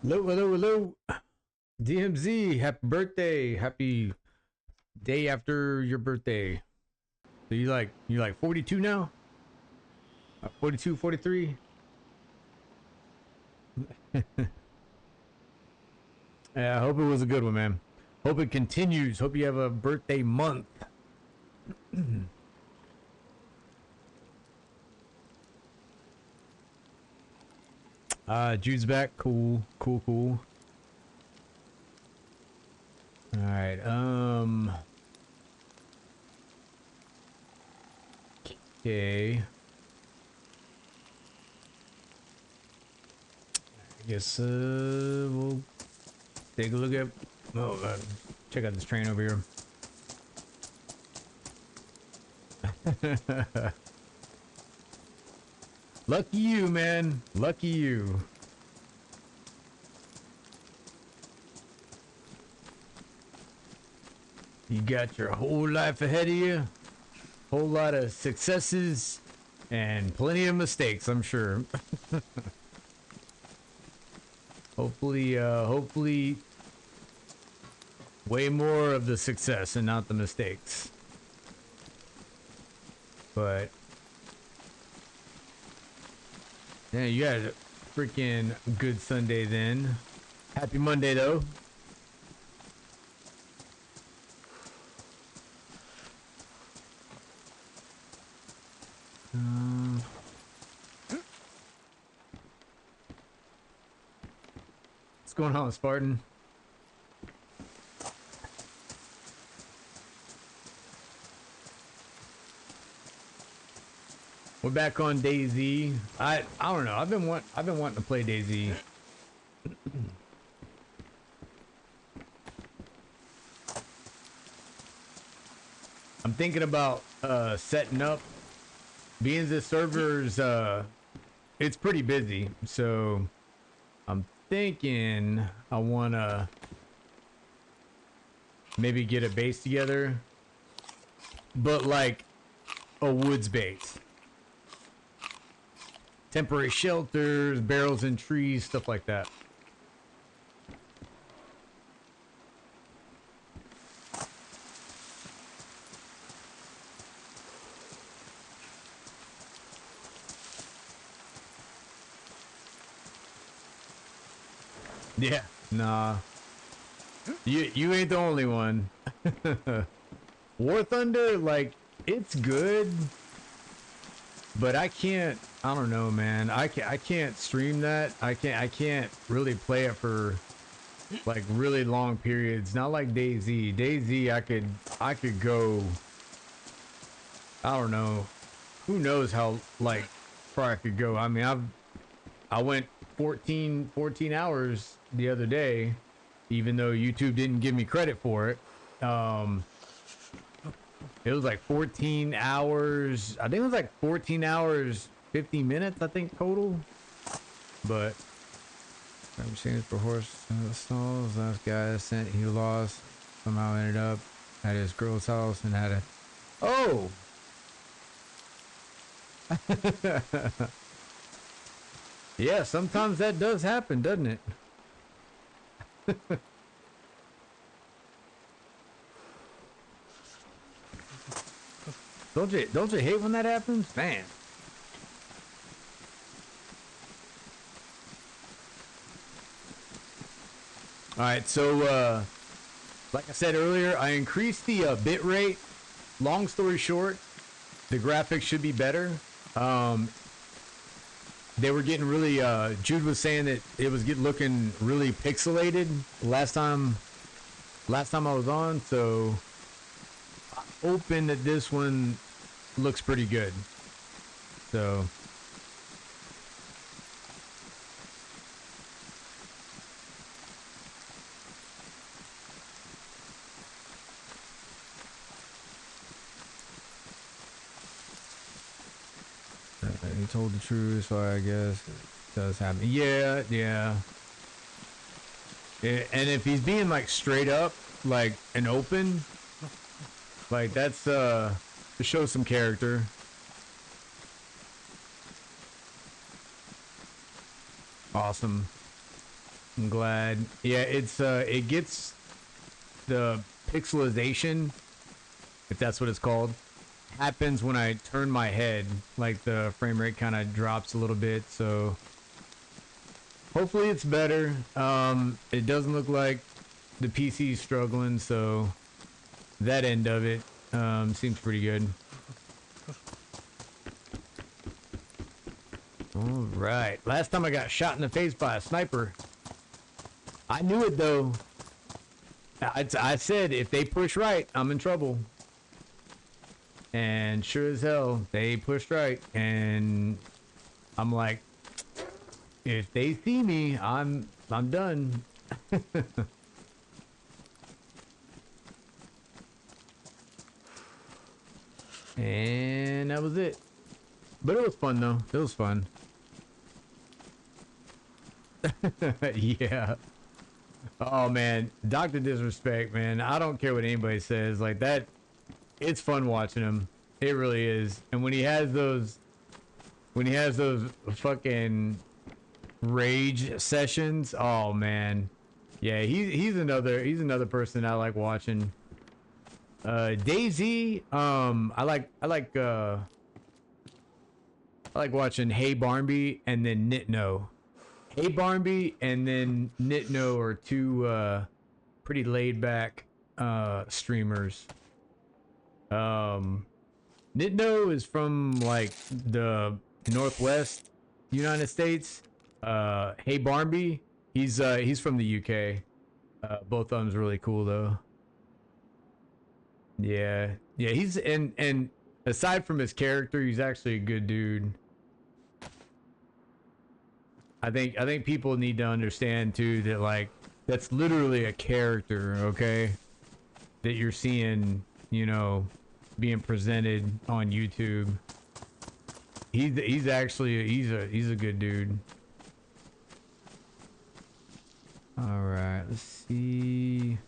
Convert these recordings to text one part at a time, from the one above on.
Hello, hello, hello. DMZ, happy birthday. Happy day after your birthday. So you like 42 now? 42, 43? Yeah, I hope it was a good one, man. Hope it continues. Hope you have a birthday month. Jude's back. Cool, cool, cool. All right. Okay. I guess we'll take a look at. Oh God, check out this train over here. Lucky you, man. Lucky you. You got your whole life ahead of you. Whole lot of successes and plenty of mistakes, I'm sure. Hopefully way more of the success and not the mistakes. But yeah, you had a freaking good Sunday then. Happy Monday though. What's going on, Spartan? We're back on Dayz. I don't know. I've been wanting to play Dayz. I'm thinking about setting up. Being the servers it's pretty busy, so I'm thinking I wanna maybe get a base together, but like a woods base. Temporary shelters, barrels and trees, stuff like that. Yeah, nah. You ain't the only one. War Thunder, like, it's good, but I don't know, man. I can't stream that. I can't really play it for like really long periods. Not like Dayz. Dayz I could go, I don't know. Who knows how like far I could go. I mean, I went 14 hours the other day, even though YouTube didn't give me credit for it. It was like 14 hours. I think it was like 14 hours, 50 minutes, I think, total. But I'm seeing this for horse stalls. Last guy sent, he lost. Somehow ended up at his girl's house and had a. Oh! Yeah, sometimes that does happen, doesn't it? Don't you hate when that happens? Man. All right, so like I said earlier, I increased the bit rate. Long story short, the graphics should be better. They were getting really. Jude was saying that it was looking really pixelated last time. Last time I was on, so I'm hoping that this one looks pretty good. So. He told the truth, so I guess it does happen. Yeah, yeah. And if he's being like straight up, like an open, like that's to show some character. Awesome. I'm glad. Yeah, it's it gets the pixelization, if that's what it's called, happens when I turn my head. Like the frame rate kind of drops a little bit, so hopefully it's better. It doesn't look like the PC's struggling, so that end of it seems pretty good. All right. Last time I got shot in the face by a sniper. I knew it though. I said if they push right, I'm in trouble. And sure as hell, they pushed right, and I'm like, if they see me, I'm done. And that was it. But it was fun though. It was fun. Yeah. Oh man, Dr. Disrespect, man. I don't care what anybody says. Like that, it's fun watching him. It really is. And when he has those fucking rage sessions, oh man. Yeah, he's another person I like watching. Dayz, I like watching Hey Barnby and then Nitno. Hey Barnby and then Nitno are two pretty laid back streamers. Nitno is from like the Northwest United States. Hey Barnby, he's from the UK. Both of them's really cool though. Yeah, yeah, he's and aside from his character, he's actually a good dude. I think people need to understand too that like that's literally a character, okay? That you're seeing, you know, being presented on YouTube. He's actually he's a good dude. All right, let's see.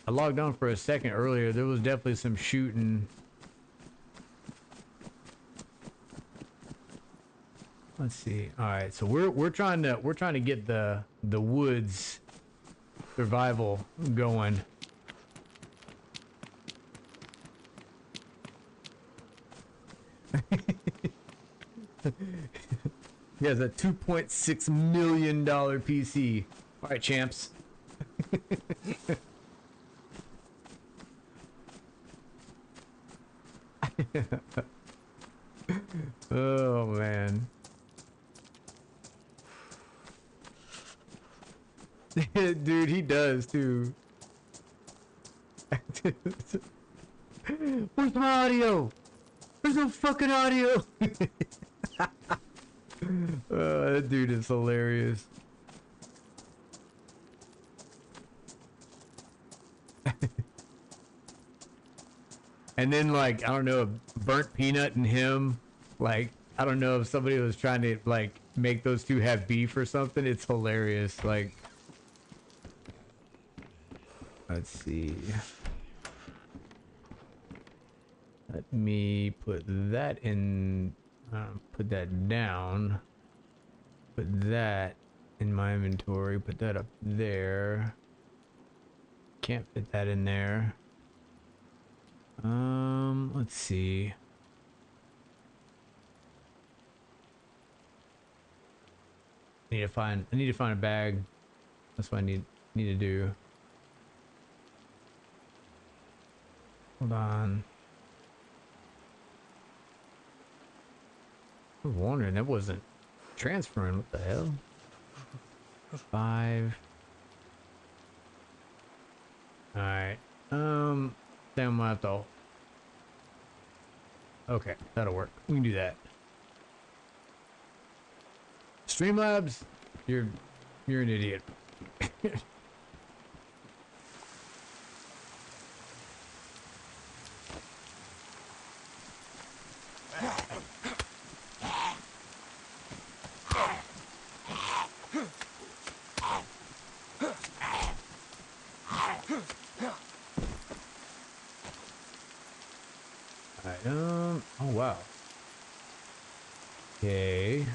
I logged on for a second earlier. There was definitely some shooting. Let's see. All right, so we're trying to get the woods survival going. He has a $2.6 million PC. All right, champs. Oh man. Dude, he does too. Where's my audio? There's no fucking audio. That dude is hilarious. And then like I don't know, Burnt Peanut and him, like I don't know if somebody was trying to like make those two have beef or something. It's hilarious. Like, let's see. Let me put that in. Put that down. Put that in my inventory. Put that up there. Can't fit that in there. Let's see. I need to find a bag. That's what I need to do. Hold on. I was wondering, that wasn't transferring. What the hell? 5. Alright. Then I'm gonna have to. Okay, that'll work. We can do that. Streamlabs, you're an idiot. Alright, oh wow. Okay.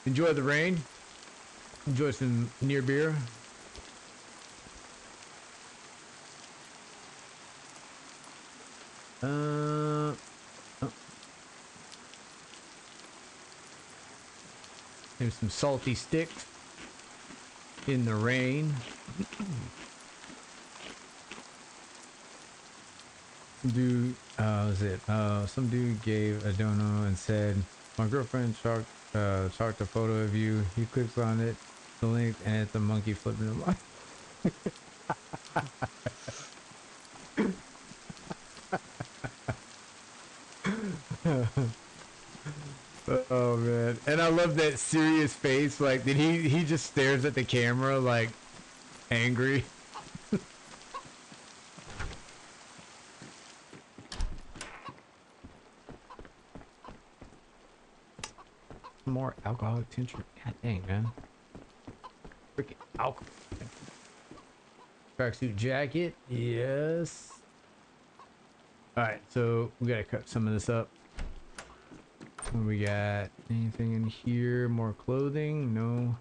Enjoy the rain. Enjoy some near beer. Oh. Maybe some salty sticks in the rain. Some dude gave a dono and said, my girlfriend sharked a photo of you. He clicks on it, the link, and it's a monkey flipping him off. Oh man. And I love that serious face. Like, did he just stares at the camera like angry? More alcoholic tincture. God dang, man. Freaking alcohol. Tracksuit jacket. Yes. Alright, so we gotta cut some of this up. What do we got? Anything in here? More clothing? No.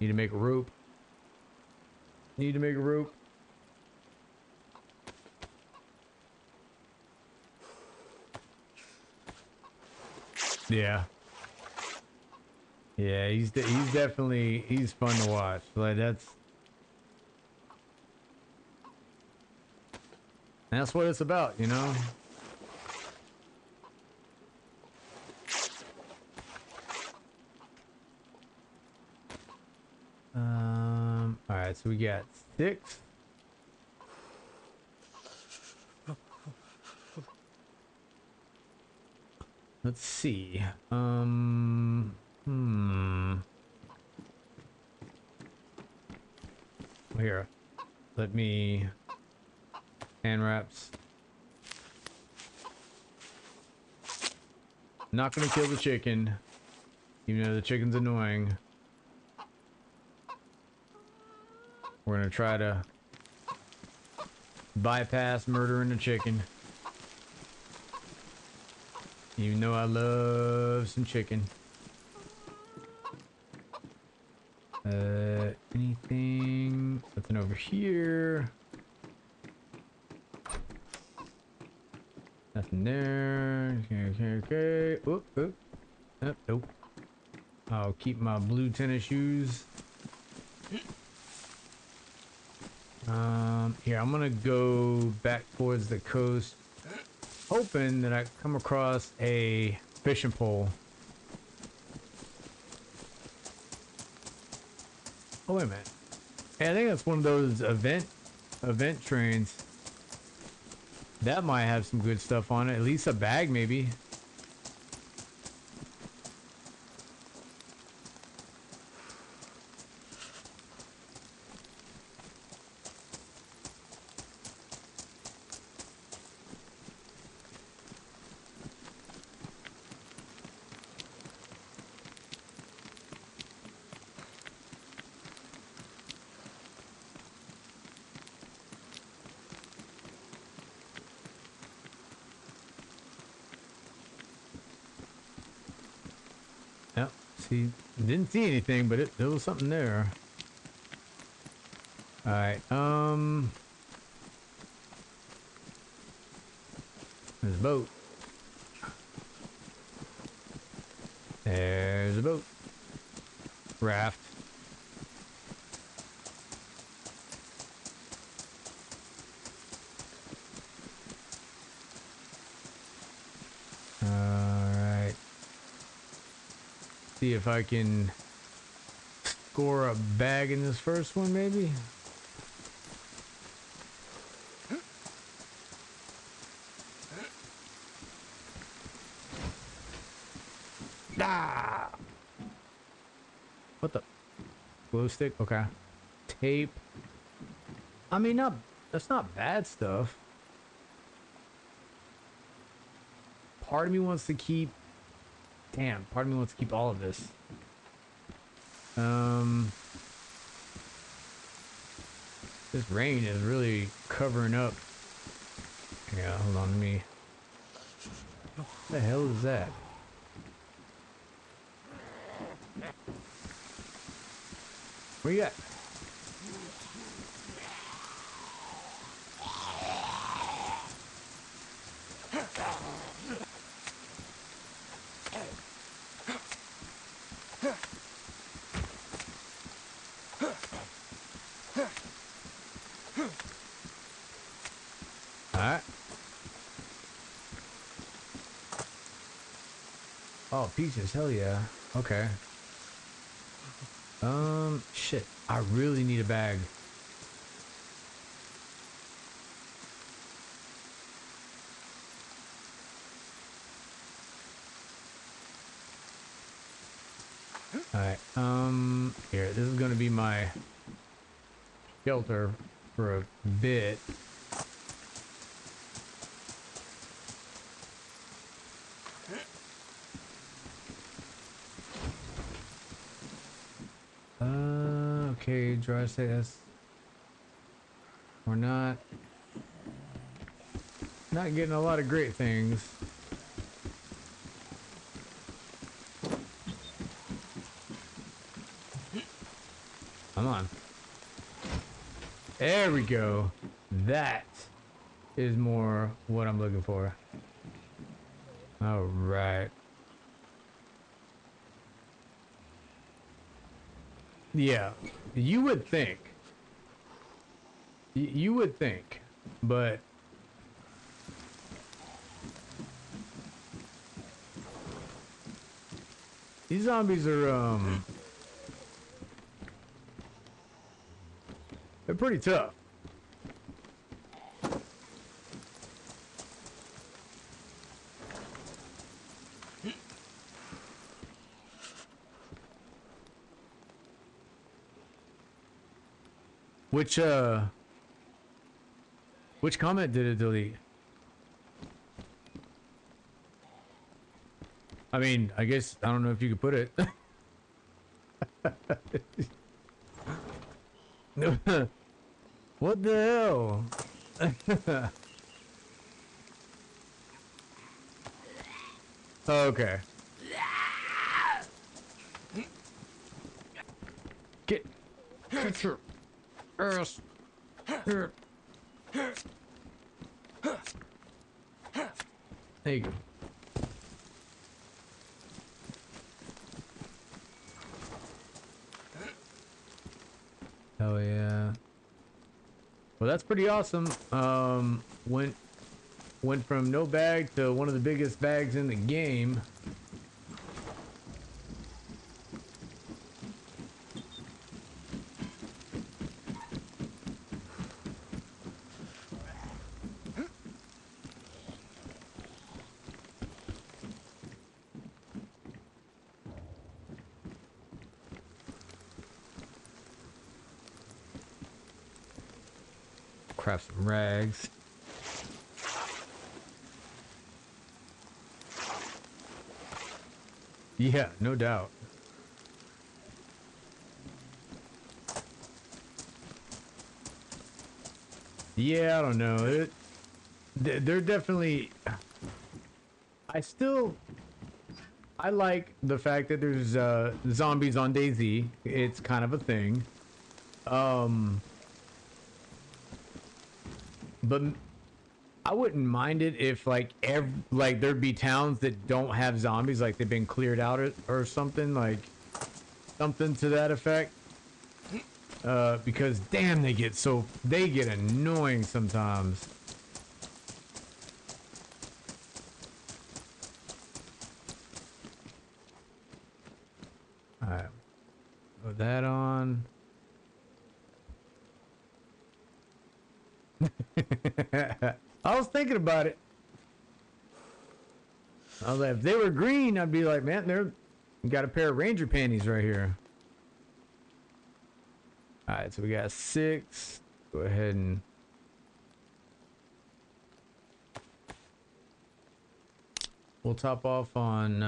Need to make a rope. Need to make a rope. Yeah. Yeah, he's definitely fun to watch. Like that's what it's about, you know. All right, so we got 6. Let's see. Here, let me hand wraps. Not gonna kill the chicken, even though the chicken's annoying. We're gonna try to bypass murdering the chicken, even though I love some chicken. Anything? Nothing over here. Nothing there. Okay. Oop. Nope. I'll keep my blue tennis shoes. Here, I'm gonna go back towards the coast, hoping that I come across a fishing pole. Oh, wait a minute. Hey, I think that's one of those event trains. That might have some good stuff on it. At least a bag, maybe. Yep. See, didn't see anything, but there was something there. All right. There's a boat. There's a boat. Raft. Alright. See if I can score a bag in this first one, maybe? Ah! What the? Glow stick? Okay. Tape. I mean, that's not bad stuff. Part of me wants to keep... Damn, part of me wants to keep all of this. This rain is really covering up. Yeah, hold on to me. What the hell is that? Where you at? Alright. Oh, peaches, hell yeah. Okay. Shit. I really need a bag. Alright, here, this is gonna be my shelter for a bit. Okay, dry says we're not getting a lot of great things. Come on. There we go. That is more what I'm looking for. All right. Yeah, you would think. You would think, but these zombies are they're pretty tough. Which comment did it delete? I mean, I guess I don't know if you could put it. What the hell? Okay. Get your ass here. There you go. Hell yeah. Well, that's pretty awesome. Went from no bag to one of the biggest bags in the game. Craft some rags. Yeah, no doubt. Yeah, I don't know. They're definitely... I like the fact that there's zombies on Dayz. It's kind of a thing. But I wouldn't mind it if like like there'd be towns that don't have zombies, like they've been cleared out or something, like something to that effect. Because damn, they get annoying sometimes. All right, put that on. I was thinking about it. I was like, if they were green, I'd be like, man, you got a pair of Ranger panties right here. All right, so we got 6. Go ahead and we'll top off on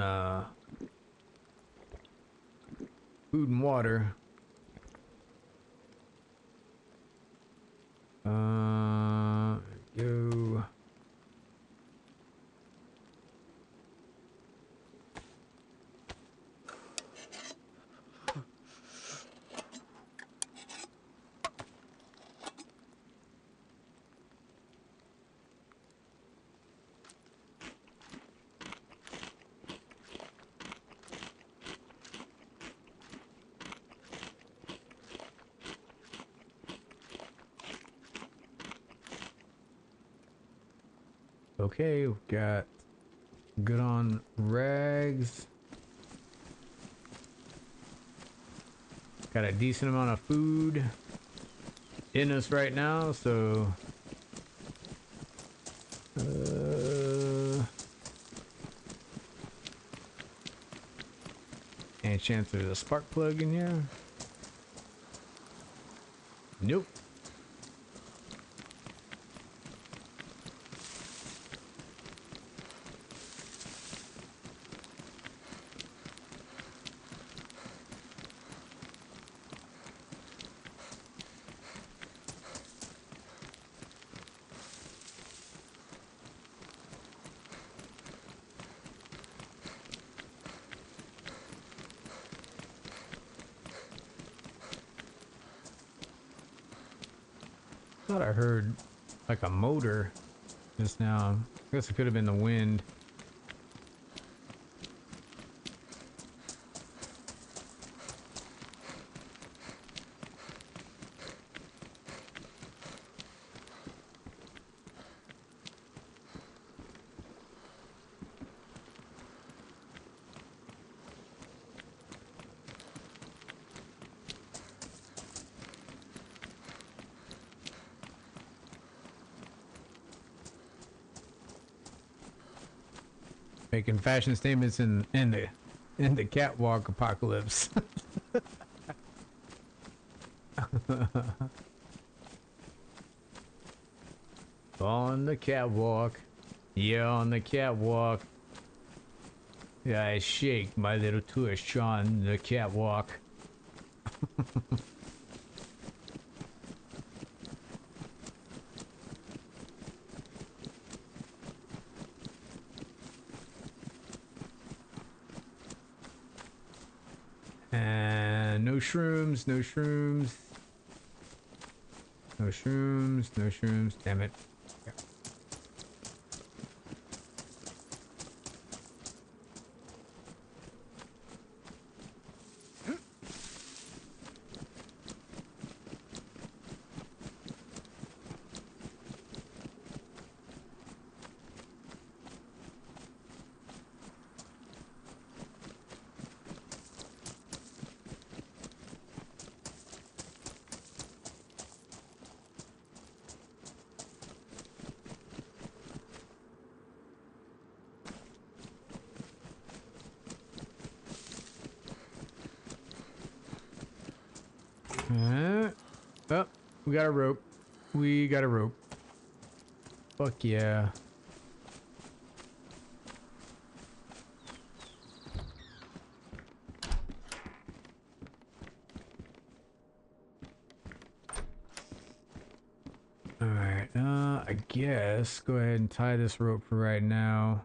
food and water. Go. Okay, we've got good on rags. Got a decent amount of food in us right now, so any chance there's a spark plug in here? Nope. Thought I heard like a motor just now. I guess it could have been the wind. Making fashion statements in the catwalk apocalypse. On the catwalk. Yeah, on the catwalk. Yeah, I shake my little tush on the catwalk. And no shrooms, no shrooms. No shrooms, no shrooms, damn it. Yeah. Oh, we got a rope. We got a rope. Fuck yeah. Alright, I guess go ahead and tie this rope for right now.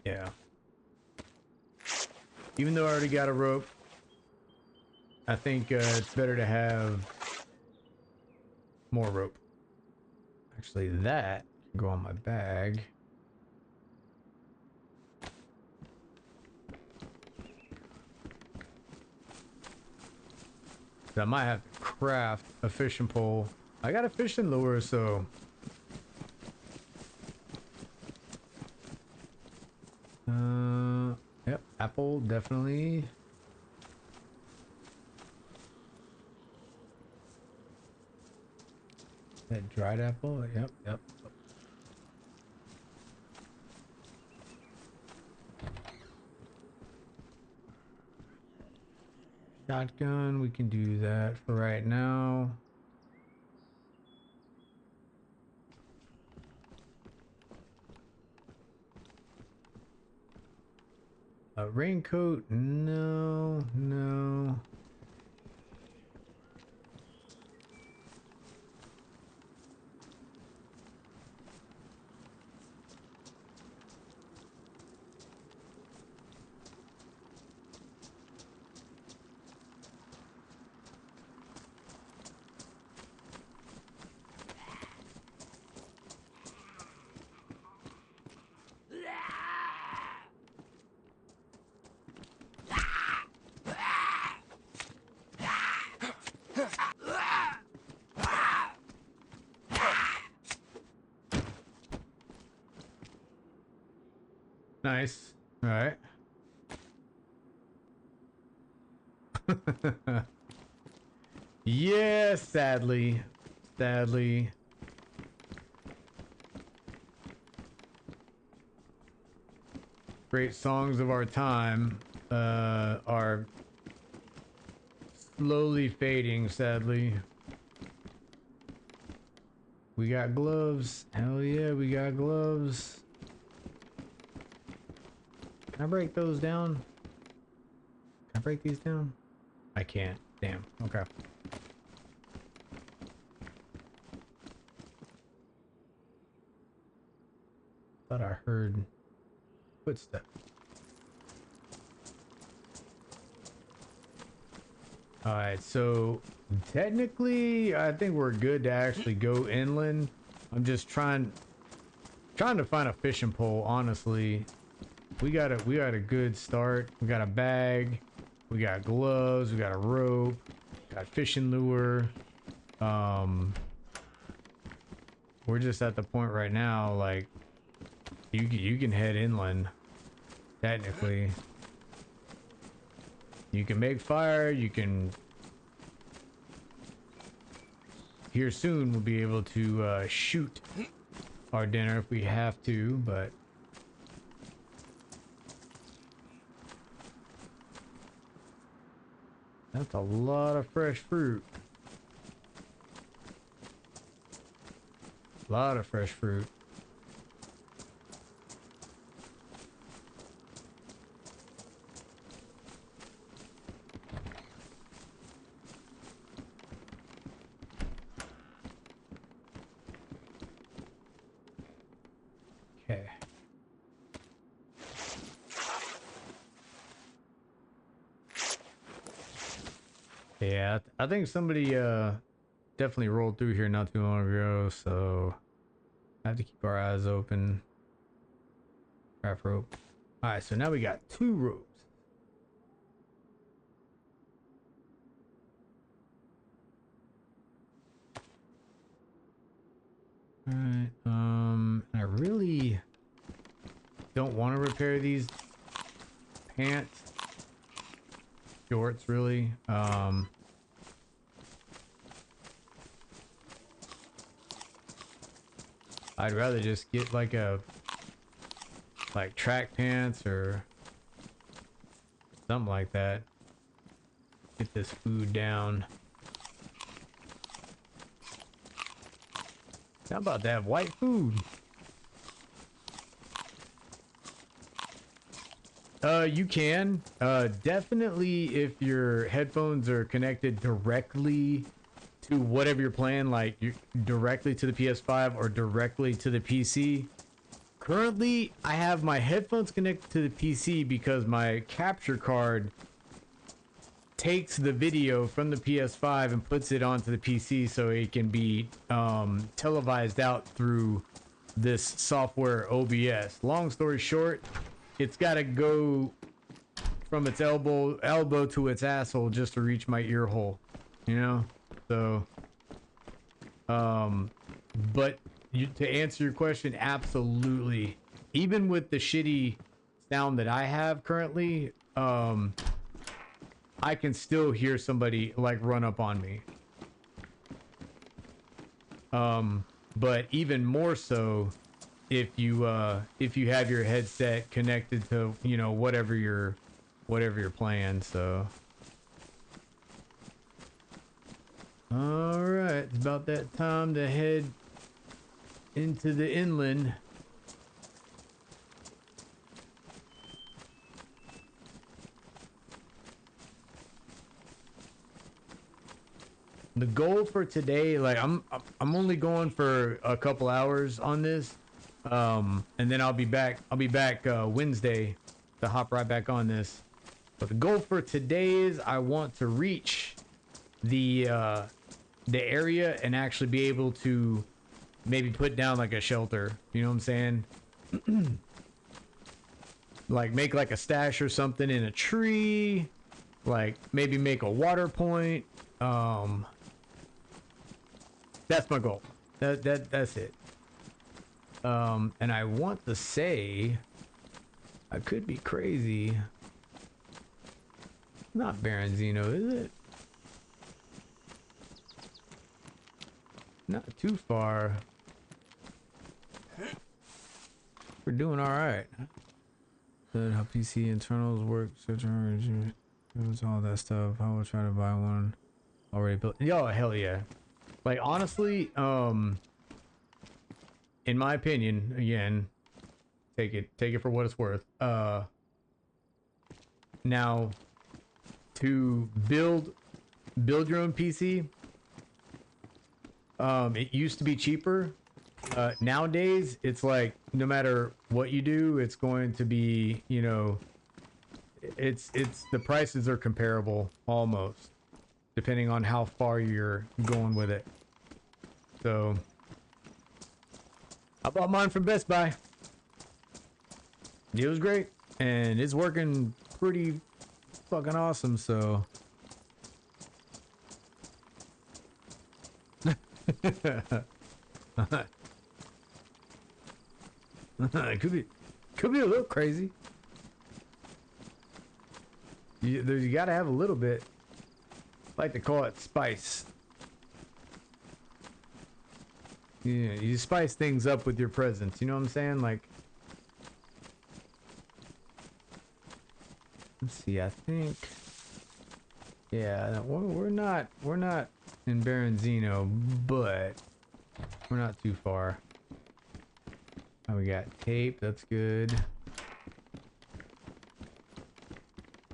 Yeah. Even though I already got a rope, I think it's better to have more rope. Actually, that can go on my bag. I might have to craft a fishing pole. I got a fishing lure, so yep, apple definitely. That dried apple, yep. Shotgun, we can do that for right now. A raincoat, no. Nice. All right. Yeah, sadly. Great songs of our time are slowly fading, sadly. We got gloves. Hell yeah, we got gloves. Can I break those down? Can I break these down? I can't. Damn. Okay. Thought I heard footsteps. Alright, so technically I think we're good to actually go inland. I'm just trying to find a fishing pole, honestly. We got a good start. We got a bag, we got gloves, we got a rope, got fishing lure. We're just at the point right now, like you can head inland. Technically, you can make fire. You can. Here soon, we'll be able to shoot our dinner if we have to, but. That's a lot of fresh fruit. A lot of fresh fruit. Okay. Yeah, I think somebody definitely rolled through here not too long ago, so I have to keep our eyes open. Craft rope. Alright, so now we got 2 ropes. Alright, I really don't want to repair these pants. Shorts, really. I'd rather just get like track pants or something like that. Get this food down. How about that white food? You can. Definitely if your headphones are connected directly to whatever you're playing, like directly to the PS5 or directly to the PC, Currently, I have my headphones connected to the PC because my capture card takes the video from the PS5 and puts it onto the PC so it can be televised out through this software OBS. Long story short, it's got to go from its elbow to its asshole just to reach my ear hole, you know? So, but to answer your question, absolutely. Even with the shitty sound that I have currently, I can still hear somebody like run up on me. But even more so if you have your headset connected to, you know, whatever you're playing. So all right, it's about that time to head into the inland. The goal for today, like I'm only going for a couple hours on this, and then I'll be back Wednesday to hop right back on this. But the goal for today is I want to reach the area and actually be able to maybe put down like a shelter. You know what I'm saying? Like make like a stash or something in a tree. Like maybe make a water point. That's my goal. That's it. And I want to say, I could be crazy. Not Baronzino, is it? Not too far. We're doing all right. How PC internals work, search and all that stuff. I will try to buy one already built. Yo, hell yeah. Like honestly, in my opinion, again, take it for what it's worth. Now to build your own PC, it used to be cheaper. Nowadays, it's like no matter what you do, it's going to be, you know, it's the prices are comparable almost, depending on how far you're going with it. So I bought mine from Best Buy. It was great, and it's working pretty fucking awesome. So it could be a little crazy. You gotta have a little bit. I like to call it spice. Yeah, you spice things up with your presence. You know what I'm saying? Like, let's see. I think, yeah, we're not in Baronzino, but we're not too far. Oh, we got tape. That's good.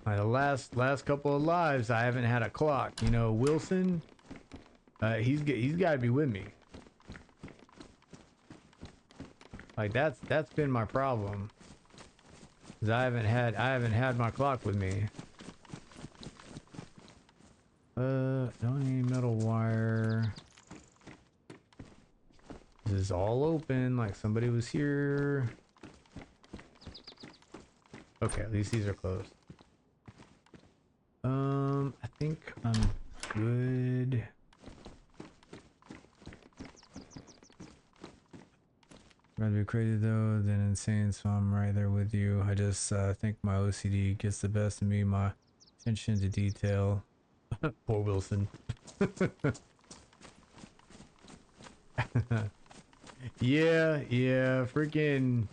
All right, the last couple of lives, I haven't had a clock. You know, Wilson, he's got to be with me. Like that's been my problem. 'Cause I haven't had my clock with me. Don't need metal wire. This is all open, like somebody was here. Okay, at least these are closed. I think I'm good. Rather be crazy though than insane, so I'm right there with you. I just think my OCD gets the best of me. My attention to detail. Poor Wilson. Yeah, freaking.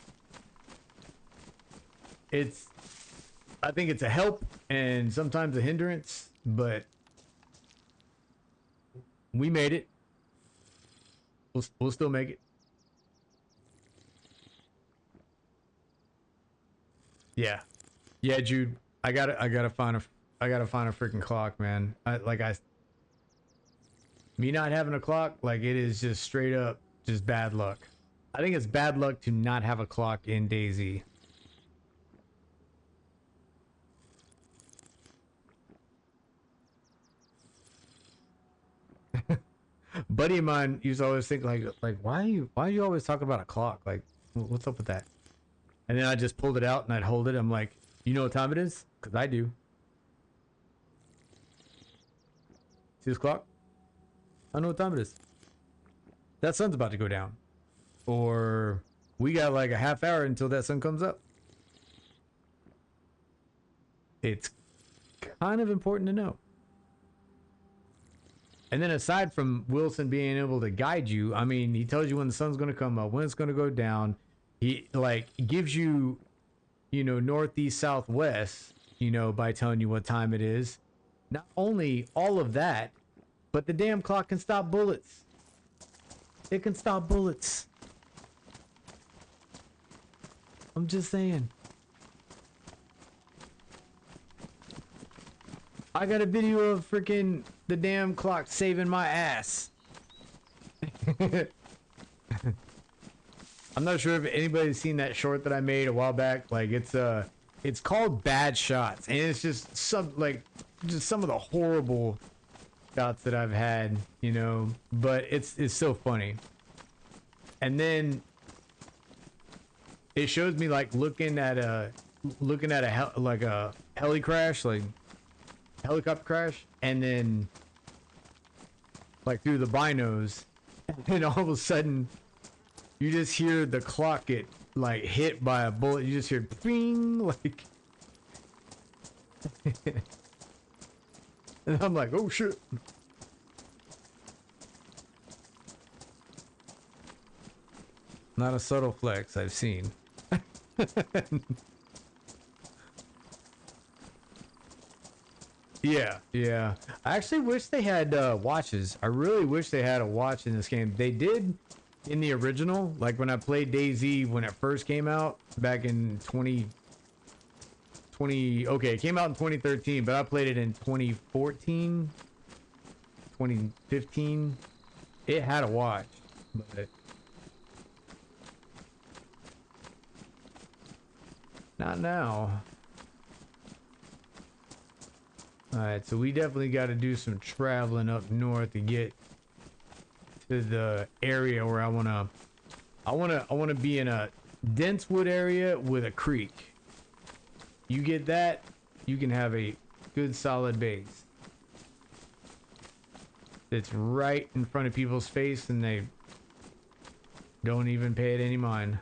I think it's a help and sometimes a hindrance, but we made it. We'll still make it. Yeah, Jude. I gotta find a freaking clock, man. Me not having a clock, like it is just straight up just bad luck. I think it's bad luck to not have a clock in Daisy. Buddy of mine used to always think like why are you always talking about a clock? Like what's up with that? And then I just pulled it out and I'd hold it. I'm like, you know what time it is? Because I do. See this clock? I know what time it is. That sun's about to go down. Or we got like a half hour until that sun comes up. It's kind of important to know. And then aside from Wilson being able to guide you, I mean, he tells you when the sun's going to come up, when it's going to go down. He like gives you, you know, northeast, southwest, you know, by telling you what time it is. Not only all of that, but the damn clock can stop bullets. It can stop bullets. I'm just saying. I got a video of freaking the damn clock saving my ass. I'm not sure if anybody's seen that short that I made a while back. Like it's called Bad Shots, and it's just some of the horrible shots that I've had, you know. But it's so funny. And then it shows me like looking at a heli crash, like helicopter crash, and then like through the binos, and all of a sudden you just hear the clock get like hit by a bullet. You just hear bing, like and I'm like, oh shit. Not a subtle flex I've seen. Yeah, yeah. I actually wish they had watches. I really wish they had a watch in this game. They did in the original, like when I played Dayz when it first came out back in 2020. Okay, it came out in 2013, but I played it in 2014, 2015. It had a watch, but not now. Alright, so we definitely got to do some traveling up north to get to the area where I wanna be in a dense wood area with a creek. You get that, you can have a good solid base. It's right in front of people's face and they don't even pay it any mind.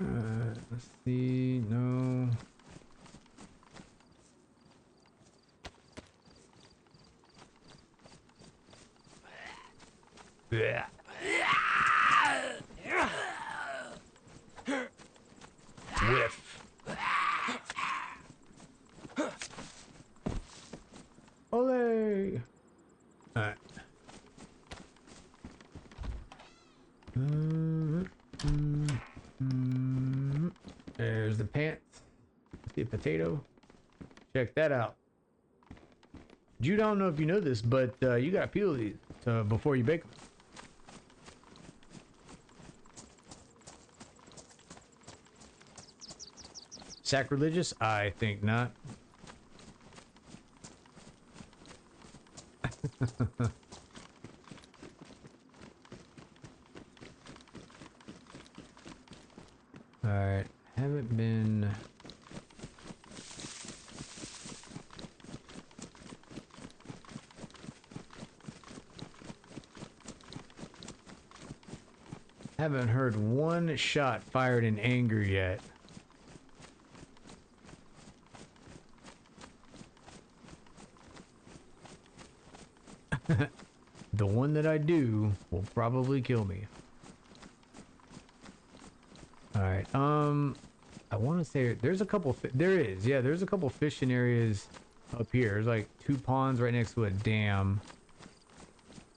Let's see, no. Yeah. Whiff. Ole. Alright. There's the pants. The potato. Check that out. You don't know if you know this, but you gotta peel these before you bake them. Sacrilegious? I think not. Alright, haven't been... Haven't heard one shot fired in anger yet. The one that I do will probably kill me. Alright, I want to say there's a couple, there's a couple fishing areas up here. There's like 2 ponds right next to a dam.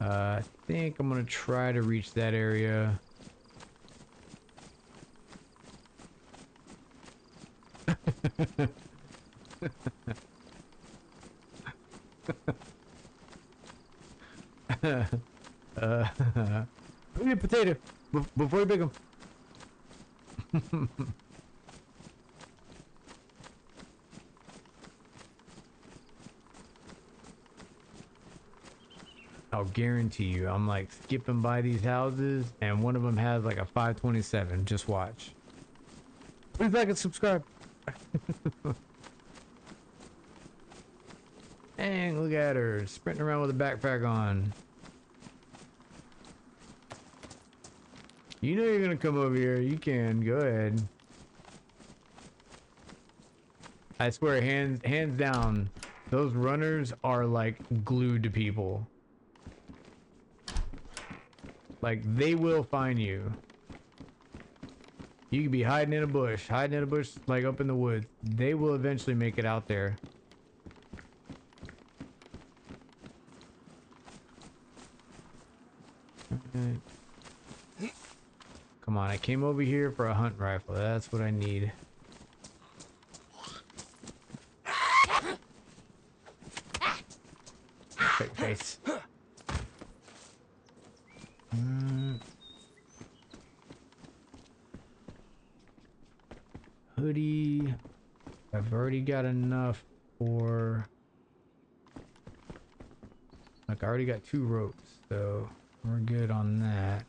I think I'm gonna try to reach that area. Put me a potato before you pick them. I'll guarantee you, I'm like skipping by these houses, and one of them has like a 527. Just watch. Please like and subscribe. Dang, look at her sprinting around with a backpack on. You know you're gonna come over here. You can go ahead. I swear, hands down, those runners are like glued to people. Like, they will find you. You could be hiding in a bush, like up in the woods. They will eventually make it out there. Come on, I came over here for a hunt rifle. That's what I need. Fake face. Hoodie. I've already got enough for... Like, I already got 2 ropes, so we're good on that.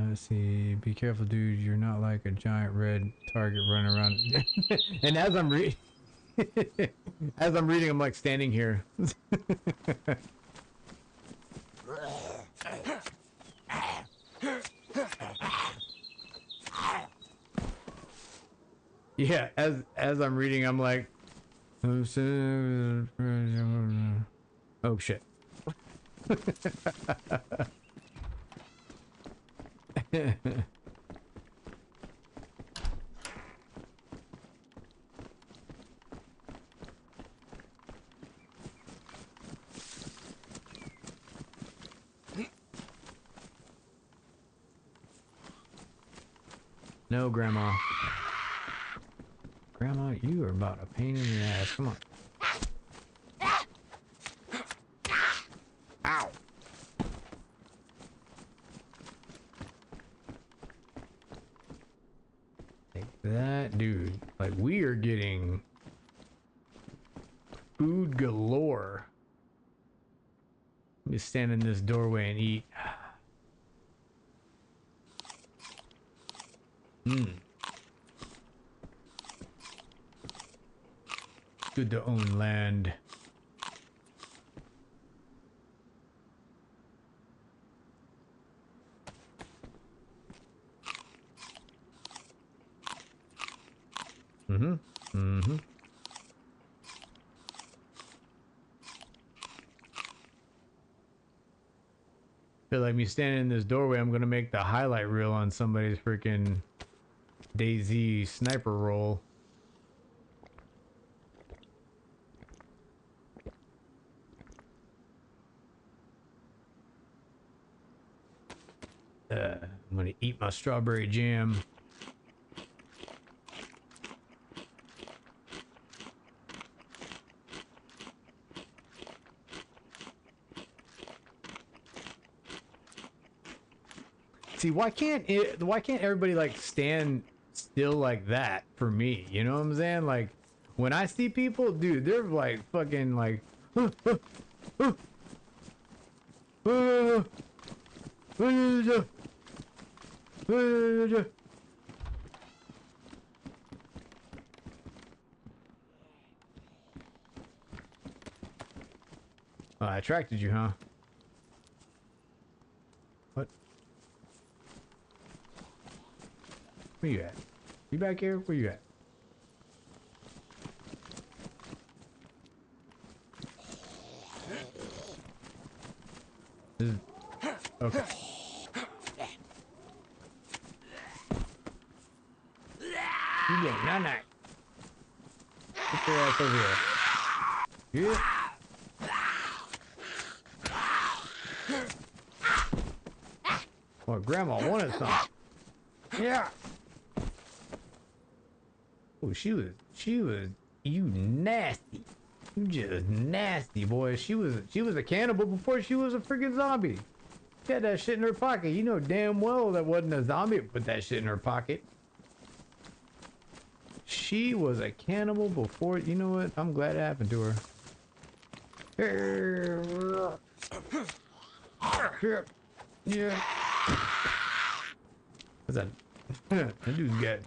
Let's see. Be careful, dude. You're not like a giant red target running around. And as I'm reading, I'm like standing here. Yeah, as I'm reading, I'm like, oh shit. No, Grandma. Grandma, you are about a pain in the ass. Come on. Ow. Take that, dude. Like, we are getting food galore. Let me stand in this doorway and eat. Good to own land. Feel like me standing in this doorway, I'm gonna make the highlight reel on somebody's freaking Dayz sniper roll. I'm gonna eat my strawberry jam. See, why can't everybody like stand still like that for me? You know what I'm saying? Like, when I see people, dude, they're like fucking like Oh, I attracted you, huh? What? Where you at? You back here? Where you at? This is... Okay. You get night-night. Get your ass over here. Yeah. Well, Grandma wanted something. Yeah. Oh, she was, you nasty. You just nasty, boy. She was a cannibal before she was a freaking zombie. She had that shit in her pocket. You know damn well that wasn't a zombie that put that shit in her pocket. She was a cannibal before, you know what? I'm glad it happened to her. Yeah. What's that? That dude's got,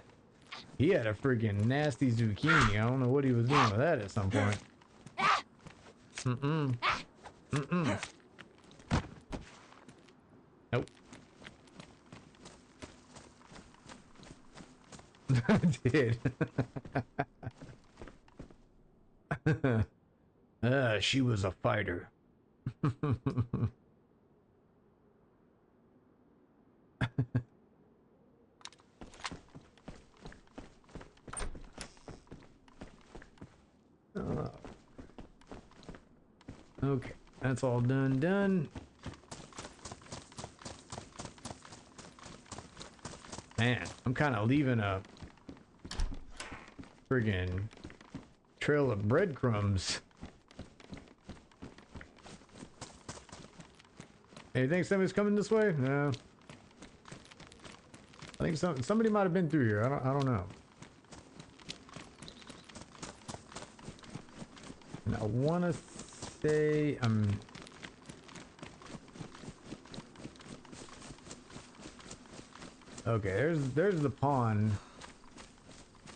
he had a freaking nasty zucchini. I don't know what he was doing with that at some point. Mm-mm. Mm-mm. Nope. I did. She was a fighter. Okay, that's all done. Man, I'm kind of leaving a friggin' trail of breadcrumbs. Hey, you think somebody's coming this way? No. I think somebody might have been through here. I don't know. And I want to say okay, there's the pond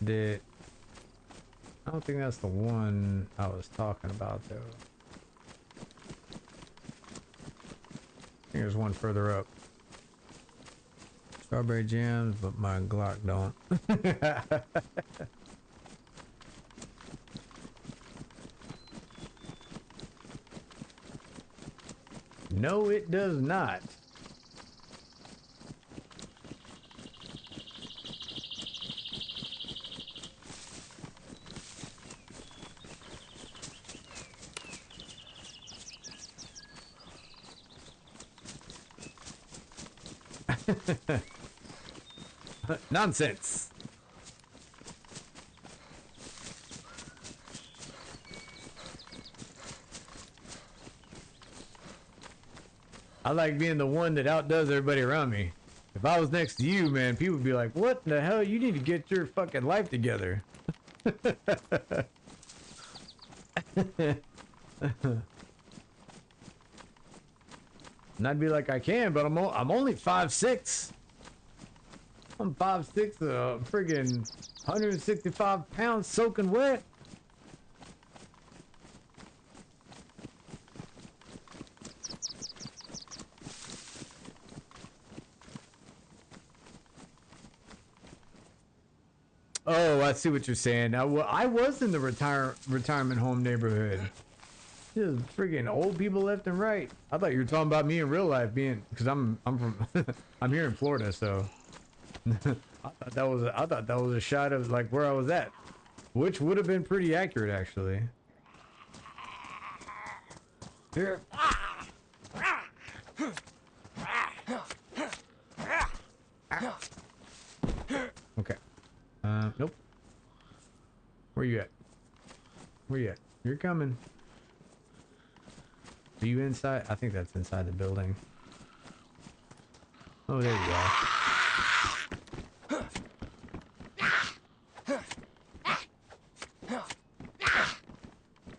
that I don't think that's the one I was talking about though. I think there's one further up. Strawberry jams, but my Glock don't. No, it does not. Nonsense. I like being the one that outdoes everybody around me. If I was next to you, man, people would be like, what the hell? You need to get your fucking life together. And I'd be like, I can, but I'm only 5'6". I'm 5'6", friggin' 165 pounds soaking wet. Oh, I see what you're saying. I was in the retirement home neighborhood. Just freaking old people left and right. I thought you were talking about me in real life, being because I'm from I'm here in Florida, so I thought that was a shot of like where I was at, which would have been pretty accurate actually. Here. Okay. Nope. Where you at? Where you at? You're coming. Are you inside? I think that's inside the building. Oh, there you go.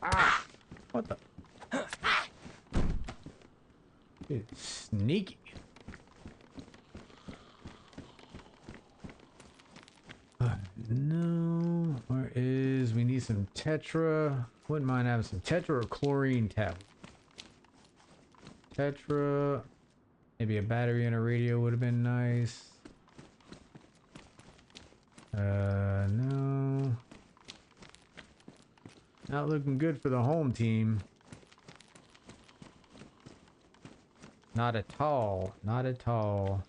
Ah, what the? It's sneaky. No. Where is? We need some tetra. Wouldn't mind having some tetra or chlorine tablet. Tetra. Maybe a battery and a radio would have been nice. No. Not looking good for the home team. Not at all. Not at all.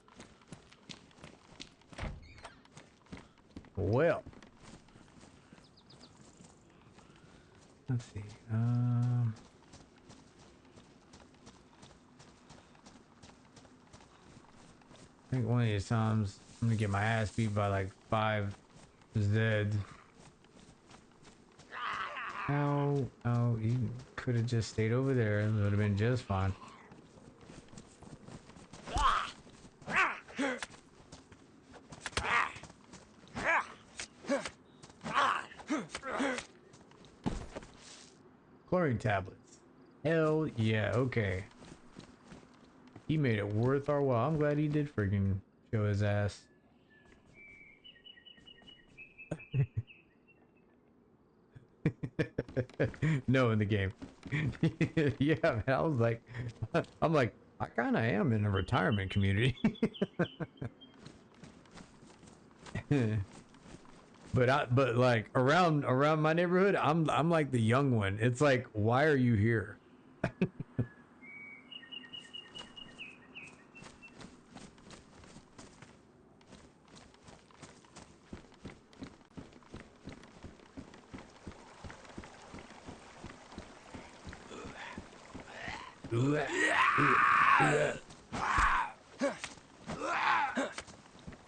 Well. Let's see. I think one of these times I'm gonna get my ass beat by like 5 Zeds. Ow, oh, you could have just stayed over there. It would have been just fine. Chlorine tablets. Hell yeah, okay. He made it worth our while. I'm glad he did freaking show his ass. No, in the game. Yeah, man, I was like, I'm like, I kind of am in a retirement community. But like around my neighborhood, I'm like the young one. It's like, why are you here?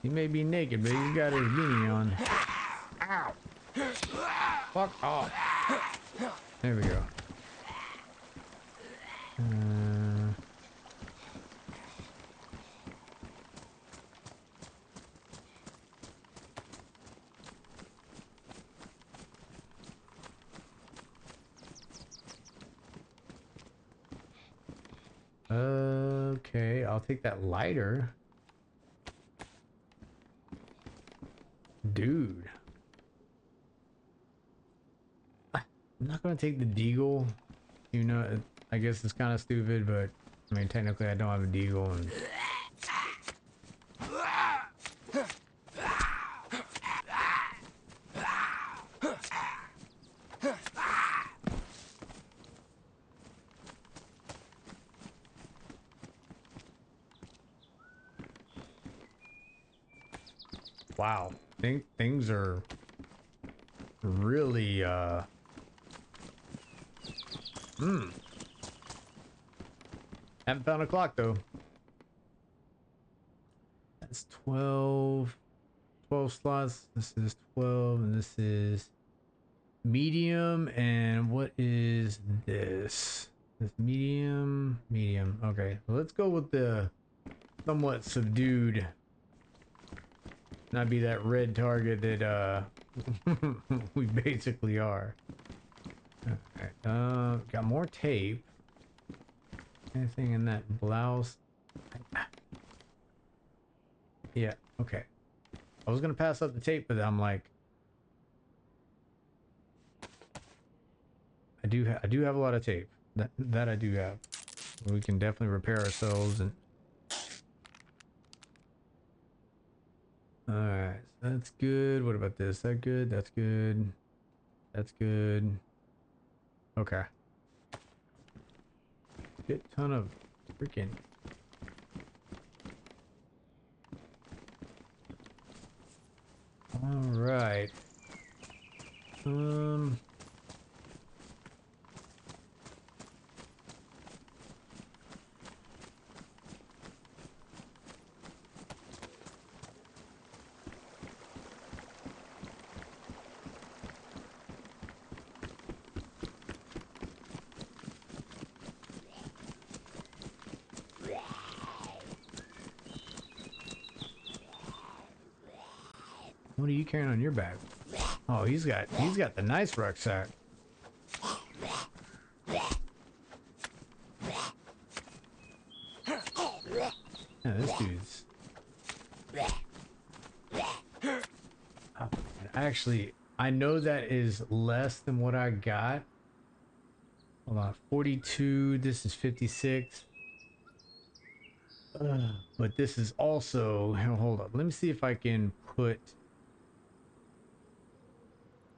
He may be naked, but he's got his beanie on. Ow! Fuck off! There we go. Okay, I'll take that lighter. Dude. I'm not gonna take the deagle. You know, I guess it's kind of stupid, but I mean, technically I don't have a deagle and... Wow, things are really haven't found a clock though. That's 12 slots. This is 12 and this is medium. And what is this? This medium. Okay, well, let's go with the somewhat subdued. Not be that red target that we basically are. Alright, got more tape. Anything in that blouse? Yeah, okay. I was gonna pass up the tape, but I'm like, I do have a lot of tape. That I do have. We can definitely repair ourselves and... Alright, so that's good. What about this? That good? That's good. That's good. Okay. Shit ton of freaking... Alright. What are you carrying on your back? Oh, he's got the nice rucksack. Yeah, this dude's... Oh, actually, I know that is less than what I got. Hold on, 42. This is 56. But this is also... Hold up. Let me see if I can put...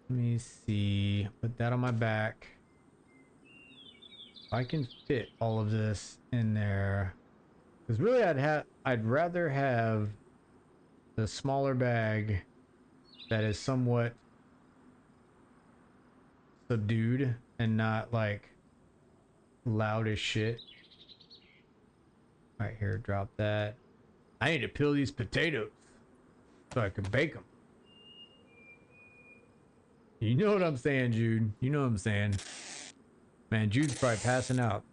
Let me see. Put that on my back. I can fit all of this in there. Because really, I'd rather have the smaller bag that is somewhat subdued and not like loud as shit. Right here, drop that. I need to peel these potatoes so I can bake them. You know what I'm saying, Jude? You know what I'm saying? Man, Jude's probably passing out.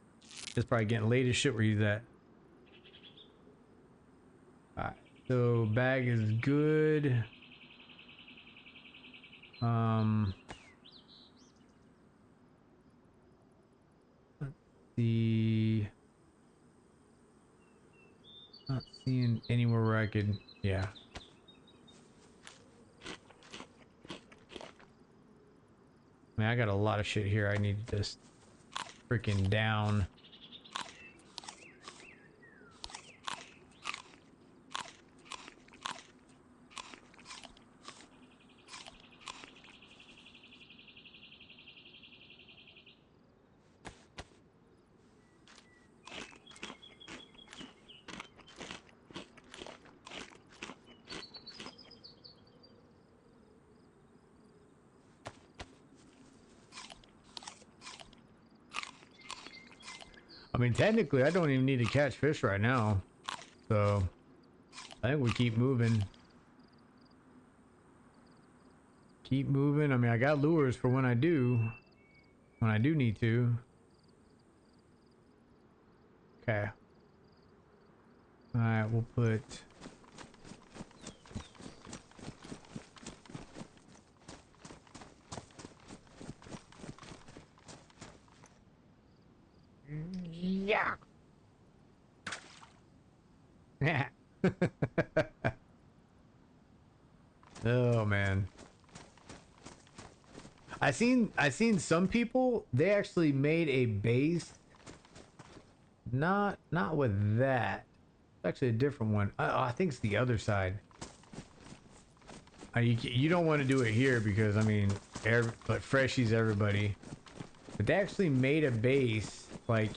Just probably getting late as shit where he's at. Alright, so bag is good. Let's see. Not seeing anywhere where I could, yeah. I mean, I got a lot of shit here I need to just freaking down. I mean, technically, I don't even need to catch fish right now. So, I think we keep moving. Keep moving. I mean, I got lures for when I do need to. Okay. Alright, we'll put... Yeah. Yeah. Oh man. I seen some people, they actually made a base. Not with that. It's actually a different one. I think it's the other side. You don't want to do it here because I mean, but freshies everybody. But they actually made a base like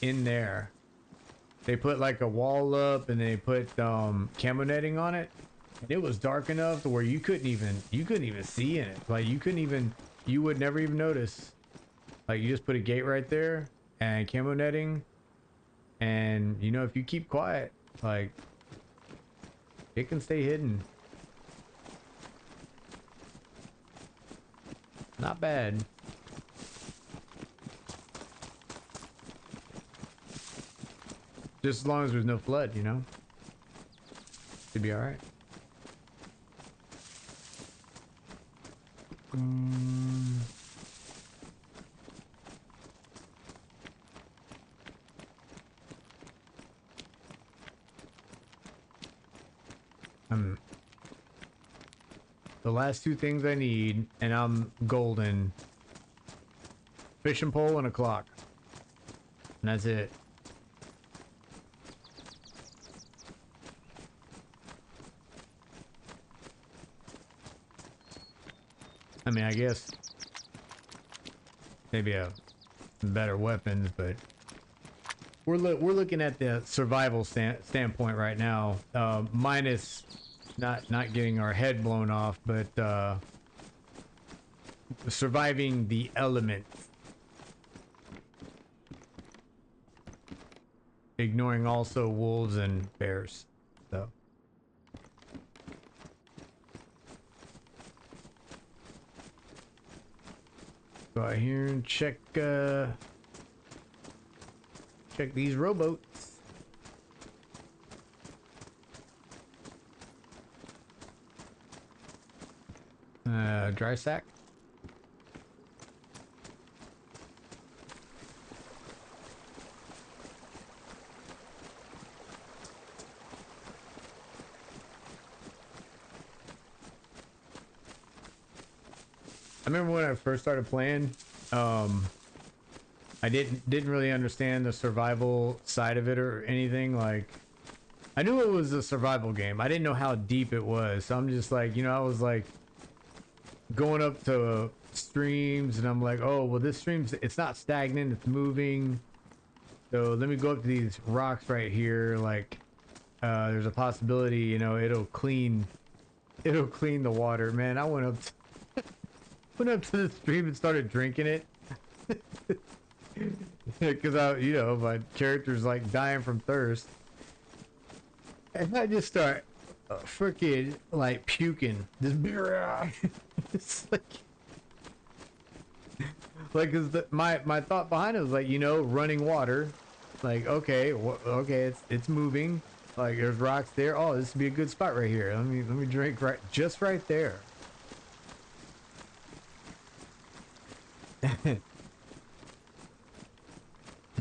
in there. They put like a wall up and they put camo netting on it. And it was dark enough to where you couldn't even see in it. Like you would never even notice. Like you just put a gate right there and camo netting, and you know if you keep quiet, like it can stay hidden. Not bad. Just as long as there's no flood, you know? Should be alright. The last two things I need, and I'm golden. Fishing pole and a clock. And that's it. I mean, I guess maybe a better weapons, but we're looking at the survival standpoint right now. Minus not getting our head blown off, but surviving the elements, ignoring also wolves and bears. So. Go out here and check these rowboats. Dry sack. I remember when I first started playing, I didn't really understand the survival side of it or anything. Like, I knew it was a survival game. I didn't know how deep it was. So I'm just like, you know, I was like going up to streams and I'm like, oh, well, this stream's, it's not stagnant, it's moving. So let me go up to these rocks right here. Like, there's a possibility, you know, it'll clean the water. Man, I went up to the stream and started drinking it. Because you know, my character's like dying from thirst. And I just start freaking like puking. Just it's like cause my thought behind it was like, you know, running water. Like, okay, okay, it's moving. Like there's rocks there. Oh, this would be a good spot right here. Let me drink right there.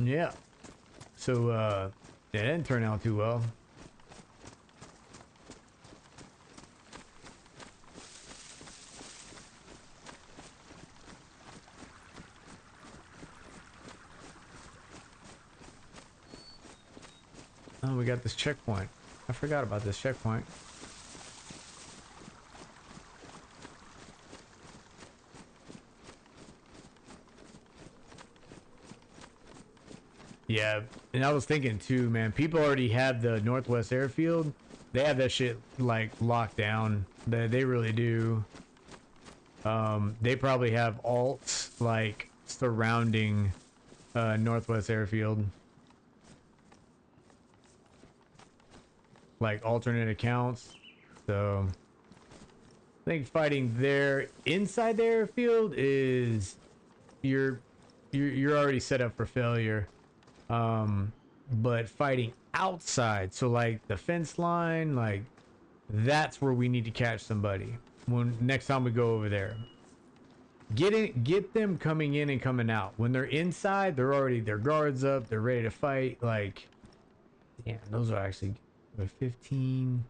Yeah. So yeah, it didn't turn out too well. Oh, we got this checkpoint. I forgot about this checkpoint. Yeah, and I was thinking too, man. People already have the Northwest Airfield. They have that shit like locked down. They really do. They probably have alts like surrounding Northwest Airfield, like alternate accounts. So I think fighting there inside the airfield is you're you're already set up for failure. But fighting outside, so like the fence line, like that's where we need to catch somebody when next time we go over there. Get them coming in and coming out. When they're inside, they're already their guards up, they're ready to fight. Like, yeah, those are actually 15.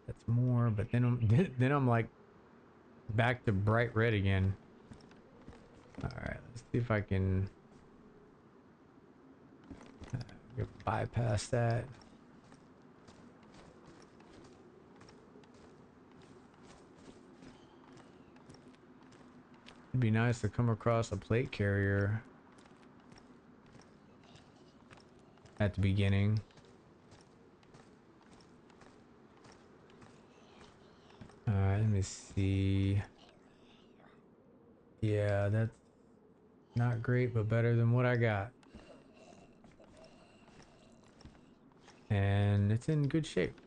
That's more, but then then I'm like back to bright red again. All right, let's see if I can bypass that. It'd be nice to come across a plate carrier at the beginning. Alright, let me see. Yeah, that's not great, but better than what I got. And it's in good shape.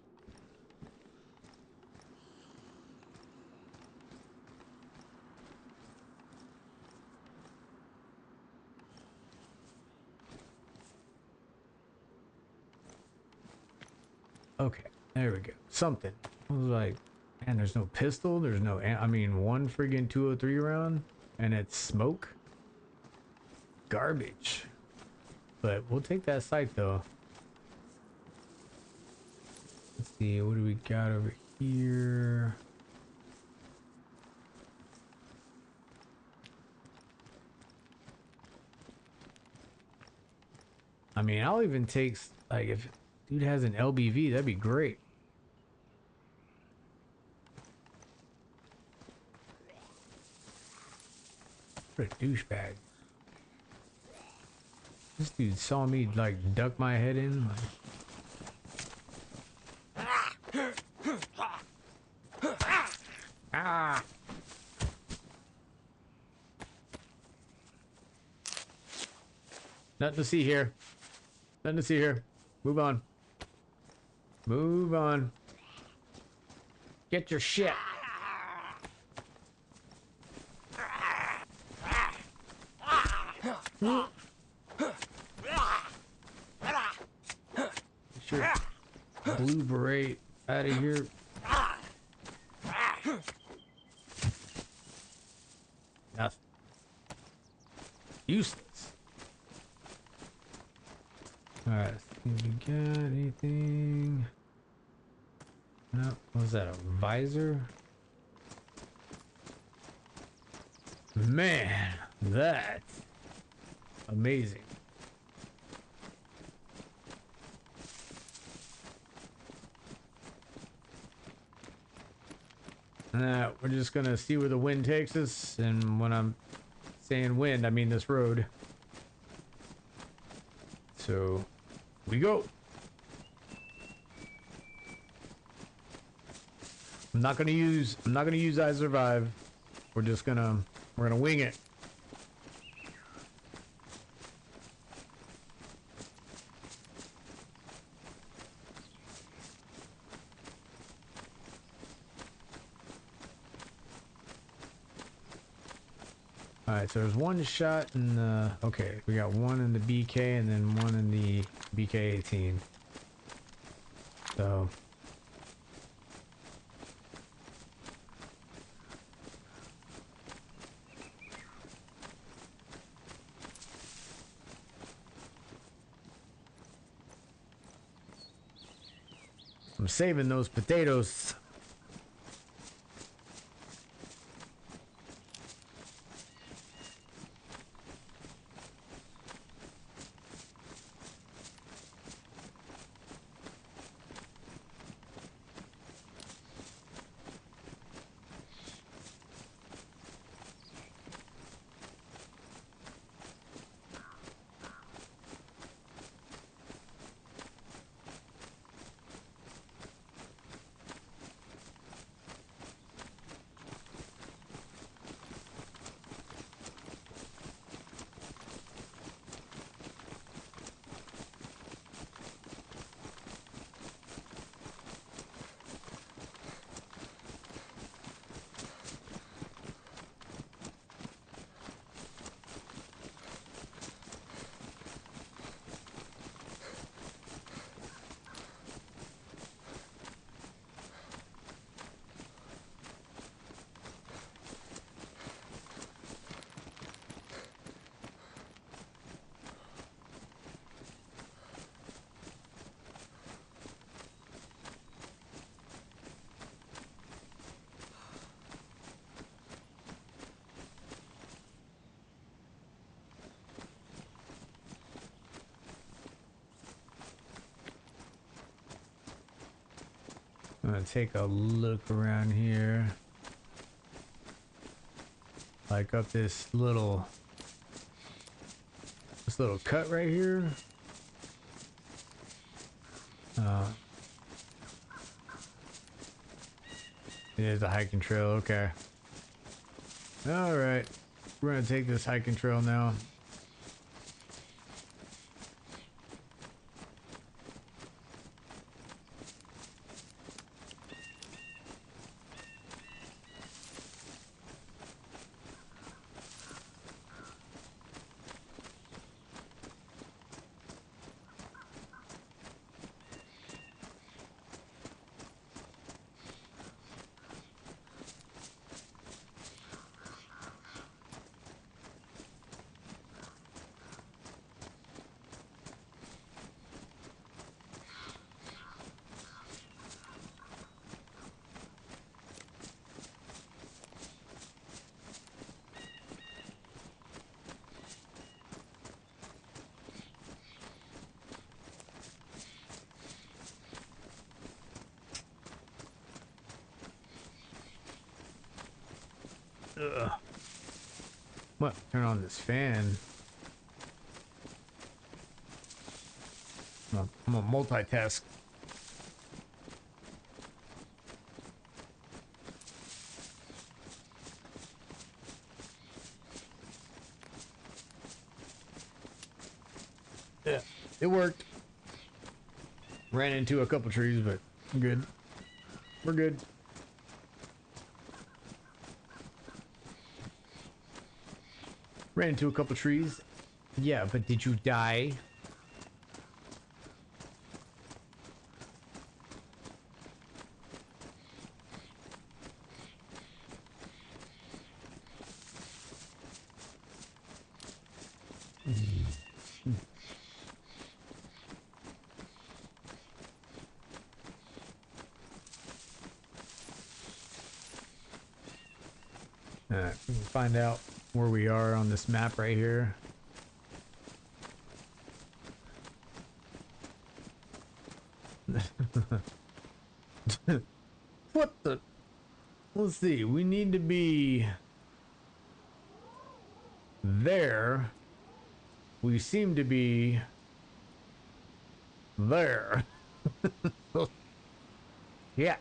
Okay, there we go. Something. I was like, man, there's no pistol. There's no, I mean, one friggin' 203 round, and it's smoke. Garbage. But we'll take that sight though. Let's see, what do we got over here? I mean, I'll even take, like, if dude has an LBV, that'd be great. What a douchebag. This dude saw me, like, duck my head in. Like... Ah! Nothing to see here. Nothing to see here. Move on. Move on. Get your shit. Get your blue beret out of here. Nothing. Useless. Alright, see if we got anything. No, what was that, a visor? Man, that's amazing. We're just gonna see where the wind takes us, and when I'm saying wind, I mean this road. So, we go. I'm not gonna use I survive. We're gonna wing it. All right, so there's one shot in the, okay, we got one in the BK and then one in the BK-18. So I'm saving those potatoes. I'm gonna take a look around here. Like up this little cut right here. It is a hiking trail, okay. Alright. We're gonna take this hiking trail now. Ugh. What? Turn on this fan. I'm gonna multitask. Yeah, it worked. Ran into a couple trees, but I'm good. We're good. Ran into a couple trees. Yeah, but did you die? Alright, we can find out where we are on this map right here. What the? Let's see, we need to be there. We seem to be there. Yeah.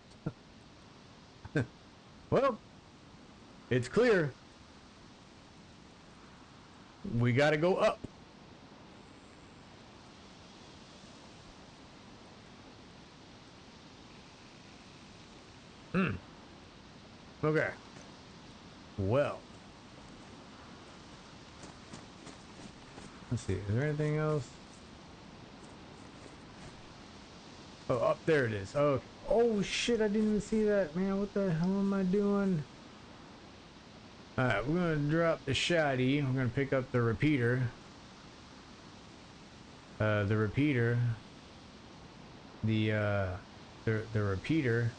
Well, it's clear. We gotta go up. Okay. Well. Let's see, is there anything else? Oh, up there it is. Oh, okay. Oh shit, I didn't even see that, man. What the hell am I doing? Alright, we're gonna drop the shoddy. We're gonna pick up the repeater. The repeater. The repeater.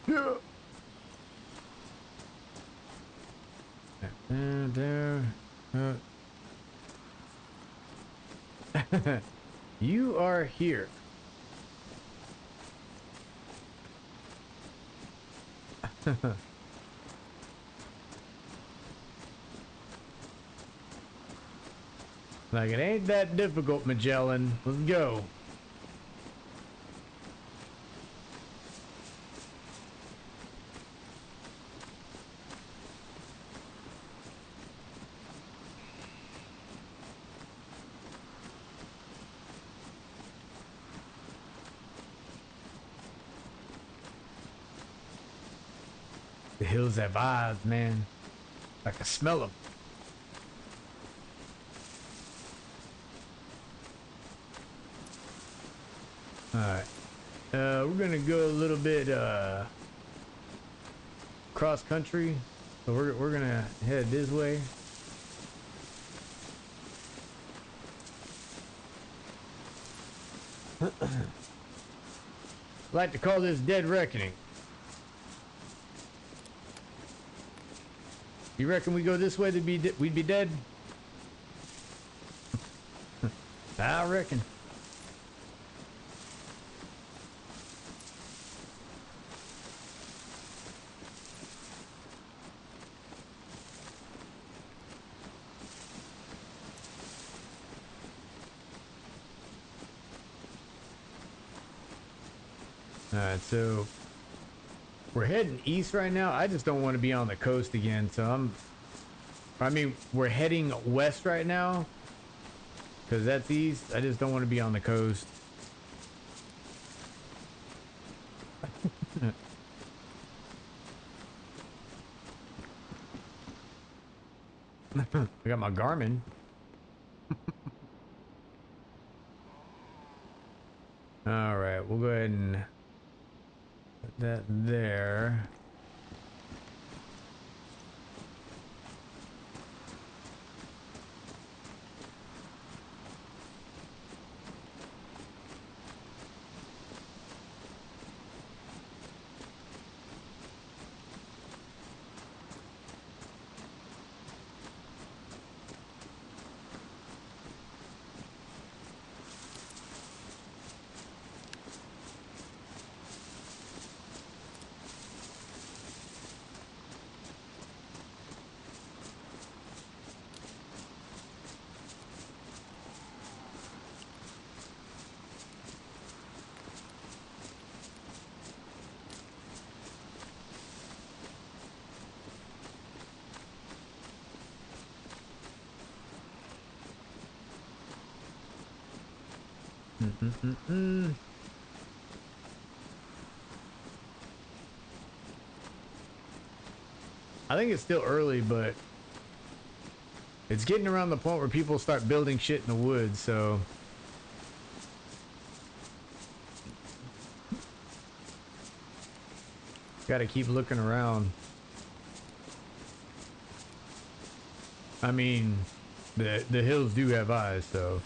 Yeah. There. You are here. Like, it ain't that difficult, Magellan. Let's go. The hills have eyes, man. I can smell them. Alright. We're gonna go a little bit cross country. So we're gonna head this way. I like to call this Dead Reckoning. You reckon we go this way, we'd be dead? I reckon. Alright, so we're heading east right now. I just don't want to be on the coast again, so I mean, we're heading west right now because that's east. I just don't want to be on the coast. I got my Garmin. All right, we'll go ahead and put that there. I think it's still early, but it's getting around the point where people start building shit in the woods, so gotta keep looking around. I mean, the hills do have eyes, so.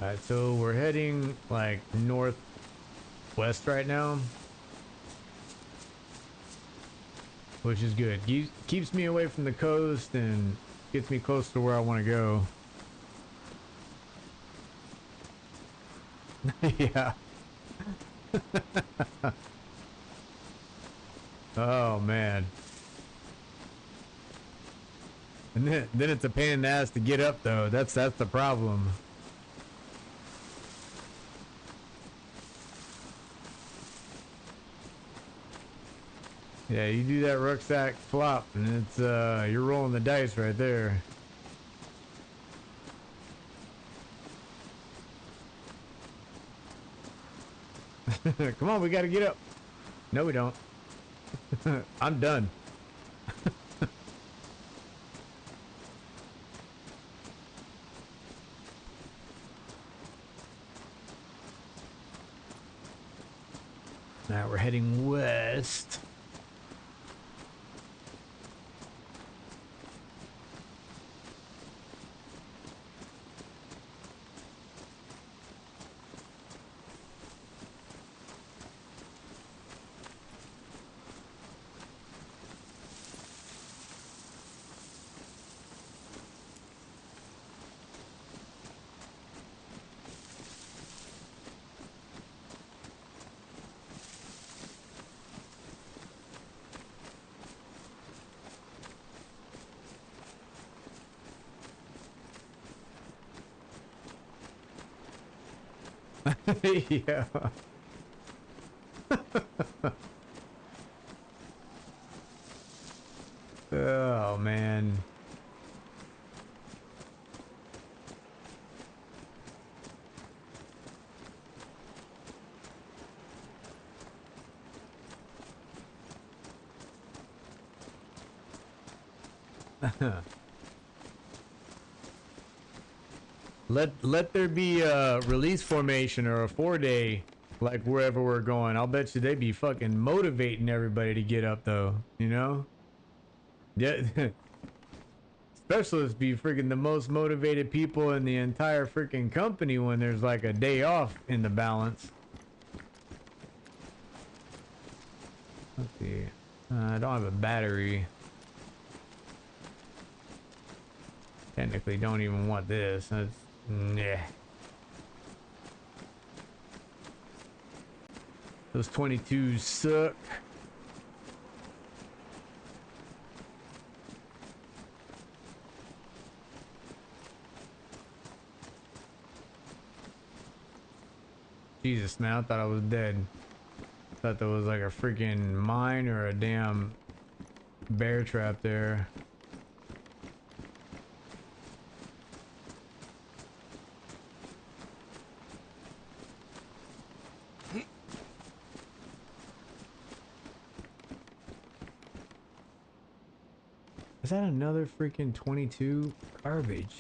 Alright, so we're heading like northwest right now, which is good. Keeps me away from the coast and gets me close to where I want to go. Yeah. Oh man. And then it's a pain in the ass to get up though. That's the problem. Yeah, you do that rucksack flop and it's you're rolling the dice right there. Come on, we gotta get up. No, we don't. I'm done. Alright, we're heading west. Yeah. Oh man. Let there be a release formation or a 4-day, like wherever we're going. I'll bet you they'd be fucking motivating everybody to get up though, you know? Yeah. Specialists be freaking the most motivated people in the entire freaking company when there's like a day off in the balance. Let's see. I don't have a battery. Technically don't even want this. That's nah. Those 22s suck. Jesus, man, I thought I was dead. Thought there was like a freaking mine or a damn bear trap there. Is that another freaking 22 garbage?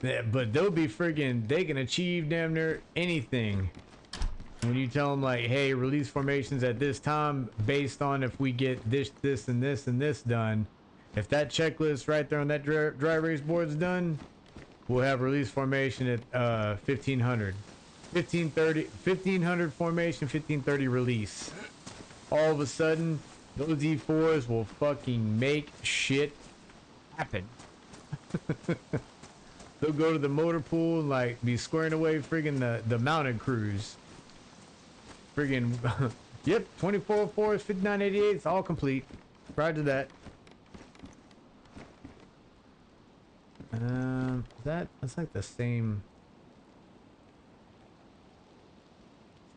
Yeah, but they'll be friggin' they can achieve damn near anything when you tell them like, hey, release formations at this time based on if we get this and this and this done. If that checklist right there on that dry erase board's done, we'll have release formation at 1500 1500 formation, 1530 release. All of a sudden those E4s will fucking make shit happen. They'll go to the motor pool and like be squaring away friggin' the mounted crews. Friggin' yep, 2404s, 5988s, all complete. Prior to that. That's like the same.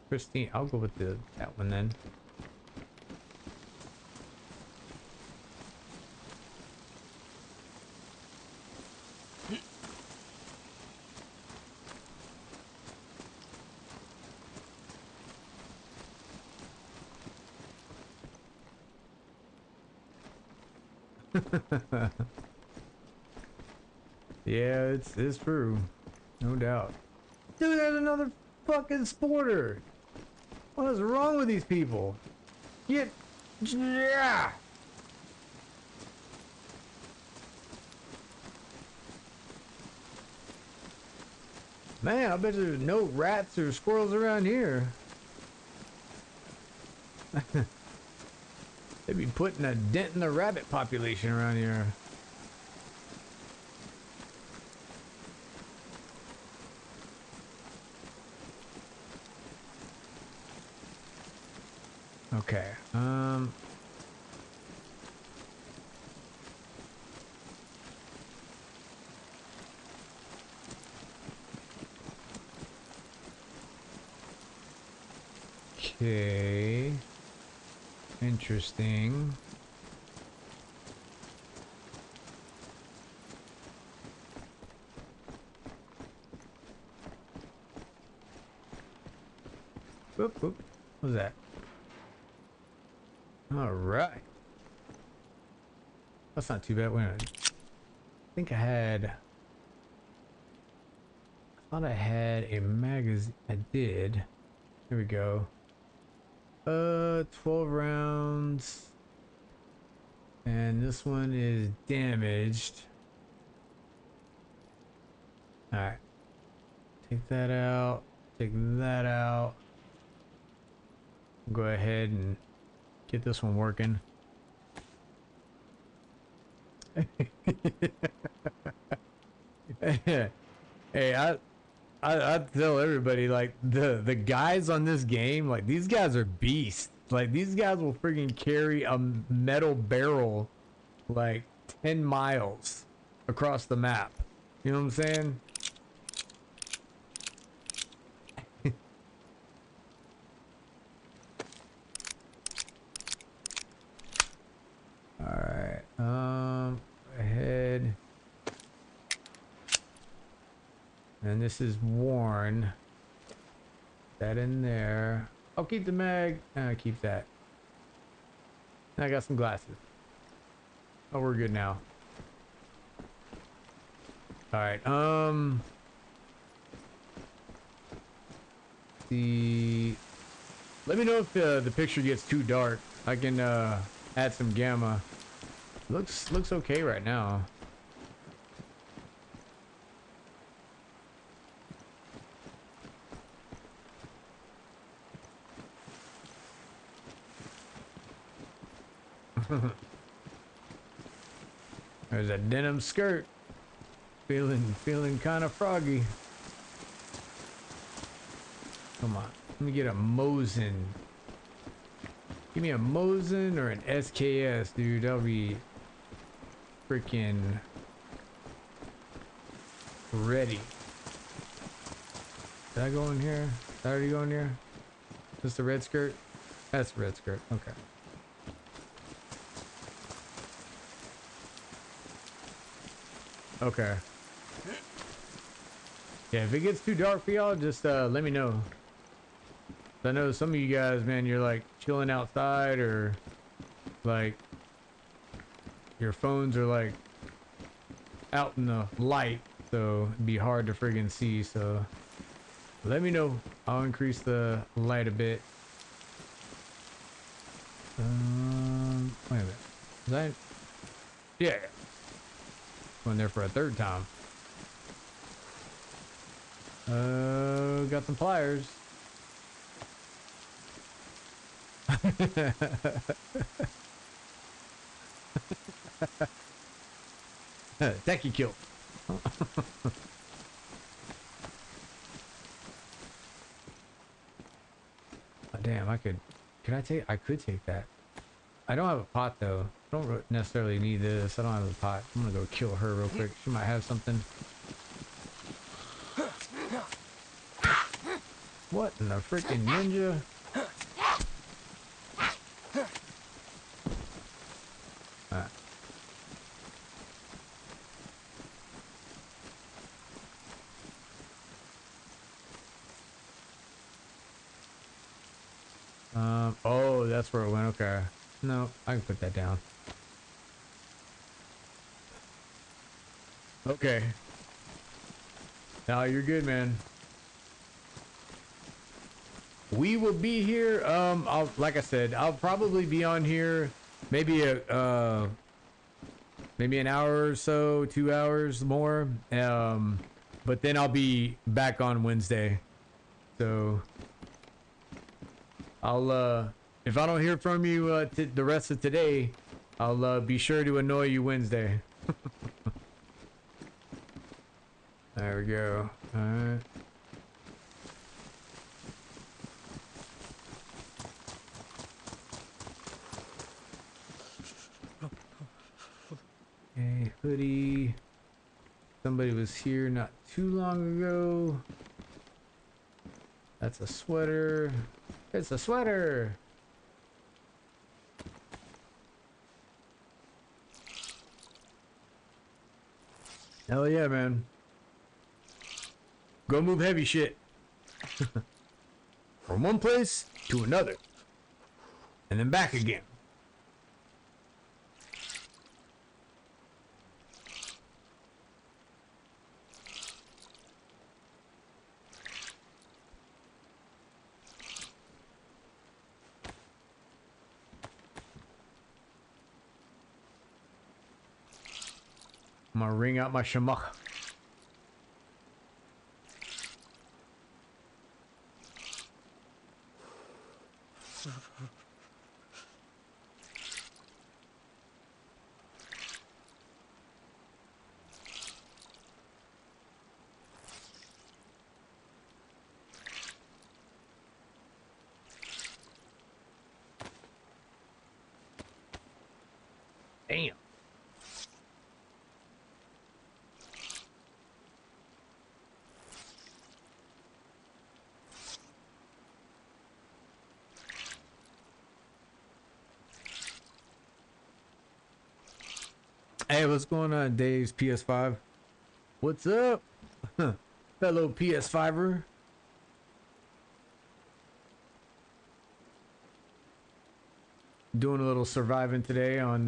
Christine, I'll go with that one then. Yeah, it's true. No doubt. Dude, there's another fucking sporter. What is wrong with these people? Get... Yeah! Man, I bet there's no rats or squirrels around here. They'd be putting a dent in the rabbit population around here. Okay, okay. Interesting. Whoop, whoop. What was that? All right. That's not too bad. Wait a minute. I think I thought I had a magazine. I did. Here we go. 12 rounds. And this one is damaged. All right. Take that out. Take that out. Go ahead and get this one working. Hey, I tell everybody, like, the guys on this game, like, these guys are beasts. Like, these guys will freaking carry a metal barrel like 10 miles across the map. You know what I'm saying? Alright, ahead. And this is worn. That in there. I'll keep the mag. Keep that. And I got some glasses. Oh, we're good now. Alright, let me know if the picture gets too dark. I can add some gamma. Looks okay right now. There's a denim skirt. Feeling kind of froggy. Come on, let me get a Mosin. Give me a Mosin or an SKS, dude. That'll be freaking ready. Did I go in here? Did I already go in here? Is this the red skirt? That's the red skirt. Okay. Okay. Yeah, if it gets too dark for y'all, just let me know. I know some of you guys, man, you're like chilling outside, or like your phones are like out in the light, so it'd be hard to friggin' see. So let me know. I'll increase the light a bit. Wait a minute. Is that? Yeah. Going there for a third time. Got some pliers. Techie kill. Oh, damn, I could take that. I don't have a pot though. I don't necessarily need this. I don't have a pot. I'm gonna go kill her real quick. She might have something. What in the freaking ninja? Oh, that's where it went. Okay. No, I can put that down. Okay. No, you're good, man. We will be here. Like I said, I'll probably be on here maybe maybe an hour or so, 2 hours more. But then I'll be back on Wednesday. So I'll if I don't hear from you the rest of today, I'll be sure to annoy you Wednesday. There we go. All right. Okay, hoodie. Somebody was here not too long ago. That's a sweater. It's a sweater. Hell yeah, man. Go move heavy shit. From one place to another. And then back again. I'm gonna ring out my shamach. Damn. Hey, what's going on, Dayz PS5? What's up, fellow PS5er? Doing a little surviving today on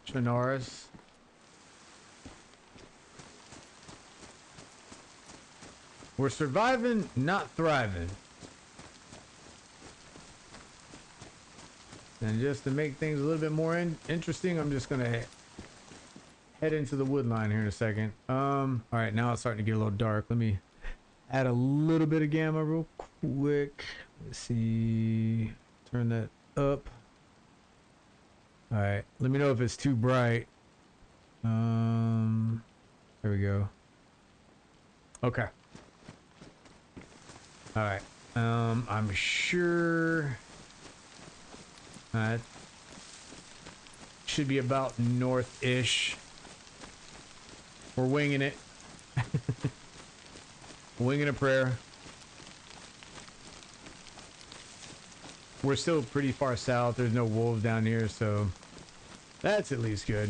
Chinaris. We're surviving, not thriving. And just to make things a little bit more interesting, I'm just gonna head into the wood line here in a second. All right, now it's starting to get a little dark. Let me add a little bit of gamma real quick. Let's see, turn that up. All right, let me know if it's too bright. There we go. Okay. All right. I'm sure that should be about north-ish. We're winging it. Winging a prayer. We're still pretty far south. There's no wolves down here, so that's at least good.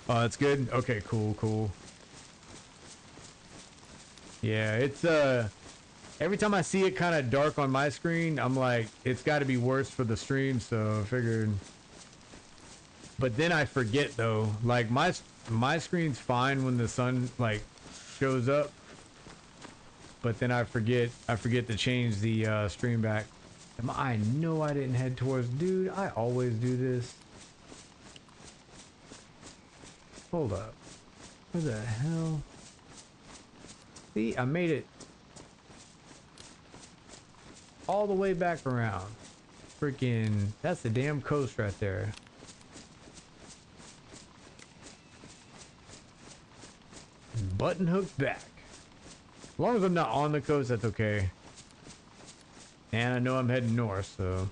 Oh, that's good. Okay, cool, cool. Yeah, it's every time I see it kind of dark on my screen, I'm like, it's got to be worse for the stream, so I figured. But then I forget though, like my screen's fine when the sun like shows up, but then I forget to change the stream back. I know I didn't head towards, dude. I always do this. Hold up, where the hell? See, I made it all the way back around. Freaking, that's the damn coast right there. Button hooked back. As long as I'm not on the coast, that's okay. And I know I'm heading north, so.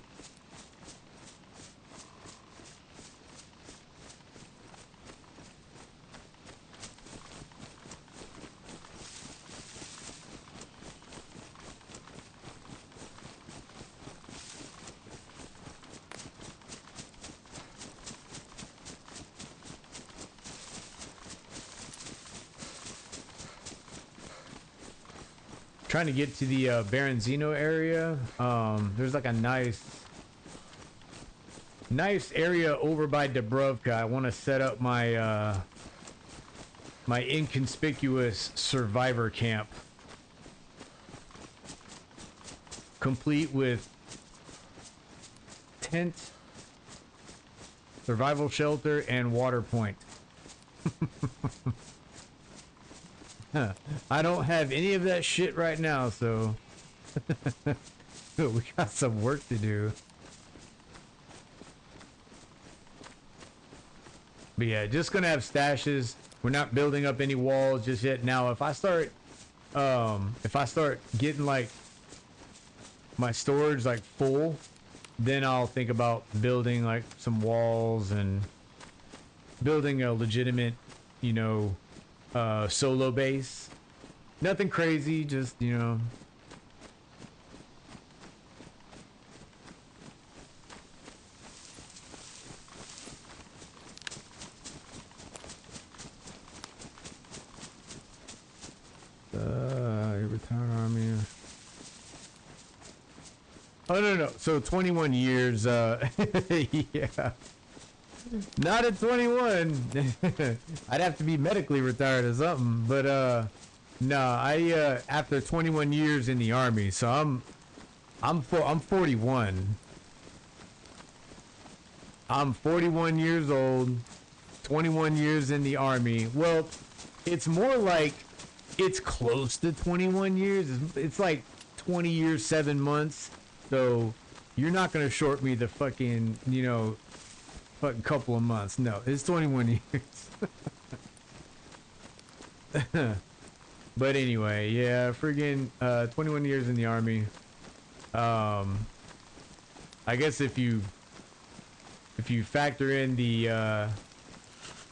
trying to get to the Baranzino area. There's like a nice area over by Dubrovka. I want to set up my my inconspicuous survivor camp, complete with tent, survival shelter, and water point. I don't have any of that shit right now, so we got some work to do. But yeah, just gonna have stashes. We're not building up any walls just yet. Now, if I start getting like my storage like full, then I'll think about building like some walls and building a legitimate, you know, solo base. Nothing crazy, just, you know. Retired army. Oh no. So 21 years. Yeah. Not at 21. I'd have to be medically retired or something. But no, I after 21 years in the army, so I'm 41. I'm 41 years old. 21 years in the army. Well, it's more like it's close to 21 years. It's like 20 years, 7 months. So you're not gonna short me the fucking, you know, fucking couple of months. No, it's 21 years. But anyway, yeah, friggin' 21 years in the army. I guess if you factor in the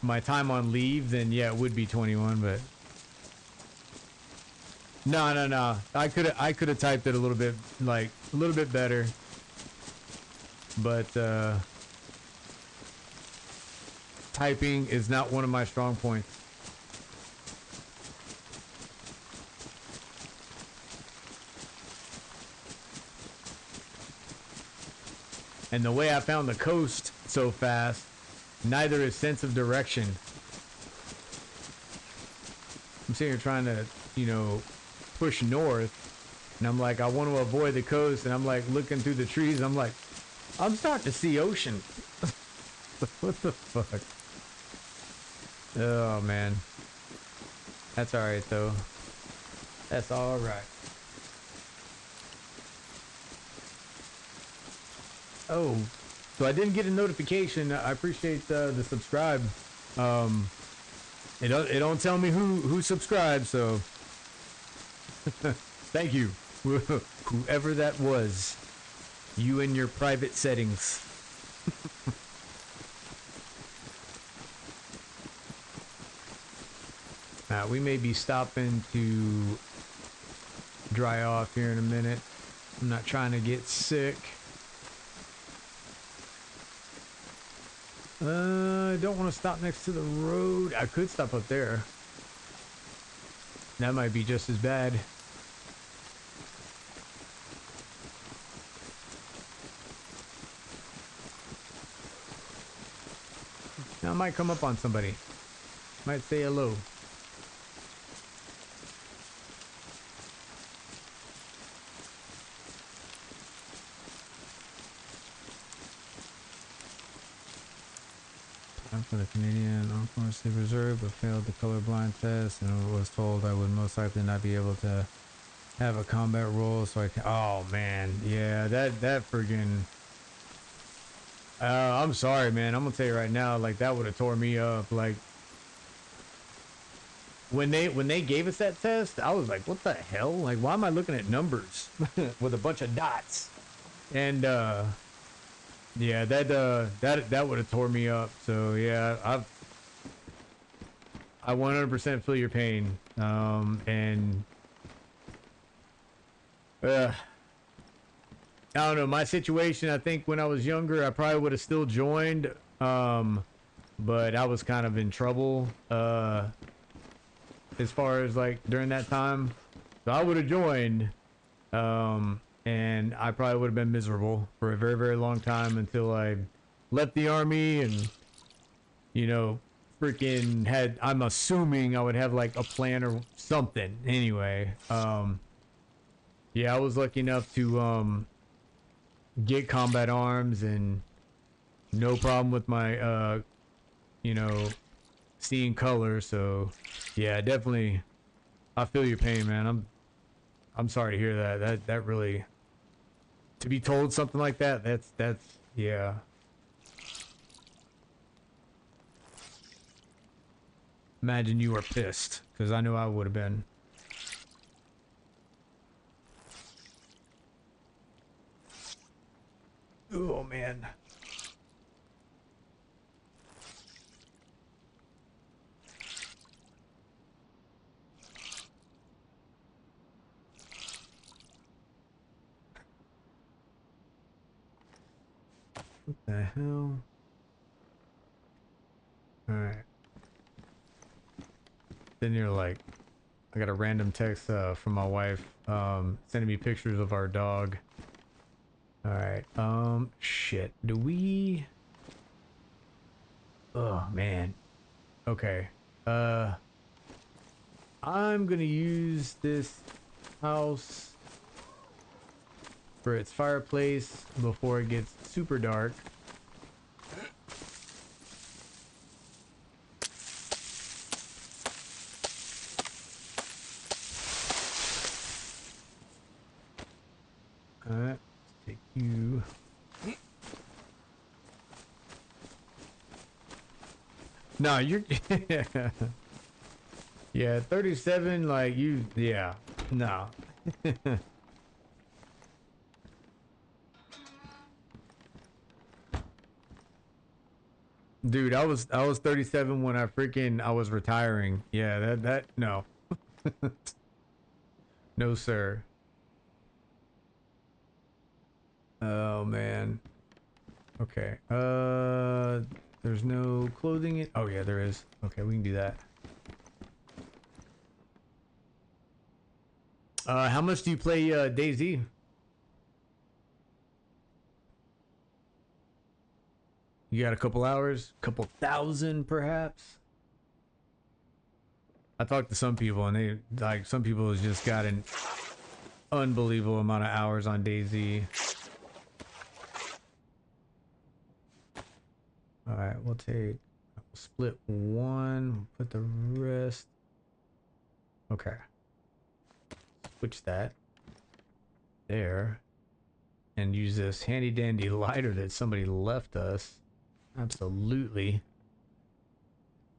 my time on leave, then yeah, it would be 21. But no. I could have typed it a little bit, like a little bit better. But typing is not one of my strong points. And the way I found the coast so fast, neither is sense of direction. I'm sitting here trying to, you know, push north, and I'm like, I want to avoid the coast, and I'm like looking through the trees. I'm like, I'm starting to see ocean. What the fuck? Oh man, that's all right though. That's all right. Oh, so I didn't get a notification. I appreciate the subscribe. It don't tell me who subscribed, so thank you, whoever that was. You and your private settings. We may be stopping to dry off here in a minute. I'm not trying to get sick. I don't want to stop next to the road. I could stop up there. That might be just as bad. Now I might come up on somebody. Might say hello. For the Canadian Armed Forces Reserve, but failed the colorblind test and was told I would most likely not be able to have a combat role, so I can. Oh man, yeah, that friggin'. I'm sorry, man. I'm gonna tell you right now, like that would have tore me up. Like when they gave us that test, I was like, what the hell? Like, why am I looking at numbers with a bunch of dots? And yeah, that would have tore me up. So yeah, I 100% feel your pain. And I don't know, my situation, I think when I was younger, I probably would have still joined. But I was kind of in trouble as far as like during that time. So I would have joined, and I probably would have been miserable for a very, very long time until I left the army and, you know, freaking had, I'm assuming I would have like a plan or something anyway. Yeah, I was lucky enough to, get combat arms and no problem with my, you know, seeing color. So yeah, definitely, I feel your pain, man. I'm sorry to hear that. That really, to be told something like that, that's yeah. Imagine you were pissed, because I know I would have been. Oh man. What the hell? Alright. Then you're like, I got a random text from my wife sending me pictures of our dog. Alright, shit. Do we... Oh, man. Okay. I'm gonna use this house for its fireplace before it gets super dark. Alright, let's take you. No, you're... Yeah, 37, like, you... Yeah, no. Dude, I was 37 when I was retiring. Yeah, no. No, sir. Oh, man. Okay. There's no clothing in... Oh, yeah, there is. Okay, we can do that. How much do you play Dayz? You got a couple hours? Couple thousand, perhaps? I talked to some people, and they, like, some people has just got an unbelievable amount of hours on Dayz. Alright, we'll split one, put the rest. Okay. Switch that there. And use this handy dandy lighter that somebody left us. Absolutely.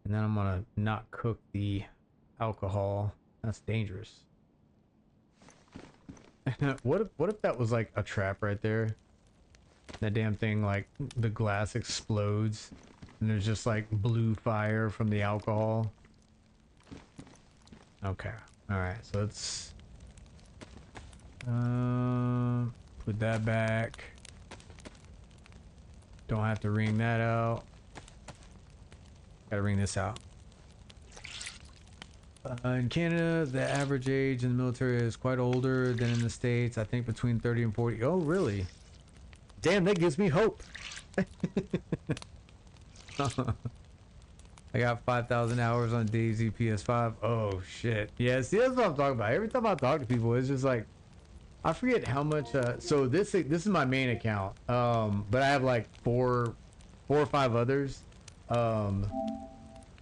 And then I'm gonna not cook the alcohol. That's dangerous. What if that was like a trap right there? That damn thing, like, the glass explodes and there's just like blue fire from the alcohol. Okay. Alright, so let's put that back. Don't have to wring that out. Gotta wring this out. In Canada, the average age in the military is quite older than in the States. I think between 30 and 40. Oh, really? Damn, that gives me hope. I got 5,000 hours on Dayz PS5. Oh, shit. Yeah, see, that's what I'm talking about. Every time I talk to people, it's just like, I forget how much, so this is my main account. But I have like four or five others.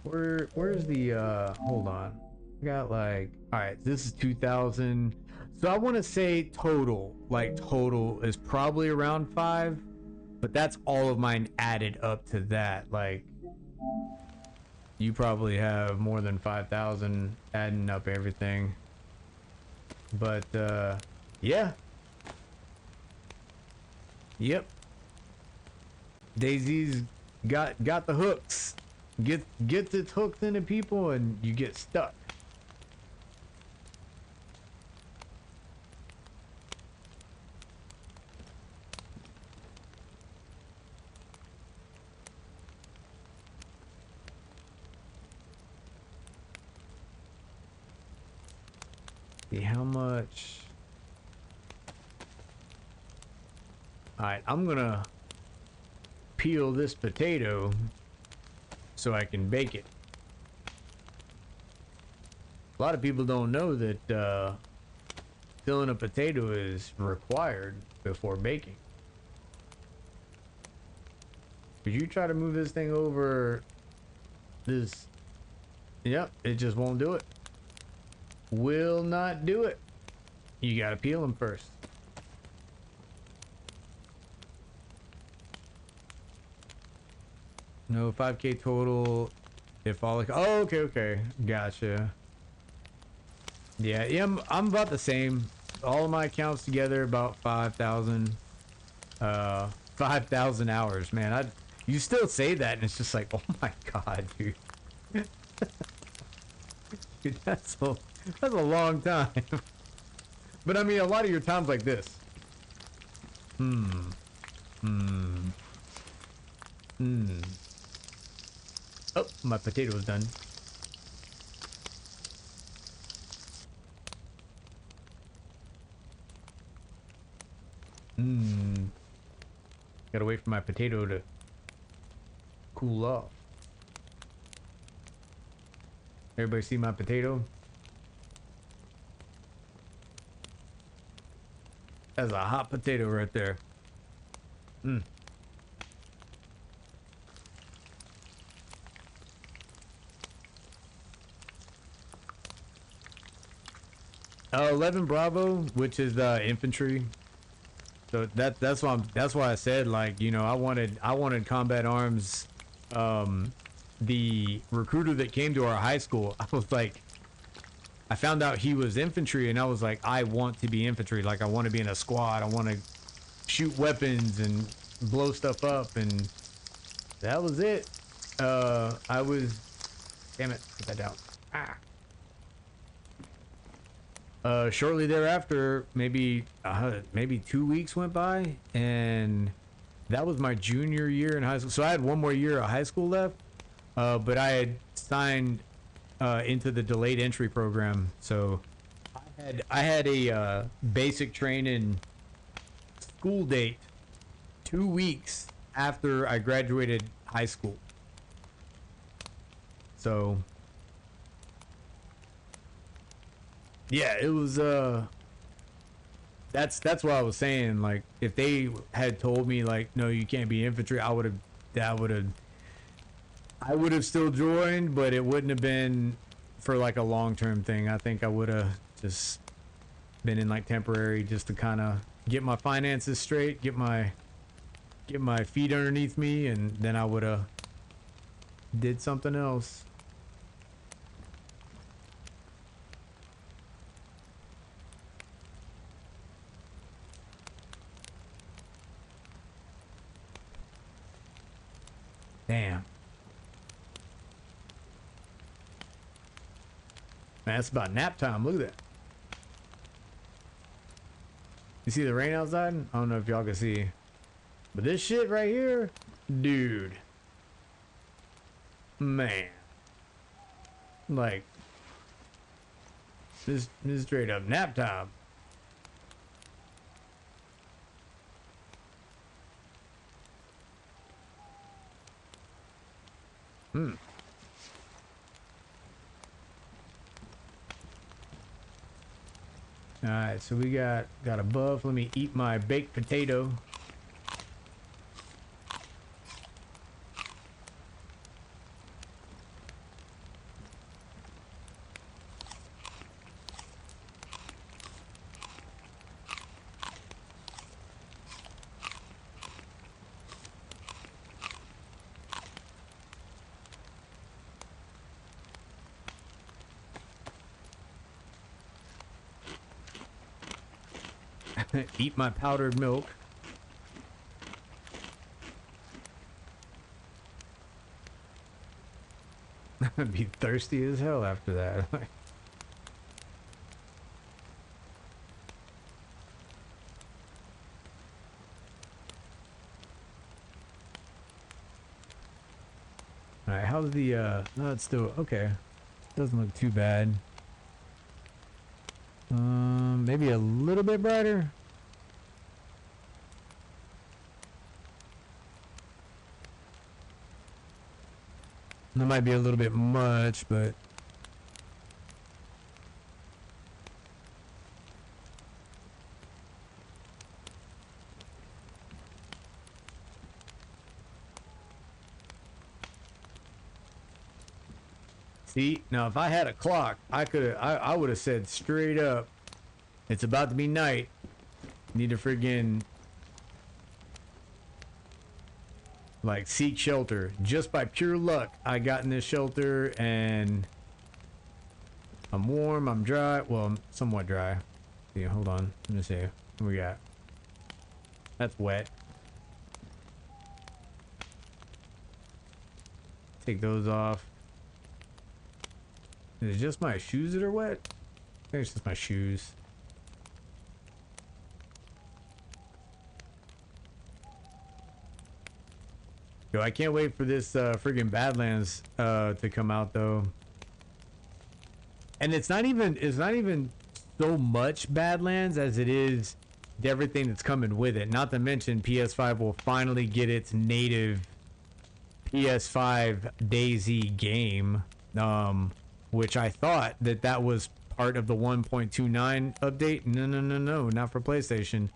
Where's the, hold on. I got like, all right, this is 2,000. So I want to say total is probably around 5, but that's all of mine added up to that. Like, you probably have more than 5,000 adding up everything. But, yeah. Yep. Dayz's got the hooks. Get it hooked into people and you get stuck. See how much. All right, I'm gonna peel this potato so I can bake it. A lot of people don't know that peeling a potato is required before baking. Could you try to move this thing over this? Yep, it just won't do it. Will not do it. You gotta peel them first. No, 5K total. If all like, oh, okay, gotcha. Yeah, I'm about the same. All of my accounts together about 5,000. 5,000 hours, man. You still say that, and it's just like, oh my god, dude. Dude, that's a long time. But I mean, a lot of your time's like this. Oh, my potato's done. Gotta wait for my potato to cool off. Everybody see my potato? That's a hot potato right there. 11 Bravo, which is infantry. So that's why I said, like, you know, I wanted combat arms. The recruiter that came to our high school, I was like, I found out he was infantry, and I was like, I want to be infantry. Like, I want to be in a squad. I want to shoot weapons and blow stuff up, and that was it. I was, damn it, put that down. Shortly thereafter, maybe 2 weeks went by, and that was my junior year in high school. So I had one more year of high school left, but I had signed into the delayed entry program. So I had a basic training school date 2 weeks after I graduated high school. So yeah, it was that's what I was saying. Like, if they had told me, like, no, you can't be infantry, I would have still joined, but it wouldn't have been for like a long-term thing. I think I would have just been in like temporary, just to kind of get my finances straight, get my feet underneath me, and then I would have did something else. Damn. Man, it's about nap time. Look at that. You see the rain outside? I don't know if y'all can see. But this shit right here, dude. Man. Like, this straight up nap time. Alright, so we got a buff. Let me eat my baked potato. Eat my powdered milk. I'd be thirsty as hell after that. Alright, how's the no, it's still okay. Doesn't look too bad. Maybe a little bit brighter. That might be a little bit much, but see, now if I had a clock, I would have said straight up, it's about to be night. Need to friggin' like seek shelter. Just by pure luck, I got in this shelter and I'm warm, I'm dry. Well, I'm somewhat dry. See, hold on. Let me see. What we got? That's wet. Take those off. Is it just my shoes that are wet? I think it's just my shoes. Yo, I can't wait for this friggin' Badlands to come out though. And it's not even so much Badlands as it is everything that's coming with it. Not to mention PS5 will finally get its native PS5 Dayz game, which I thought that was part of the 1.29 update. No, not for PlayStation.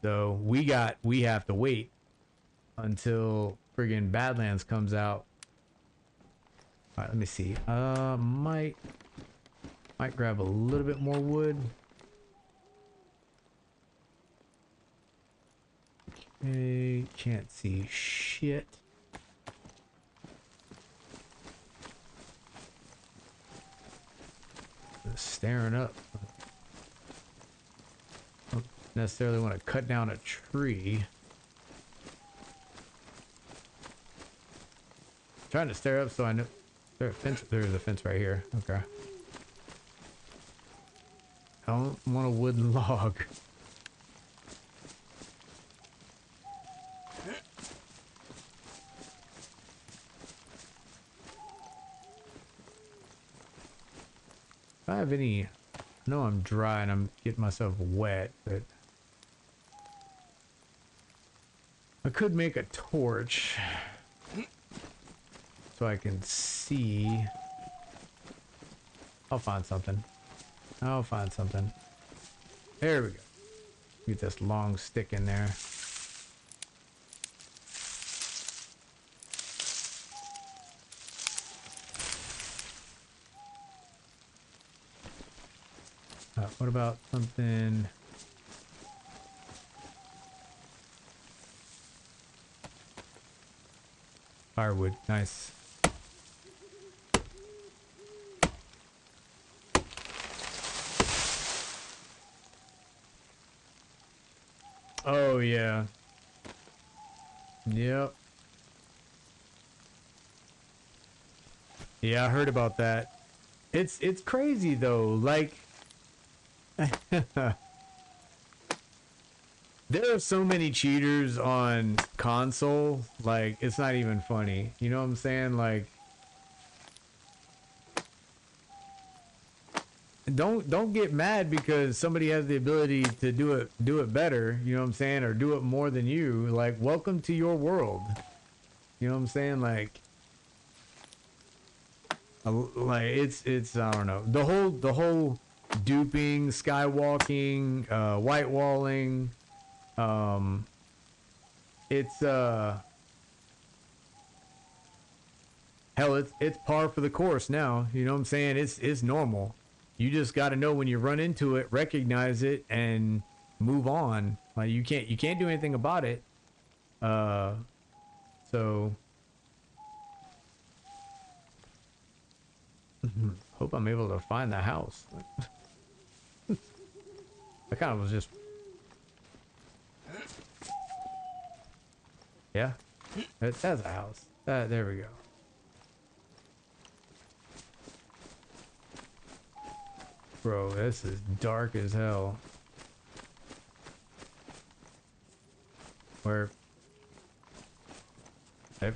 So we have to wait until friggin' Badlands comes out. All right, let me see. Might grab a little bit more wood. Okay, can't see shit. Just staring up. Don't necessarily want to cut down a tree. Trying to stare up so I know there's a fence. There's a fence right here. Okay. I don't want a wooden log. If I have any, I know I'm dry and I'm getting myself wet, but I could make a torch so I can see. I'll find something. I'll find something. There we go. Get this long stick in there. What about something? Firewood, nice. Oh yeah. Yep. Yeah, I heard about that. It's crazy though. Like there are so many cheaters on console, like it's not even funny. You know what I'm saying? Like don't get mad because somebody has the ability to do it better, you know what I'm saying, or do it more than you. Like welcome to your world. You know what I'm saying? Like it's I don't know. The whole duping, skywalking, white walling, it's hell, it's par for the course now. You know what I'm saying? It's normal. You just got to know when you run into it, recognize it, and move on. Like you can't do anything about it. So hope I'm able to find the house. I kind of was just, yeah, that's a house. There we go. Bro, this is dark as hell. Where? Yep.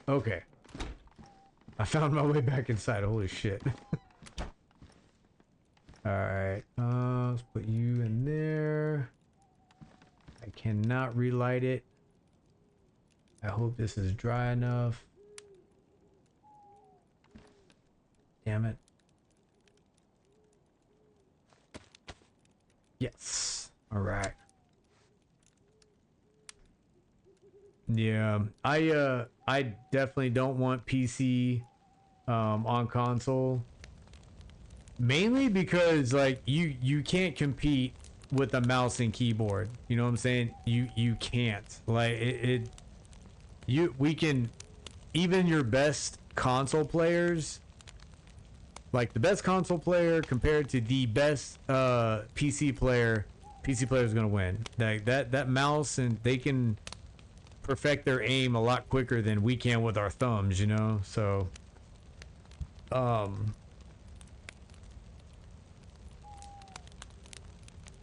Okay. I found my way back inside. Holy shit. Alright. Let's put you in there. I cannot relight it. I hope this is dry enough. Damn it. Yes. Alright. Yeah. I definitely don't want PC on console. Mainly because like you can't compete with a mouse and keyboard. You know what I'm saying? You can't. Like we can, even your best console players, like the best console player compared to the best PC player is gonna win. Like that mouse, and they can perfect their aim a lot quicker than we can with our thumbs, you know? So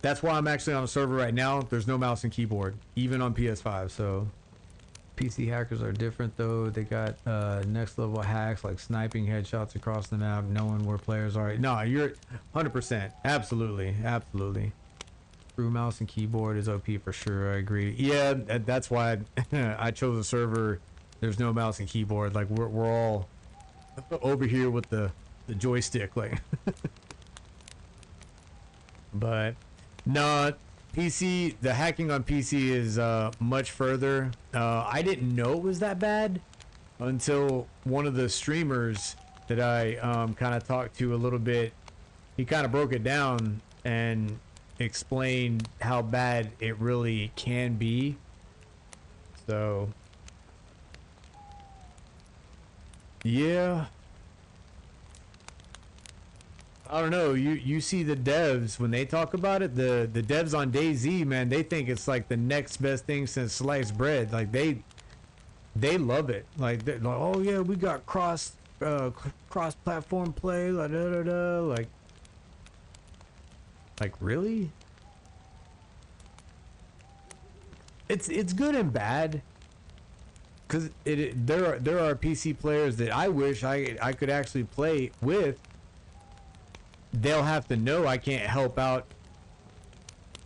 that's why I'm actually on a server right now. There's no mouse and keyboard, even on PS5. So PC hackers are different though. They got next level hacks like sniping headshots across the map, knowing where players are. No, you're 100%. Absolutely. True mouse and keyboard is OP for sure. I agree. Yeah, that's why I chose a server. There's no mouse and keyboard. Like we're all over here with the joystick, like. But no, PC. The hacking on PC is much further. I didn't know it was that bad until one of the streamers that I kind of talked to a little bit. He kind of broke it down and explained how bad it really can be. So yeah, I don't know. You see the devs when they talk about it. The devs on Dayz, man, they think it's like the next best thing since sliced bread. Like they love it. Like, oh yeah, we got cross platform play. La, da, da, da. Like really? It's good and bad. Cause there are PC players that I wish I could actually play with. They'll have to know I can't help out.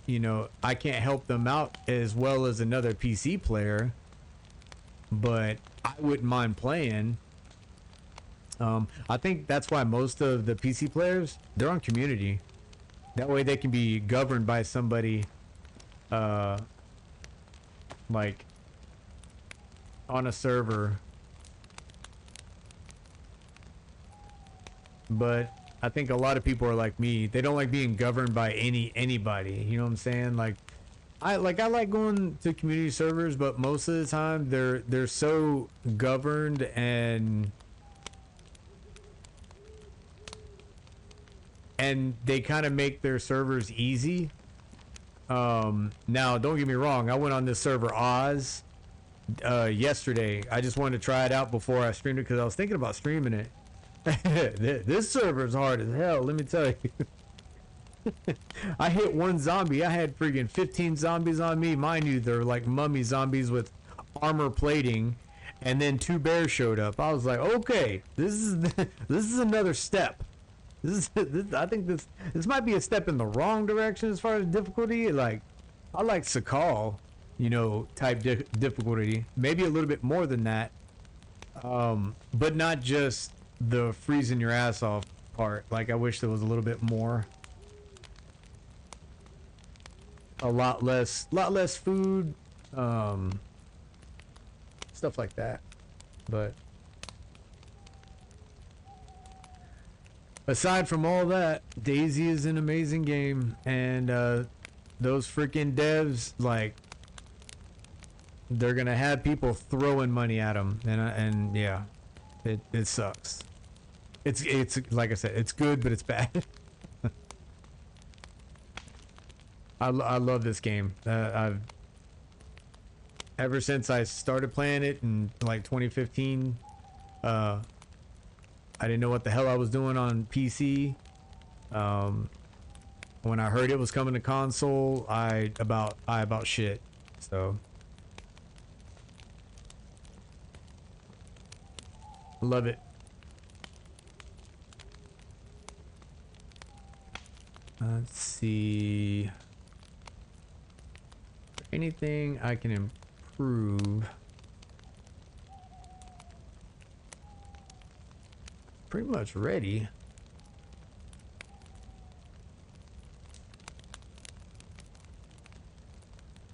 You know, I can't help them out as well as another PC player. But I wouldn't mind playing. I think that's why most of the PC players, they're on community. That way they can be governed by somebody like on a server. But I think a lot of people are like me. They don't like being governed by anybody. You know what I'm saying? Like I like going to community servers, but most of the time they're so governed and they kind of make their servers easy. Now don't get me wrong, I went on this server Oz yesterday. I just wanted to try it out before I streamed it because I was thinking about streaming it. This server is hard as hell, let me tell you. I hit one zombie. I had freaking 15 zombies on me. Mind you, they're like mummy zombies with armor plating, and then 2 bears showed up. I was like, okay, this is another step. I think this might be a step in the wrong direction as far as difficulty. Like, I like Sakal, you know, type difficulty, maybe a little bit more than that, but not just the freezing your ass off part. Like, I wish there was a little bit more. A lot less food, stuff like that. But aside from all that, Dayz is an amazing game, and those freaking devs, like, they're gonna have people throwing money at them, and yeah, it sucks. It's like I said, it's good, but it's bad. I love this game. I've ever since I started playing it in like 2015. I didn't know what the hell I was doing on PC. When I heard it was coming to console, I about shit. So Love it. Let's see. Anything I can improve? Pretty much ready.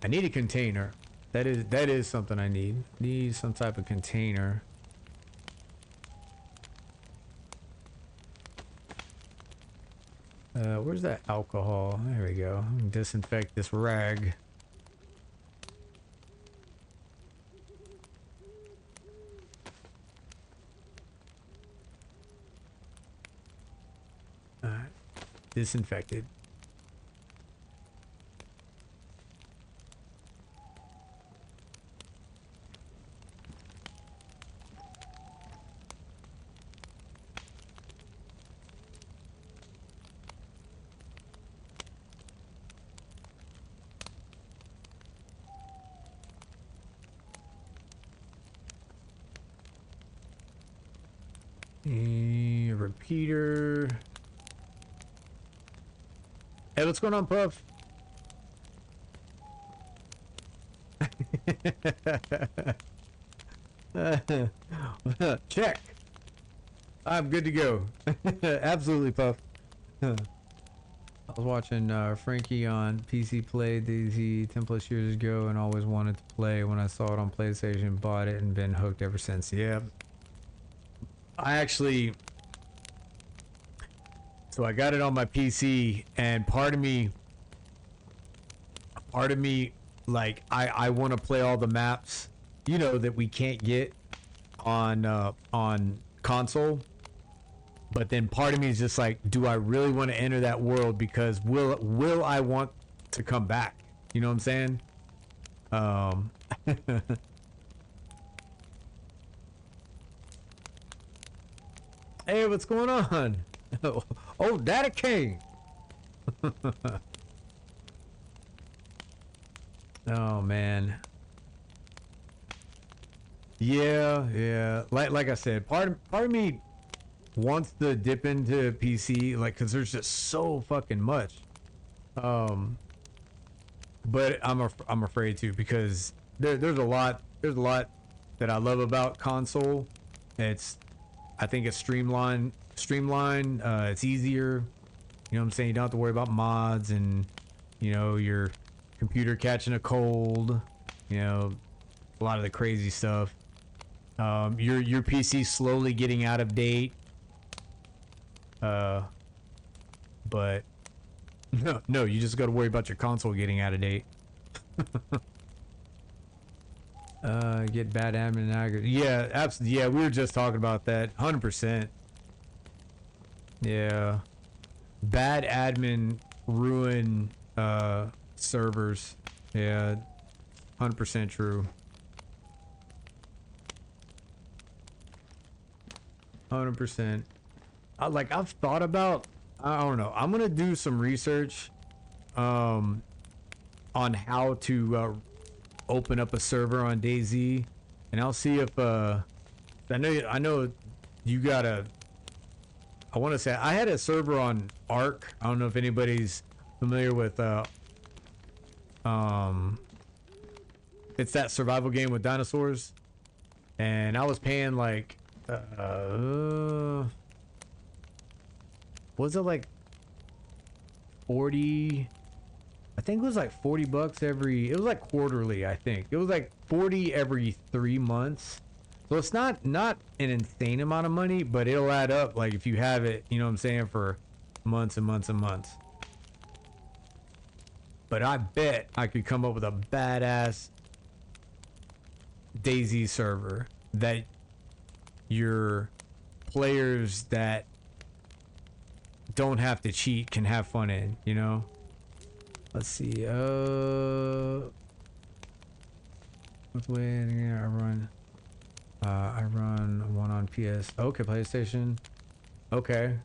I need a container. That is something I need. Need some type of container. Where's that alcohol? There we go. Disinfect this rag. Alright. Disinfected. Repeater. Hey, what's going on, Puff? Check. I'm good to go. Absolutely, Puff. I was watching Frankie on PC play Dayz 10 plus years ago and always wanted to play. When I saw it on PlayStation, bought it and been hooked ever since. Yeah. I actually, so I got it on my PC, and part of me, like I want to play all the maps, you know, that we can't get on console. But then part of me is just like, do I really want to enter that world? Because will I want to come back? You know what I'm saying? Hey, what's going on? Oh, Data King. Oh man. Yeah. Like I said, part of me wants to dip into PC, like, cause there's just so fucking much. But I'm afraid to, because there's a lot that I love about console. I think it's streamlined. It's easier. You know what I'm saying? You don't have to worry about mods and, you know, your computer catching a cold. You know, a lot of the crazy stuff. Your PC slowly getting out of date. But no, you just got to worry about your console getting out of date. Get bad admin aggregate. Yeah, absolutely. Yeah, we were just talking about that. 100%. Yeah. Bad admin ruin servers. Yeah. 100% true. 100%. I've thought about, I don't know. I'm gonna do some research on how to open up a server on Dayz, and I'll see if I know you gotta, I want to say I had a server on Ark. I don't know if anybody's familiar with it's that survival game with dinosaurs, and I was paying like was it like 40, I think it was like 40 bucks every, it was like quarterly, I think. It was like 40 every 3 months. So it's not an insane amount of money, but it'll add up, like, if you have it, you know what I'm saying, for months and months and months. But I bet I could come up with a badass Dayz server that your players that don't have to cheat can have fun in, you know? Let's see, what way I run one on PS. Okay, PlayStation. Okay.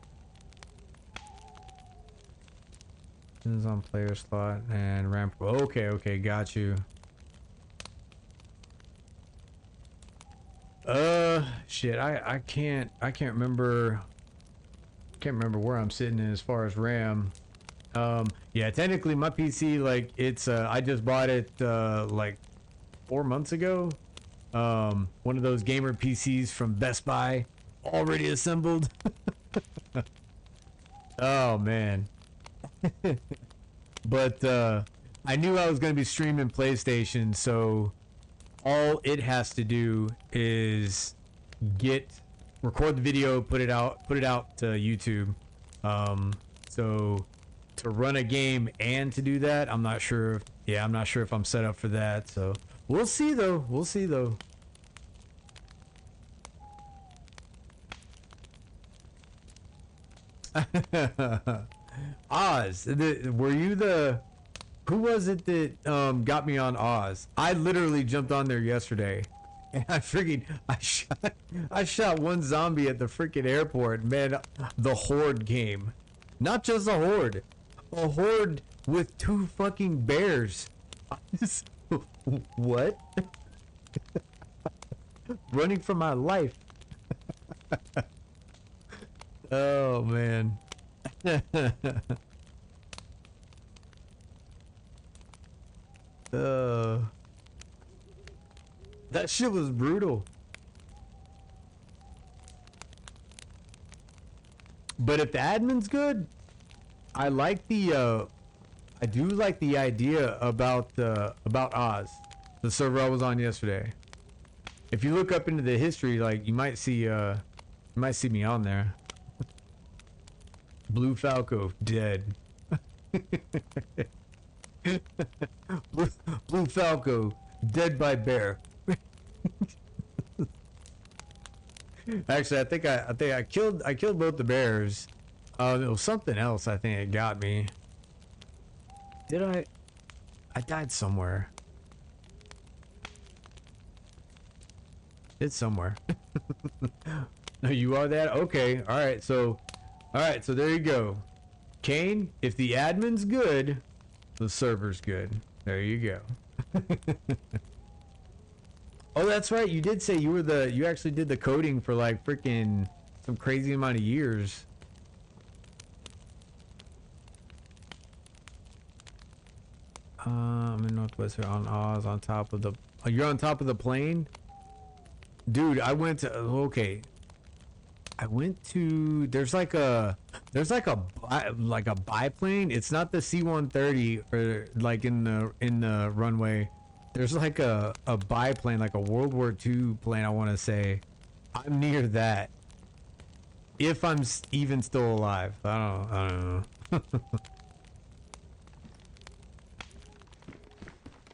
This is on player slot and ramp. Okay, got you. Shit, I can't remember where I'm sitting in as far as RAM. Yeah, technically my PC, like, it's I just bought it like 4 months ago. One of those gamer PCs from Best Buy, already assembled. Oh man. But I knew I was going to be streaming PlayStation, so all it has to do is record the video, put it out to YouTube. So to run a game and to do that, I'm not sure. Yeah, I'm not sure if I'm set up for that. So we'll see though. We'll see though. Oz, were you the? Who was it that got me on Oz? I literally jumped on there yesterday, and I shot one zombie at the freaking airport. Man, the horde came. Not just a horde with 2 fucking bears. What? Running for my life. Oh man. That shit was brutal. But if the admin's good, I like the I do like the idea about Oz, the server I was on yesterday. If you look up into the history, like, you might see me on there. Blue Falco dead. Blue Falco dead by bear. Actually, I think I killed both the bears. It was something else, I think it got me. Did I died somewhere. It's somewhere. No, you are that? Okay. All right. So there you go. Kane, if the admin's good, the server's good. There you go. Oh, that's right. You did say you actually did the coding for like freaking some crazy amount of years. I'm in Northwest on Oz on top of the. Oh, you're on top of the plane? Dude, I went to. Okay. I went to. There's like a biplane. It's not the C-130 or like in the runway. There's like a biplane, like a World War II plane, I want to say. I'm near that. If I'm even still alive. I don't know.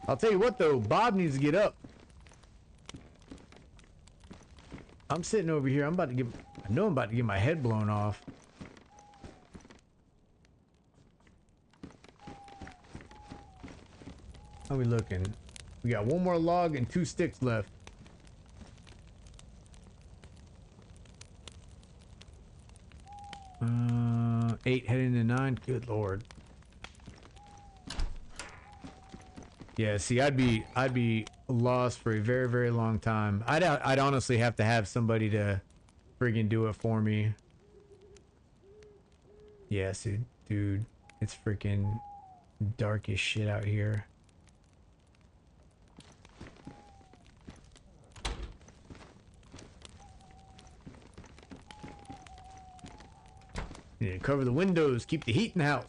I'll tell you what though, Bob needs to get up. I'm sitting over here. I know I'm about to get my head blown off. How we looking? We got 1 more log and 2 sticks left. Uh, 8 heading to 9. Good lord. Yeah, see, I'd be lost for a very, very long time. I'd honestly have to have somebody to friggin' do it for me. Yeah, dude, it's freaking dark as shit out here. Need to cover the windows, keep the heat in the house.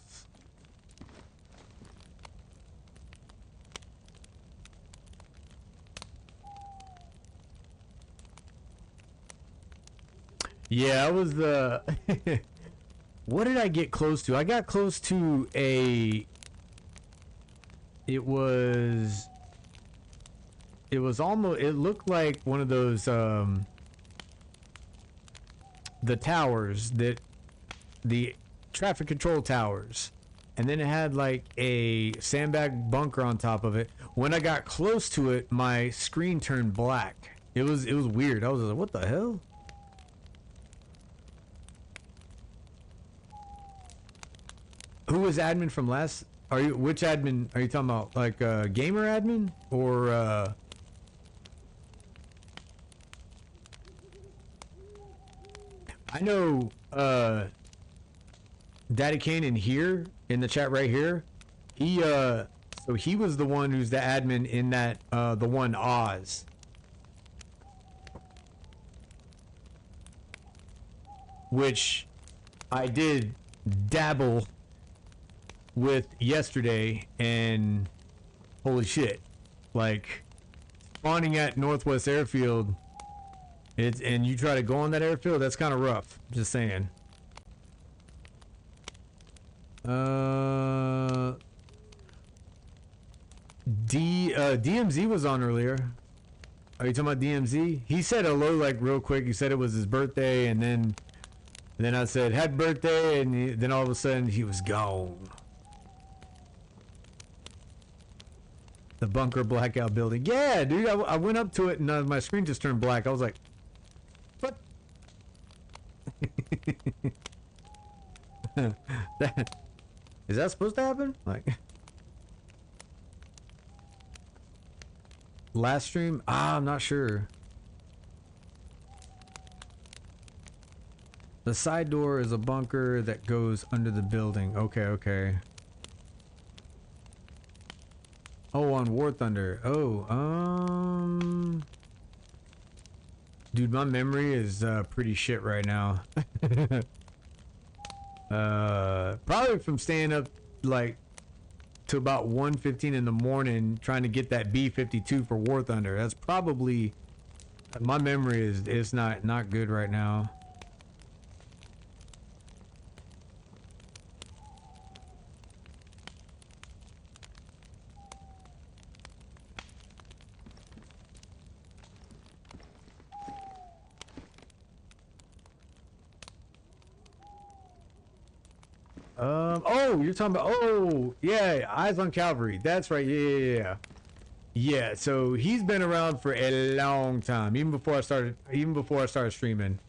Yeah, I was the. What did I get close to? I got close to a. It was almost. It looked like one of those the towers that the traffic control towers, and then it had like a sandbag bunker on top of it. When I got close to it, my screen turned black. It was weird. I was like, what the hell? Who was admin from last? Which admin are you talking about? Like gamer admin or I know Daddy Kane in here in the chat right here. He so he was the one who's the admin in that the one Oz. Which I did dabble with yesterday, and holy shit, like spawning at Northwest Airfield, it's, and you try to go on that airfield, that's kind of rough, just saying. DMZ was on earlier. Are you talking about DMZ? He said hello like real quick. He said it was his birthday, and then I said happy birthday, and then all of a sudden he was gone. The bunker blackout building. Yeah, dude, I went up to it and my screen just turned black. I was like, what? Is that supposed to happen? Like, last stream? I'm not sure. The side door is a bunker that goes under the building. Okay, okay. Oh, on War Thunder. Oh, dude, my memory is pretty shit right now. Probably from staying up like to about 1:15 in the morning trying to get that B-52 for War Thunder. That's probably, my memory is not good right now. Oh, you're talking about, oh, yeah, Eyes on Calvary. That's right. Yeah. Yeah, so he's been around for a long time, even before I started streaming.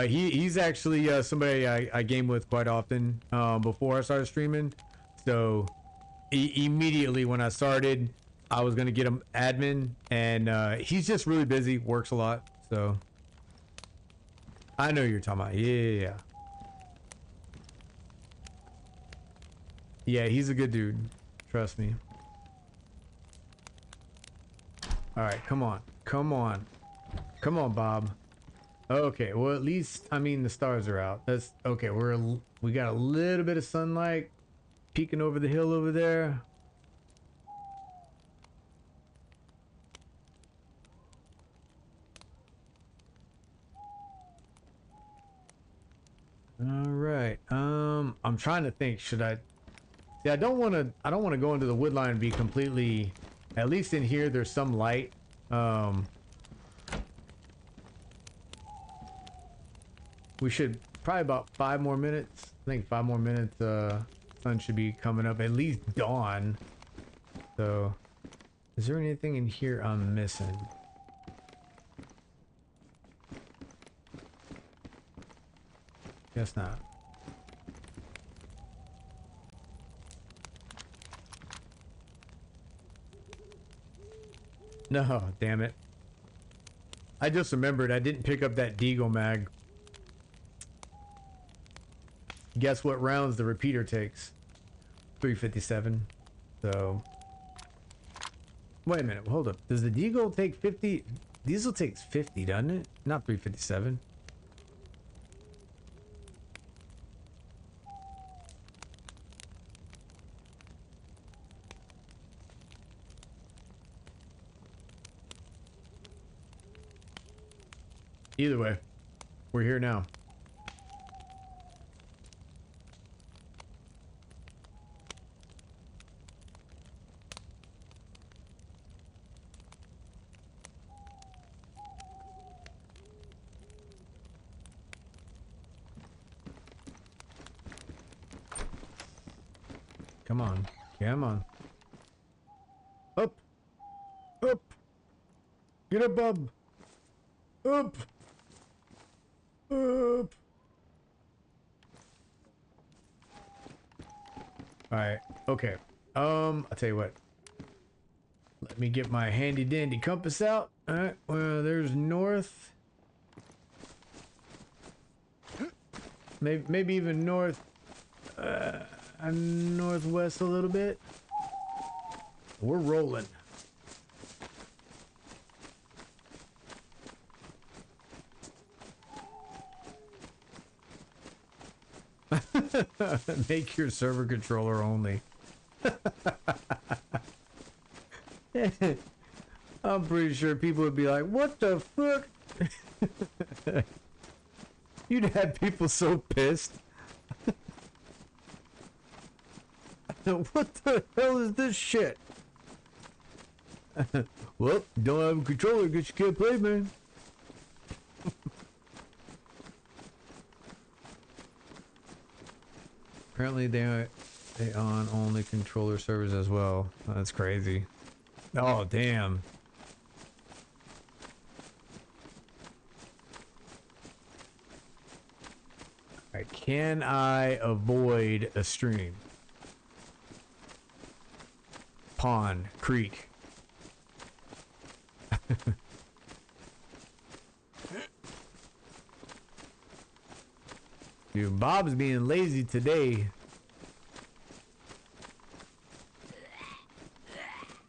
He's actually somebody I game with quite often before I started streaming. So immediately when I started, I was gonna get him admin, and he's just really busy, works a lot. So I know you're talking about. Yeah. Yeah, he's a good dude. Trust me. Alright, come on. Come on. Come on, Bob. Okay, well, at least, I mean, the stars are out. That's okay. We got a little bit of sunlight peeking over the hill over there. All right. I'm trying to think. Should I? See, I don't want to go into the wood line and be completely. At least in here, there's some light. We should probably about 5 more minutes. I think 5 more minutes. Sun should be coming up. At least dawn. So, is there anything in here I'm missing? Guess not. No, damn it. I just remembered I didn't pick up that Deagle mag. Guess what rounds the repeater takes? 357. So, wait a minute, hold up. Does the Deagle take 50? Diesel takes 50, doesn't it? Not 357. Either way, we're here now. Come on. Come on. Up. Up. Get up, bub. Up. Up. Alright. Okay. I'll tell you what. Let me get my handy dandy compass out. Alright. Well, there's north. maybe even north, northwest a little bit. We're rolling. Make your server controller only. I'm pretty sure people would be like, what the fuck? You'd have people so pissed. What the hell is this shit? Well, don't have a controller, guess you can't play, man. Apparently they on only controller servers as well. That's crazy. Oh, damn. Alright, can I avoid a stream? Pond, creek. Dude, Bob's being lazy today.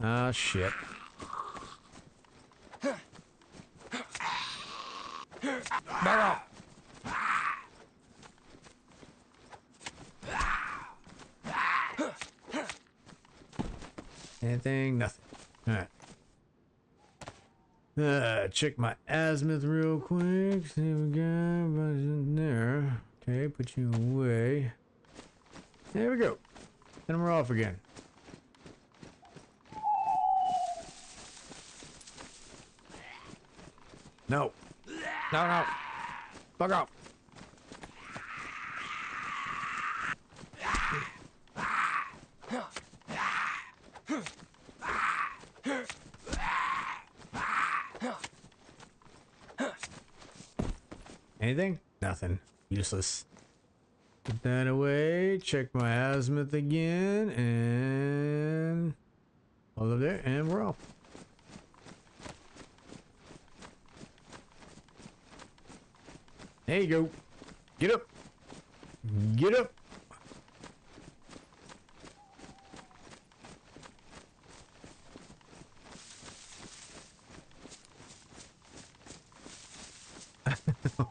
Ah, shit. Back off. Anything? Nothing. Alright. Check my azimuth real quick. See what we got. But in there. Okay, put you away. There we go. And we're off again. No. No, no. Fuck off. Anything? Nothing. Useless. Put that away. Check my azimuth again. And all of there. And we're off. There you go. Get up. Get up.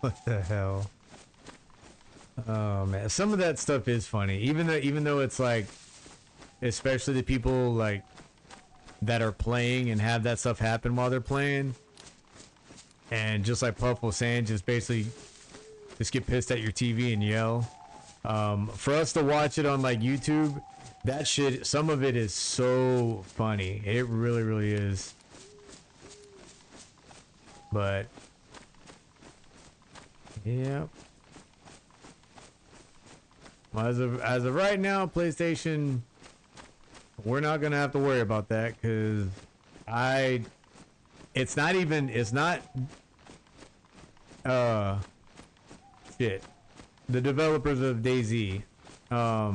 What the hell? Oh man, some of that stuff is funny. Even though it's like, especially the people like that are playing and have that stuff happen while they're playing, and just like Puff was saying, just basically just get pissed at your TV and yell. For us to watch it on like YouTube, that shit, some of it is so funny. It really, really is. But yeah. Well, as of right now, PlayStation, we're not gonna have to worry about that because it's not shit. The developers of Dayz, I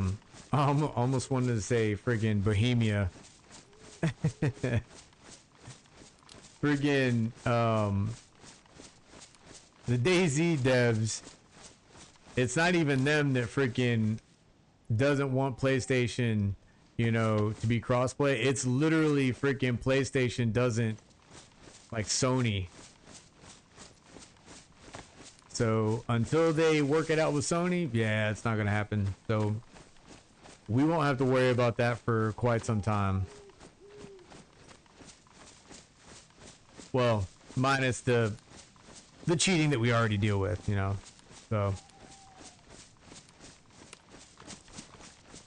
almost wanted to say friggin' Bohemia. Friggin' the Dayz devs, it's not even them that freaking doesn't want PlayStation, you know, to be crossplay. It's literally freaking PlayStation doesn't like Sony. So until they work it out with Sony, yeah, it's not gonna happen. So we won't have to worry about that for quite some time. Well, minus the cheating that we already deal with, you know. So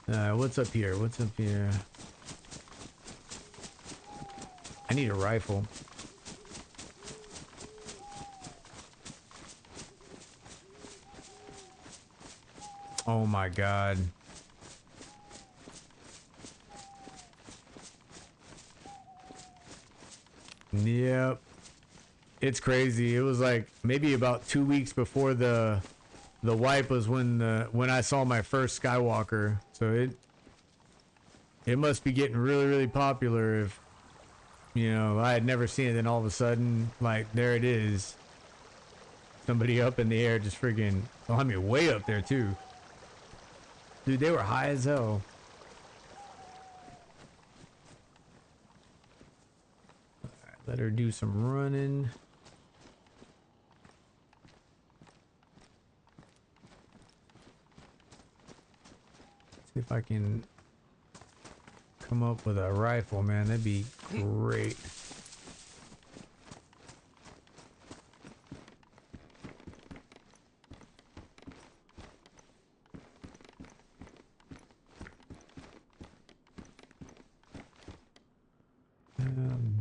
what's up here? What's up here? I need a rifle. Oh my god. Yep. It's crazy. It was like maybe about 2 weeks before the wipe was when I saw my first Skywalker. So it must be getting really, really popular if, you know, I had never seen it, then all of a sudden, like, there it is. Somebody up in the air just friggin', oh, I mean, way up there too. Dude, they were high as hell. All right, let her do some running. See if I can come up with a rifle, man. That'd be great.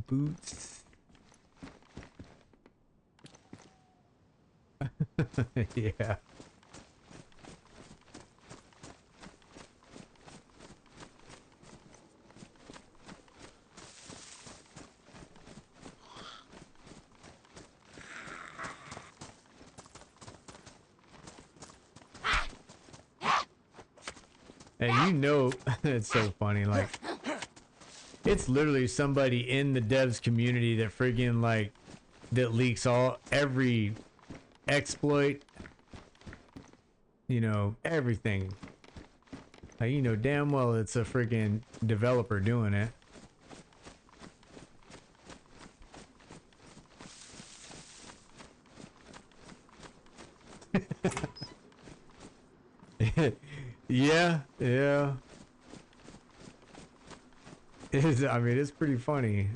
Boots. Yeah. And you know, it's so funny, like, it's literally somebody in the devs community that friggin' like, that leaks every exploit, you know, everything. Like, you know damn well it's a friggin' developer doing it. Yeah, yeah. I mean, it's pretty funny.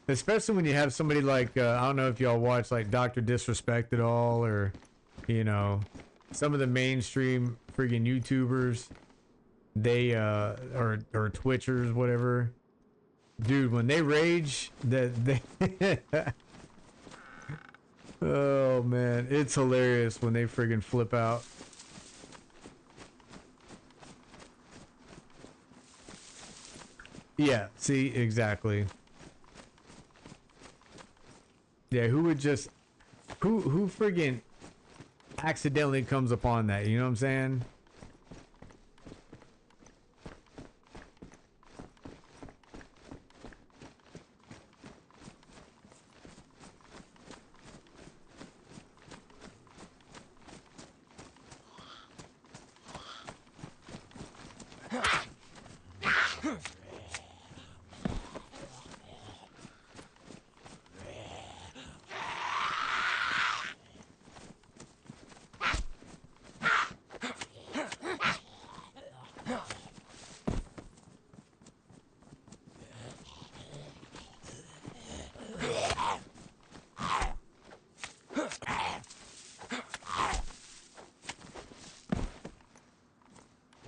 Especially when you have somebody like, I don't know if y'all watch like Dr. Disrespect at all, or, you know, some of the mainstream friggin' YouTubers, they, or Twitchers, whatever. Dude, when they rage, they, oh man, it's hilarious when they friggin' flip out. Yeah, see, exactly. Yeah, who would just, who friggin' accidentally comes upon that, you know what I'm saying?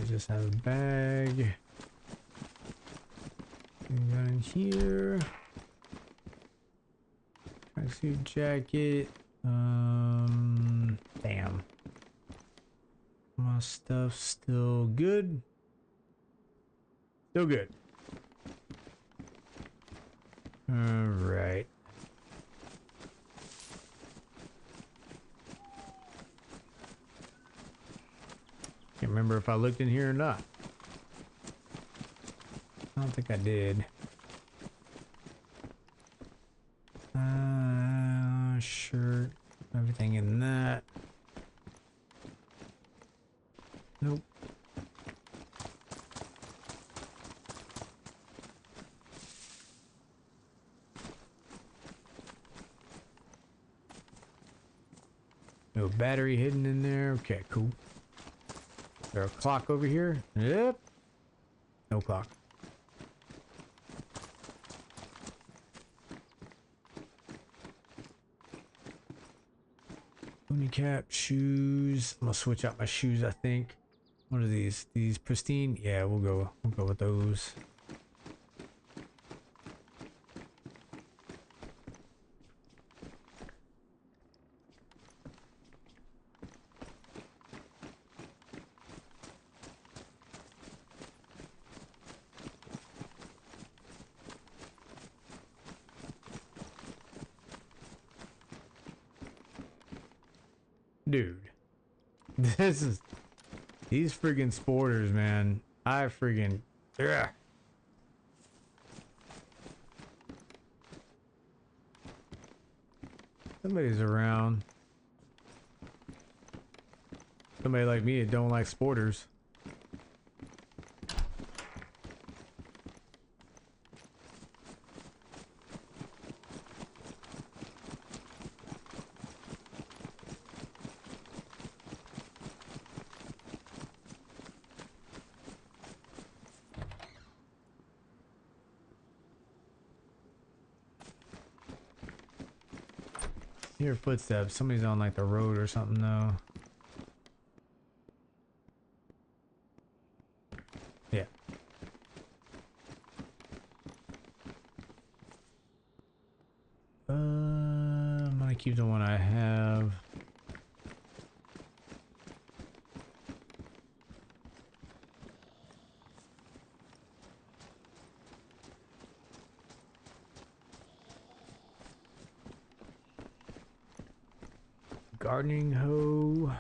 We just have a bag. Got in here. Tracksuit jacket. Damn. My stuff's still good. Still good. All right. Can't remember if I looked in here or not. I don't think I did. Shirt. Everything in that. Nope. No battery hidden in there. Okay, cool. Is there a clock over here? Yep. No clock. Boonie cap, shoes. I'm gonna switch out my shoes, I think. What are these? These pristine? Yeah, we'll go with those. Dude, these friggin' sporters, man. I friggin', ugh. Somebody's around. Somebody like me that don't like sporters. Hear footsteps. Somebody's on like the road or something though. Yeah. I'm gonna keep the one I have. Gardening hoe.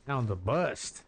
Sounds a bust.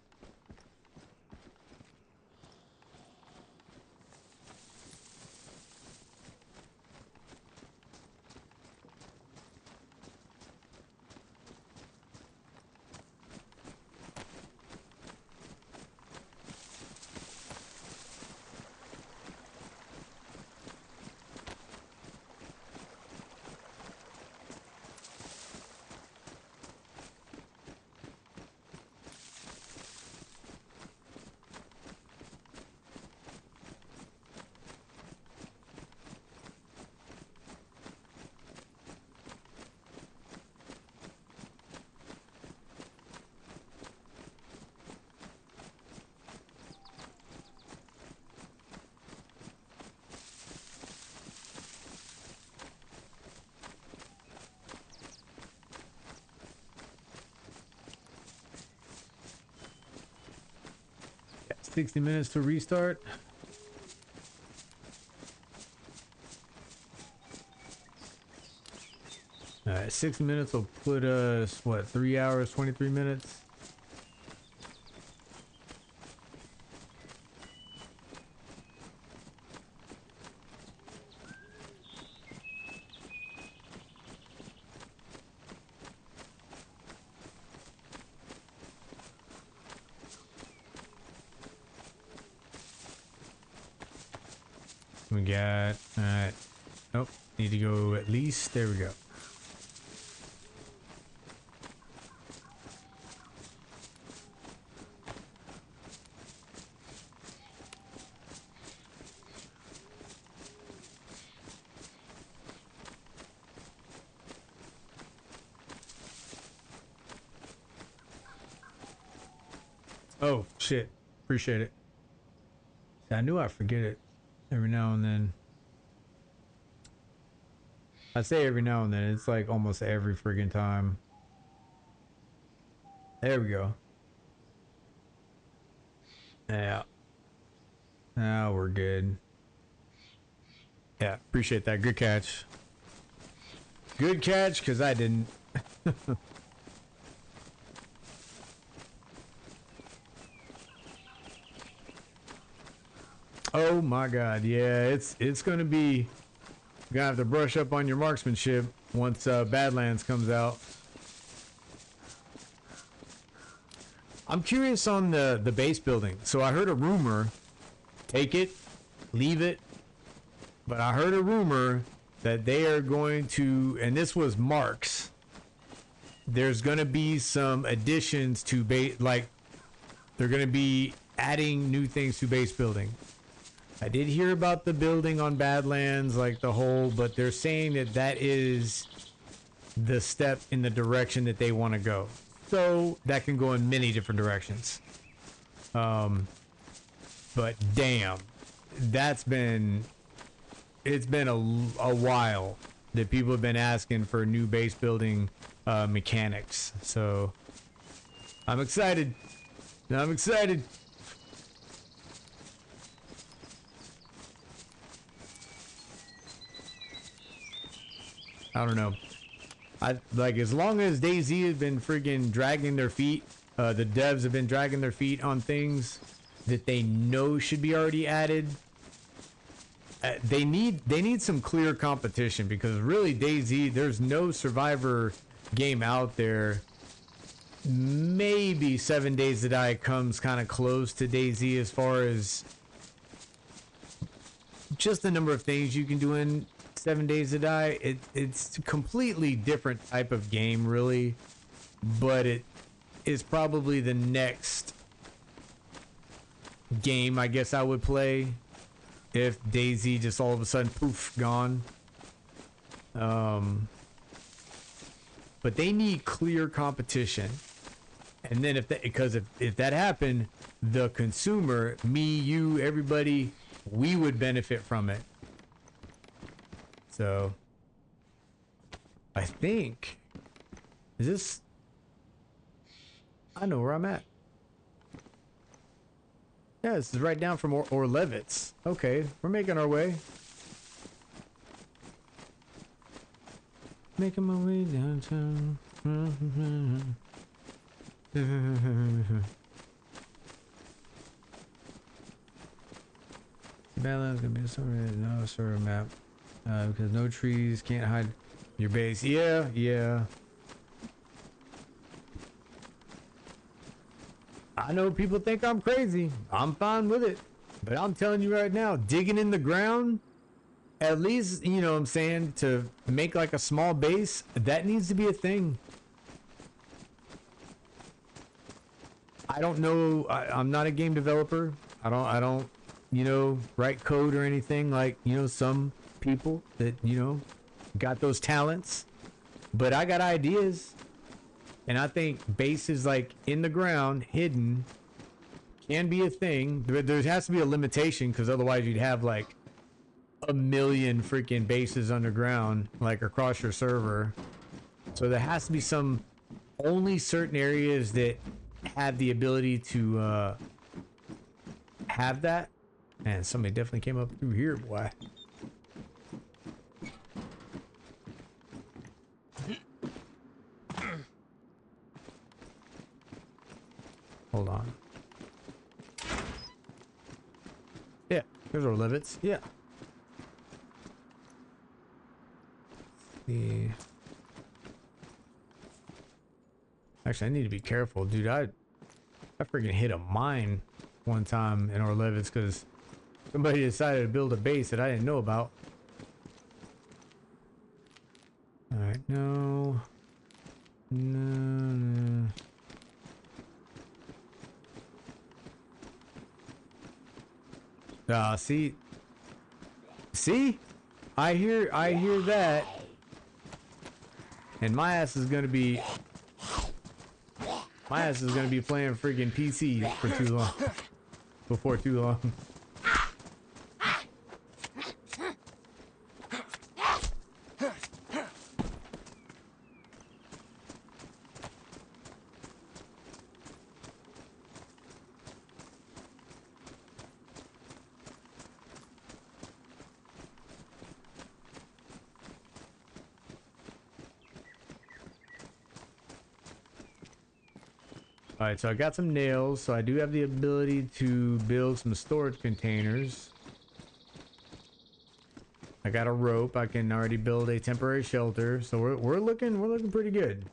Got 60 minutes to restart. Alright, 60 minutes will put us, what, 3 hours, 23 minutes? We got, alright. Nope, need to go at least, there we go. Oh, shit. Appreciate it. I knew I'd forget it every now and then. I say every now and then. It's like almost every friggin' time. There we go. Yeah. Now we're good. Yeah, appreciate that. Good catch. Good catch, because I didn't. Oh my god, yeah, it's gonna be, you're gonna have to brush up on your marksmanship once Badlands comes out. I'm curious on the base building. So I heard a rumor, take it, leave it, but I heard a rumor that they are going to, and this was Mark's, there's gonna be some additions to base, like they're gonna be adding new things to base building. I did hear about the building on Badlands, like the whole, but they're saying that that is the step in the direction that they want to go. So that can go in many different directions. But damn, it's been a while that people have been asking for new base building mechanics. So I'm excited. I'm excited. I don't know. I like, as long as Dayz has been freaking dragging their feet, the devs have been dragging their feet on things that they know should be already added. They need some clear competition, because really Dayz, there's no survivor game out there. Maybe 7 Days to Die comes kind of close to Dayz as far as just the number of things you can do in 7 Days to Die. It's a completely different type of game, really, but it is probably the next game I guess I would play if Dayz just all of a sudden poof gone. But they need clear competition, and then because if that happened, the consumer, me, you, everybody, we would benefit from it. So I think, is this, I know where I'm at. Yeah, this is right down from Orlevitz. Okay, we're making our way. Making my way downtown. Badlands gonna be a server map. Because no trees, can't hide your base. Yeah, yeah. I know people think I'm crazy. I'm fine with it. But I'm telling you right now, digging in the ground, at least, you know what I'm saying, to make like a small base, that needs to be a thing. I don't know. I'm not a game developer. I don't, you know, write code or anything like, you know, some people that, you know, got those talents. But I got ideas. And I think bases like in the ground, hidden, can be a thing. There has to be a limitation, because otherwise you'd have like a million freaking bases underground, like across your server. So there has to be some, only certain areas that have the ability to have that. Man, somebody definitely came up through here, boy. Hold on. Yeah, there's our Levitts. Yeah. The actually, I need to be careful, dude. I freaking hit a mine one time in Orlevitz because somebody decided to build a base that I didn't know about. All right, no. See, I hear that, and my ass is gonna be playing freaking PC for too long, before too long. Alright, so I got some nails, so I do have the ability to build some storage containers. I got a rope. I can already build a temporary shelter, so we're looking pretty good.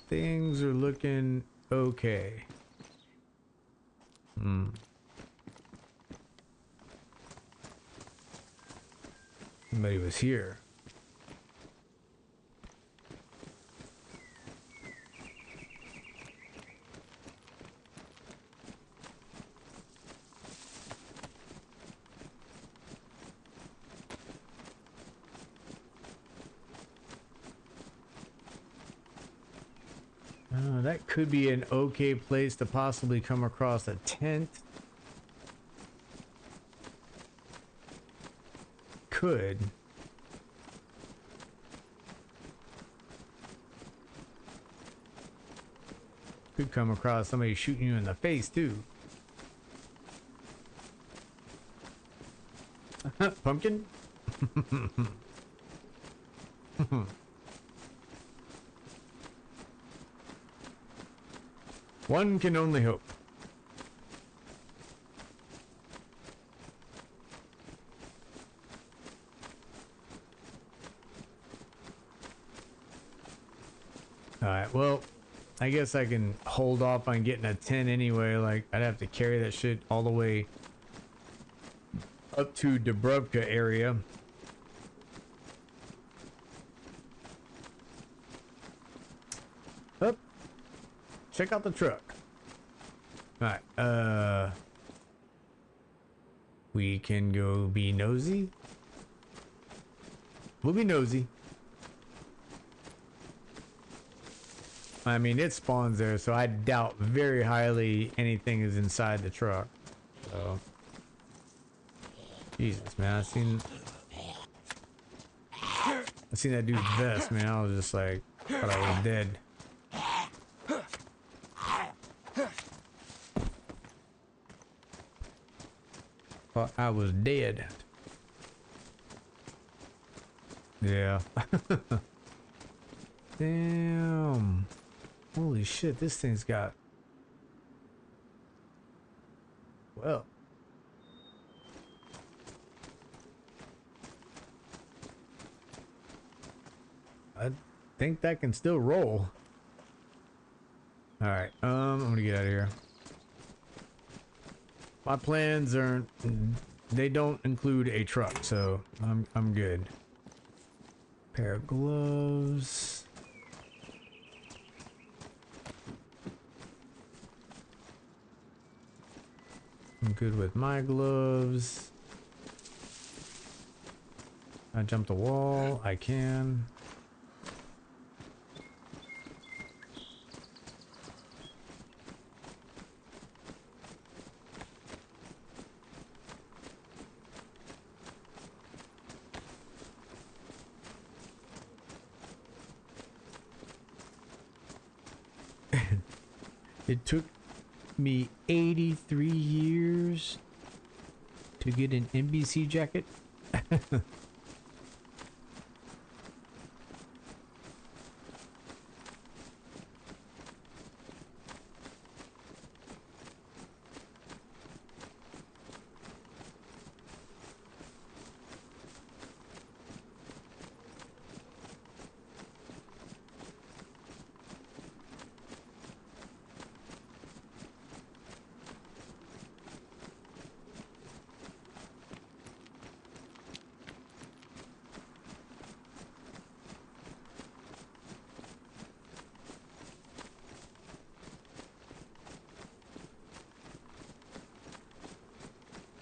Things are looking okay. Somebody was here. That could be an okay place to possibly come across a tent. could. Could come across somebody shooting you in the face too. Pumpkin? One can only hope. Alright, well, I guess I can hold off on getting a 10 anyway. Like, I'd have to carry that shit all the way up to Dubrovka area. Up. Check out the truck. Alright, we can go be nosy. We'll be nosy. I mean, it spawns there, so I doubt very highly anything is inside the truck. So, Jesus, man, I seen that dude's vest, man. I was just like, thought I was dead. Thought I was dead. Yeah. Damn. Holy shit, this thing's got... Well. I think that can still roll. Alright, I'm gonna get out of here. My plans aren't... They don't include a truck, so I'm good. Pair of gloves... I'm good with my gloves. I jump the wall. I can. It took me 83 years to get an NBC jacket.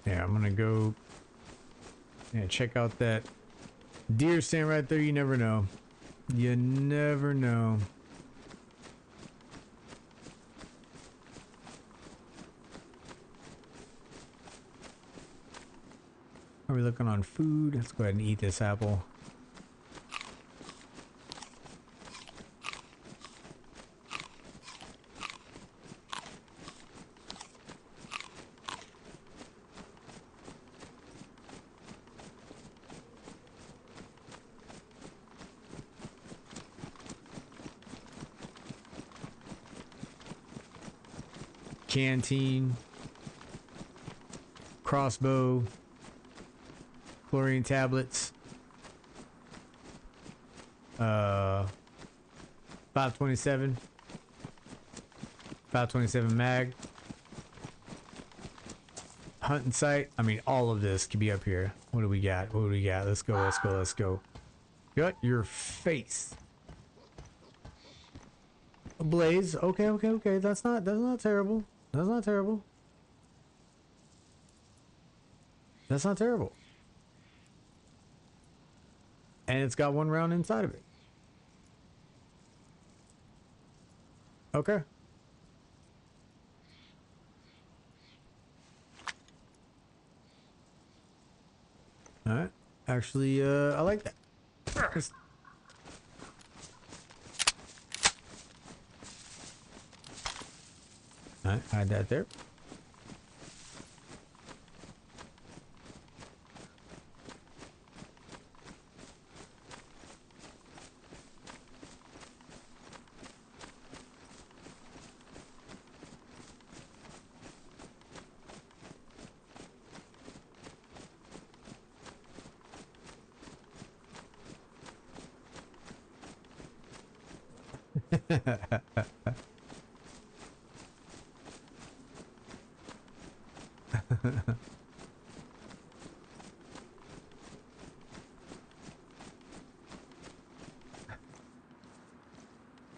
Yeah, I'm gonna go check out that deer stand right there. You never know. You never know. Are we looking on food? Let's go ahead and eat this apple. Canteen, crossbow, chlorine tablets, 527 mag, hunting sight. I mean, all of this could be up here. What do we got? What do we got? Let's go, let's go, let's go. Got your face. A blaze. Okay, okay, okay. That's not terrible. That's not terrible. That's not terrible. And it's got one round inside of it. Okay. Alright. Actually, I like that. Alright, hide that there.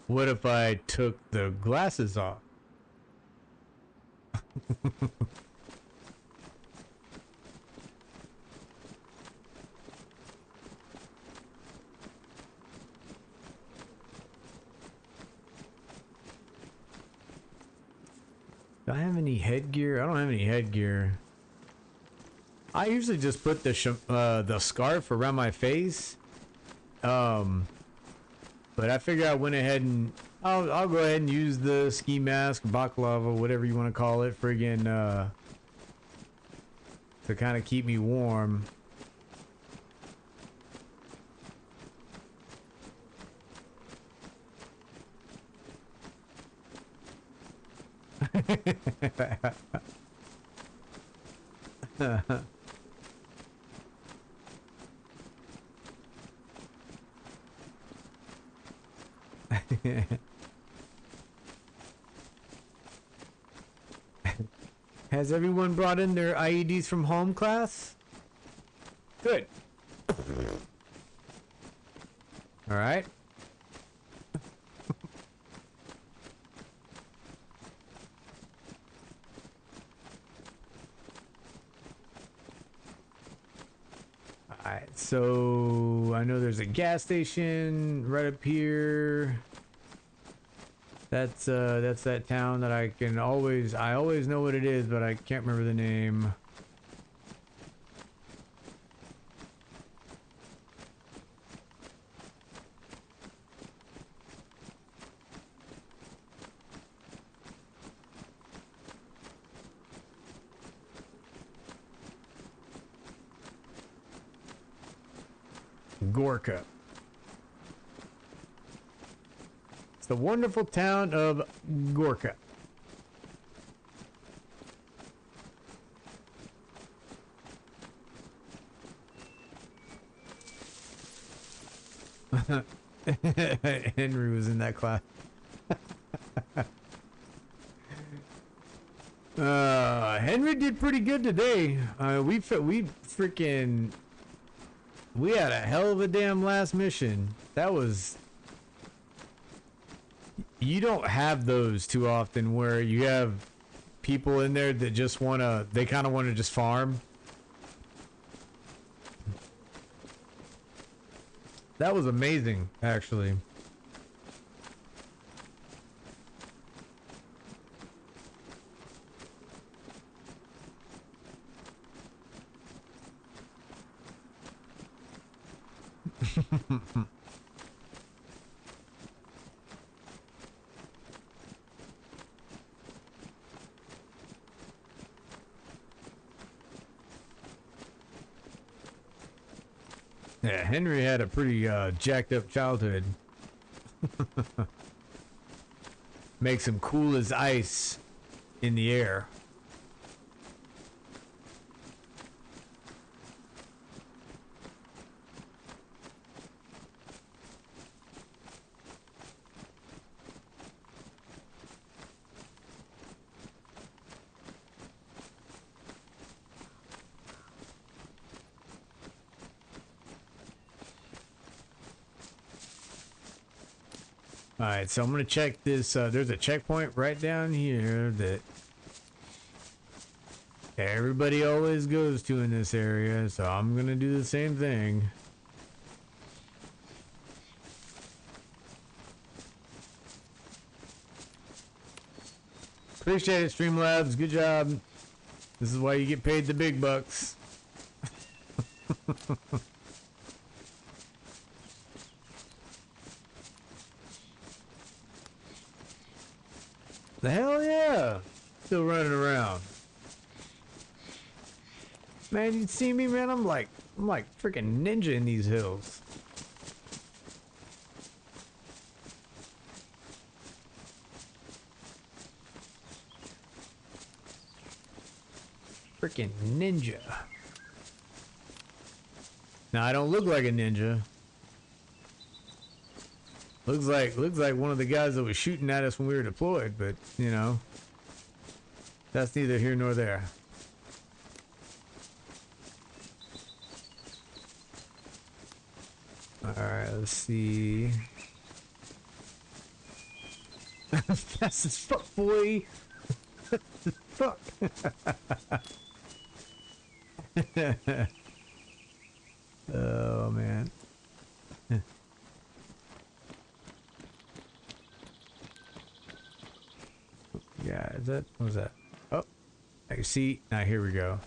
What if I took the glasses off? Do I have any headgear? I don't have any headgear. I usually just put the scarf around my face. But I figure I went ahead and I'll go ahead and use the ski mask, baklava, whatever you want to call it, friggin' to kind of keep me warm. Has everyone brought in their IEDs from home, class? Good. All right. Alright, so I know there's a gas station right up here. That's that town that I always know what it is, but I can't remember the name. Gorka. It's the wonderful town of Gorka. Henry was in that class. Henry did pretty good today. We had a hell of a damn last mission. That was... You don't have those too often where you have people in there that just they kind of want to just farm. That was amazing, actually. Yeah, Henry had a pretty jacked up childhood. Makes him cool as ice in the air. Alright, so I'm going to check this. There's a checkpoint right down here that everybody always goes to in this area, so I'm going to do the same thing. Appreciate it, Streamlabs. Good job. This is why you get paid the big bucks. The hell yeah! Still running around. Man, you see me, man? I'm like freaking ninja in these hills. Freaking ninja. Now I don't look like a ninja. Looks like one of the guys that was shooting at us when we were deployed, but you know, that's neither here nor there. Alright, let's see. Fast as fuck, boy. Fuck. Oh man. Yeah, is that, what was that? Oh, I can see. Now here we go.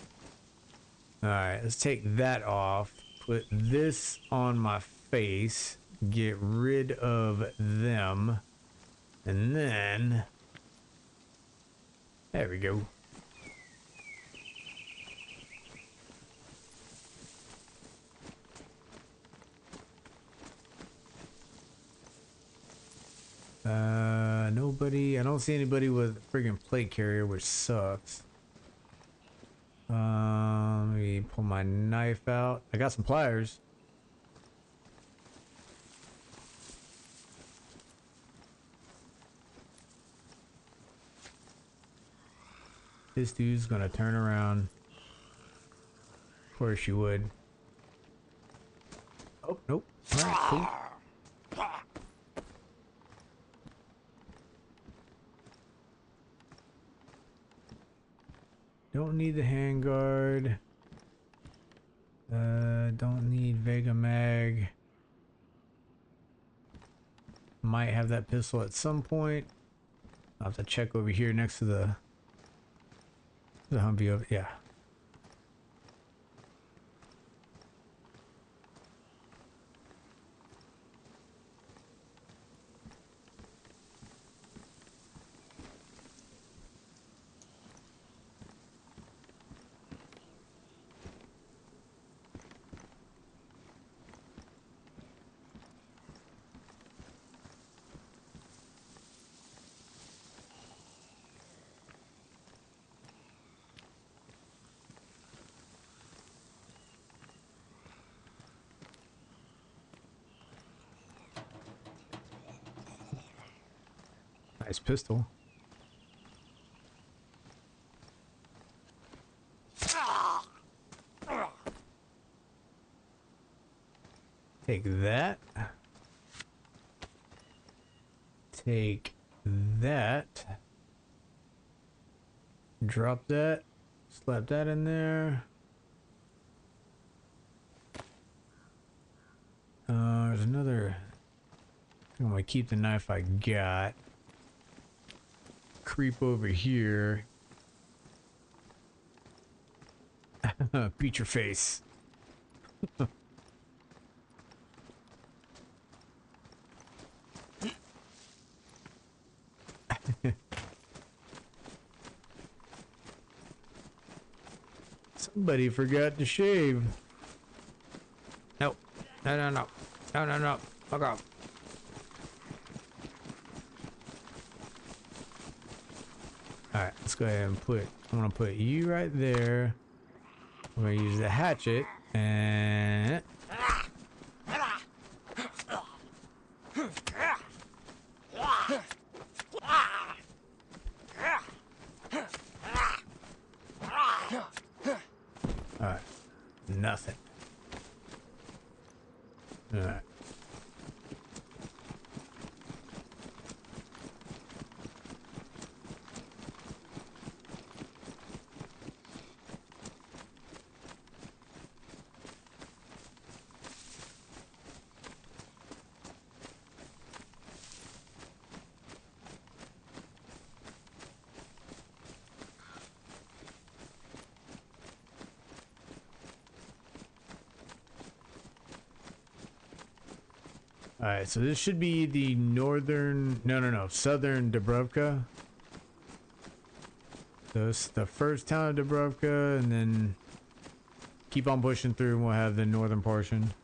Alright, let's take that off. Put this on my face. Get rid of them. And then... there we go. Nobody. I don't see anybody with a friggin' plate carrier, which sucks. Let me pull my knife out. I got some pliers. This dude's gonna turn around. Of course you would. Oh, nope. Alright, cool. Don't need the handguard. Don't need Vega Mag. Might have that pistol at some point. I'll have to check over here next to the Humvee over. Yeah. Nice pistol. Take that. Take that. Drop that. Slap that in there. There's another. I'm gonna keep the knife I got. Creep over here. Beat your face. Somebody forgot to shave. No. No, no, no. No, no, no. Fuck off. Alright, let's go ahead and put... I'm gonna put you right there. I'm gonna use the hatchet and... Alright. Nothing. Alright. Alright, so this should be the northern... No, southern Dubrovka. the first town of Dubrovka, and then keep on pushing through, and we'll have the northern portion.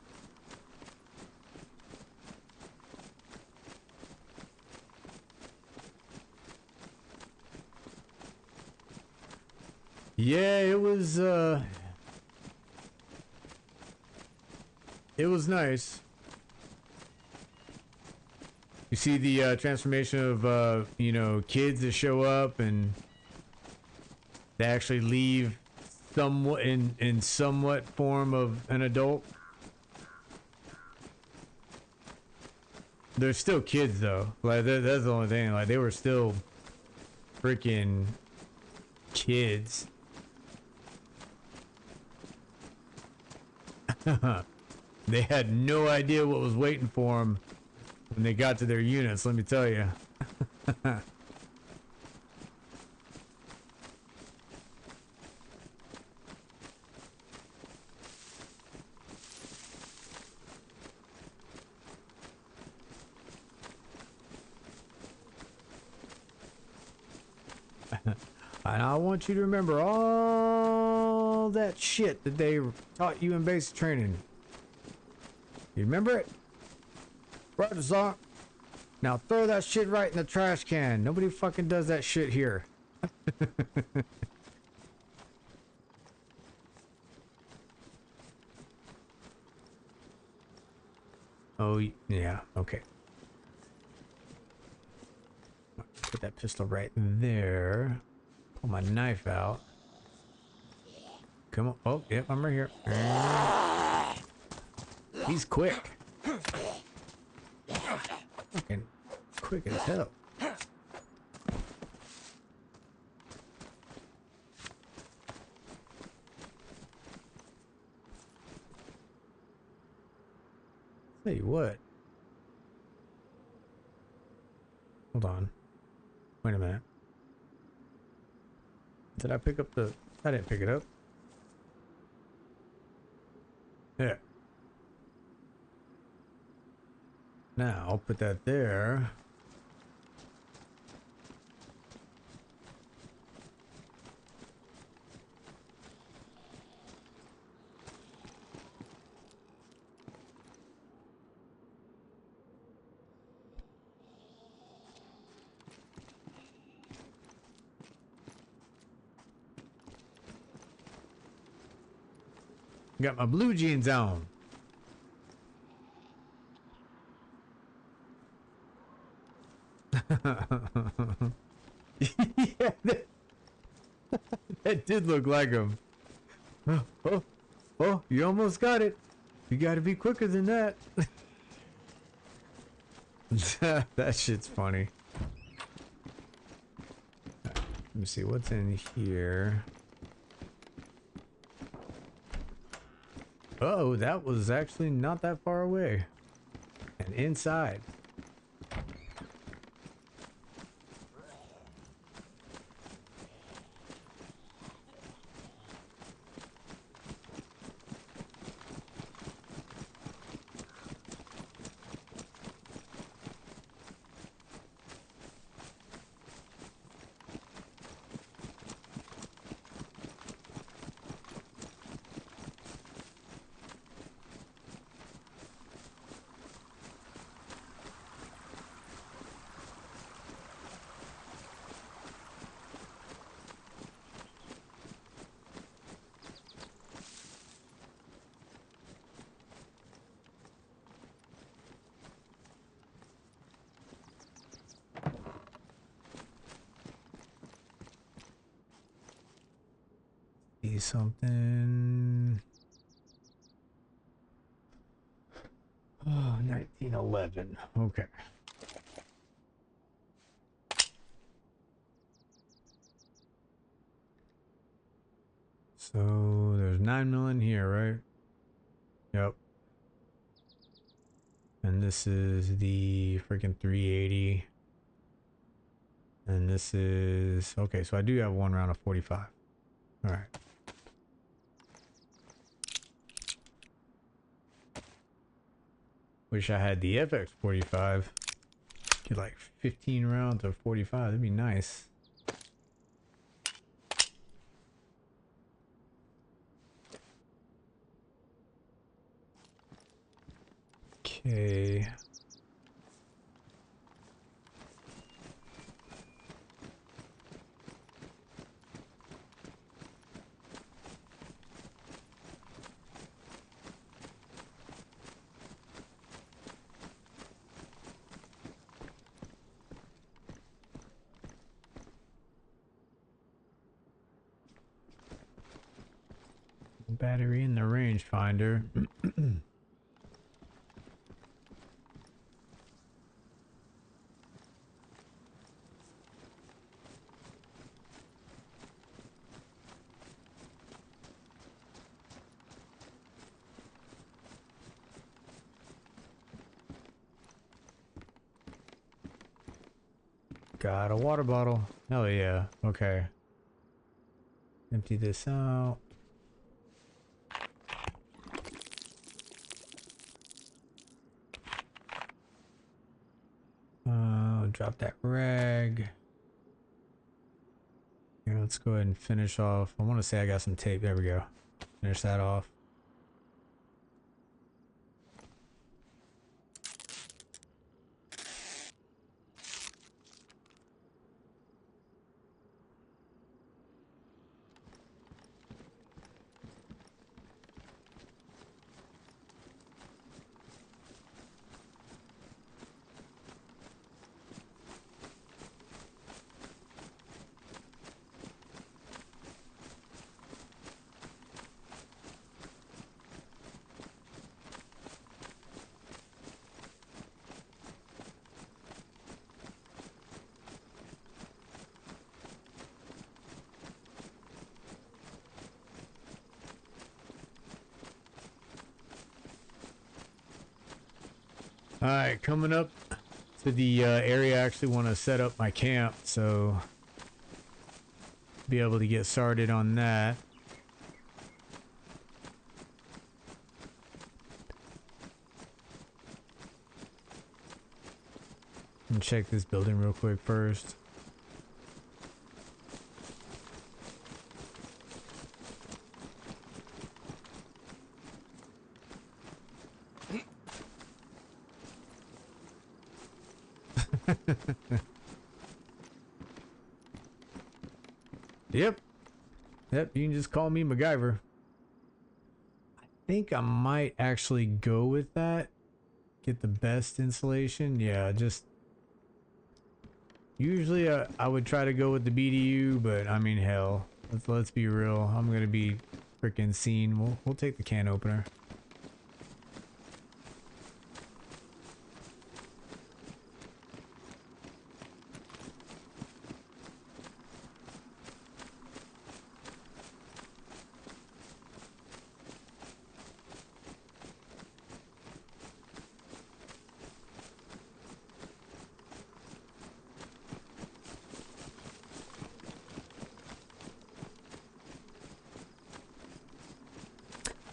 Yeah, it was nice. You see the transformation of you know, kids that show up and they actually leave somewhat in somewhat form of an adult. They're still kids though. Like that's the only thing. Like they were still freaking kids. They had no idea what was waiting for them when they got to their units, let me tell you. And I want you to remember all that shit that they taught you in basic training. You remember it? Roger, sir. Now throw that shit right in the trash can. Nobody fucking does that shit here. Oh, yeah, okay. Put that pistol right there. Pull my knife out. Come on. Oh, yep, I'm right here. He's quick. Fucking quick as hell. Tell you what. Hold on. Wait a minute. Did I pick up the... I didn't pick it up. There. Now, I'll put that there. Got my blue jeans on. Yeah, that did look like him. Oh, you almost got it. You gotta be quicker than that. That shit's funny. Let me see what's in here. Oh, that was actually not that far away. And inside. Something. Oh, 1911. Okay. So there's 9 mil in here, right? Yep. And this is the freaking 380. And this is okay. So I do have one round of 45. All right. Wish I had the FX45. Get like 15 rounds of 45. That'd be nice. Okay. Battery in the rangefinder. Got a water bottle. Hell yeah. Okay. Empty this out. Drop that rag. Here, let's go ahead and finish off. I want to say I got some tape. There we go. Finish that off. Alright, coming up to the area I actually want to set up my camp, so be able to get started on that. And check this building real quick first. Yep, you can just call me MacGyver. I think I might actually go with that. Get the best insulation. Yeah, just... Usually I would try to go with the BDU, but I mean, hell. Let's be real. I'm gonna be freaking seen. We'll take the can opener.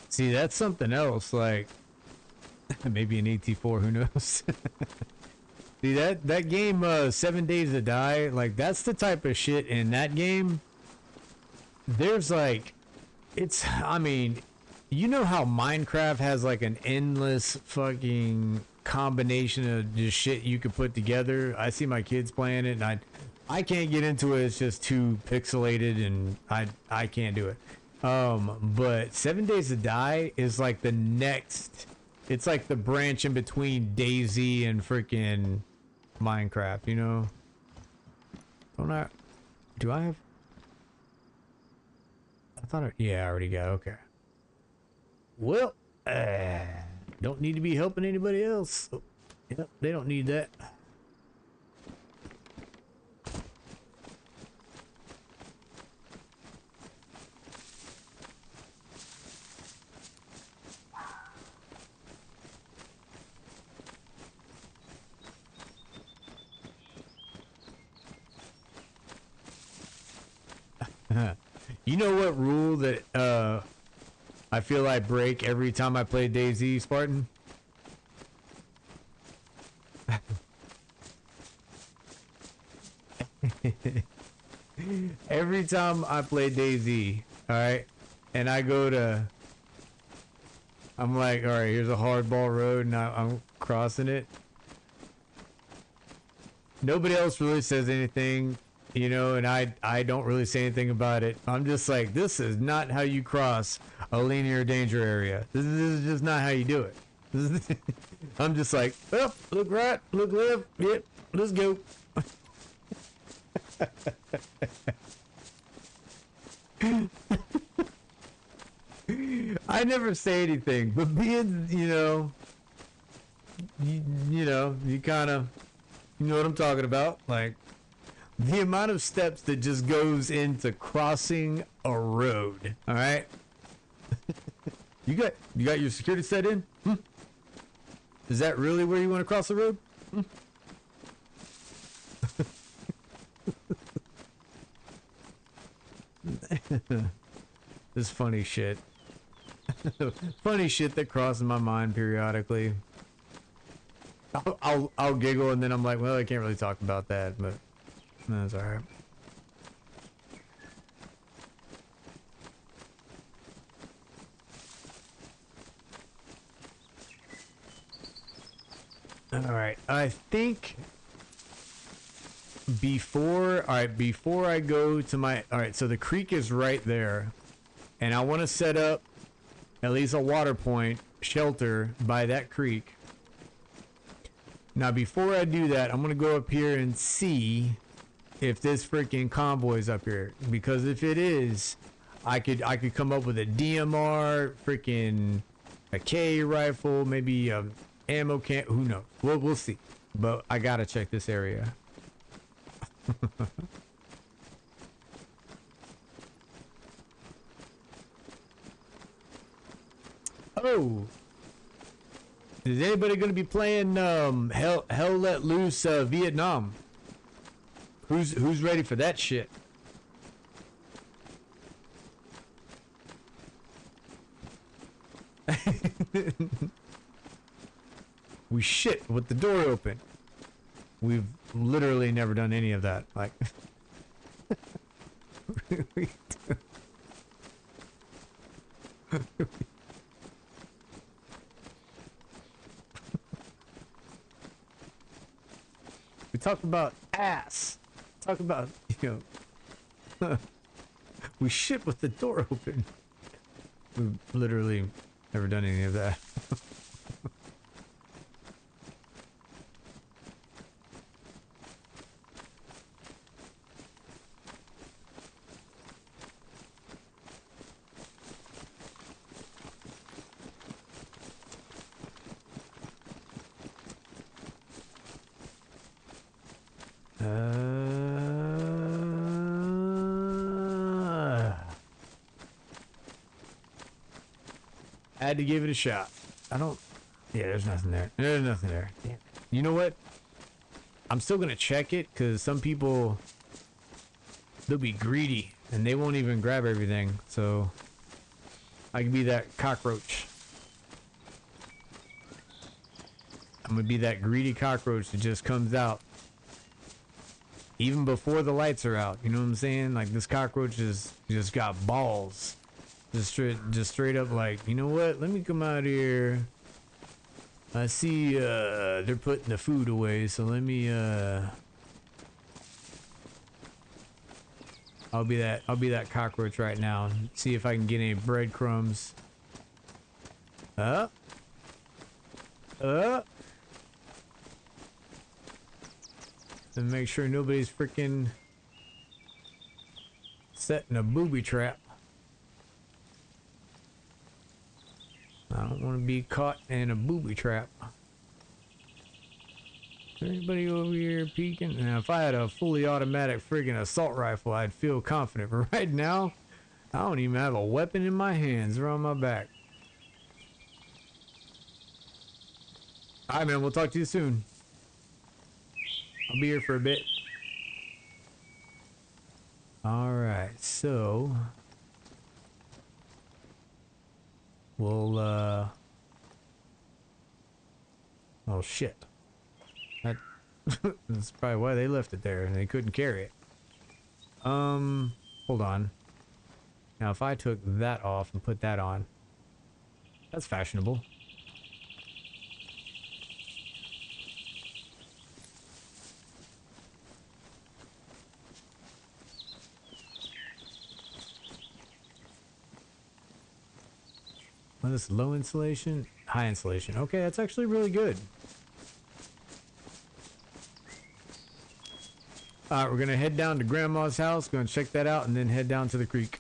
See, that's something else, like maybe an AT4, who knows? See, that game 7 Days to Die, like that's the type of shit in that game. There's like, I mean, you know how Minecraft has like an endless fucking combination of just shit you could put together. I see my kids playing it and I can't get into it. It's just too pixelated and I can't do it. But 7 Days to Die is like the next, it's like the branch in between Dayz and freaking Minecraft, you know? Do I have? I thought yeah, I already got, okay. Well, don't need to be helping anybody else. Oh, yep, they don't need that. You know what rule that I feel I break every time I play Dayz, Spartan? Every time I play Dayz, alright, and I go to I'm like, all right, here's a hardball road, and I'm crossing it. Nobody else really says anything, you know, and I don't really say anything about it. I'm just like, this is not how you cross a linear danger area. This is just not how you do it. I'm just like, well, look right, look left, yep, let's go. I never say anything, but being, you know, you kind of, you know what I'm talking about, like the amount of steps that just goes into crossing a road. All right, you got your security set in? Is that really where you want to cross the road? This funny shit. Funny shit that crosses my mind periodically. I'll giggle and then I'm like, well, I can't really talk about that, but that's alright. Alright, I think before I go to my, alright, so the creek is right there, and I want to set up at least a water point shelter by that creek. Now before I do that, I'm gonna go up here and see if this freaking convoy is up here, because if it is, I could come up with a DMR, freaking a K rifle, maybe ammo can, who knows, we'll see, but I gotta check this area. Oh, is anybody gonna be playing Hell Let Loose Vietnam? Who's ready for that shit? We shit with the door open. We've literally never done any of that. Like, we talk about ass. Talk about, you know, we shit with the door open. We've literally never done any of that. Had to give it a shot. I don't. Yeah, there's nothing there. There's nothing there. Damn. You know what? I'm still gonna check it, because some people, they'll be greedy and they won't even grab everything. So I can be that cockroach. I'm gonna be that greedy cockroach that just comes out even before the lights are out. You know what I'm saying? Like, this cockroach just got balls. Just straight up, like, you know what? Let me come out here. I see they're putting the food away, so let me I'll be that cockroach right now. See if I can get any breadcrumbs. And make sure nobody's freaking setting a booby trap. I don't want to be caught in a booby trap. Anybody over here peeking? Now, if I had a fully automatic friggin' assault rifle, I'd feel confident. But right now, I don't even have a weapon in my hands. They're on my back. Alright, man. We'll talk to you soon. I'll be here for a bit. Alright, so we'll oh shit. That's probably why they left it there and they couldn't carry it. Hold on. Now if I took that off and put that on, That's fashionable. Well, this low insulation, high insulation. Okay, that's actually really good. Alright, we're gonna head down to Grandma's house, gonna check that out, and then head down to the creek.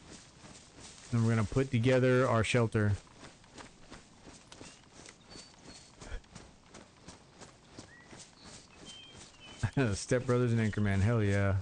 And we're gonna put together our shelter. Step Brothers and Anchorman, hell yeah.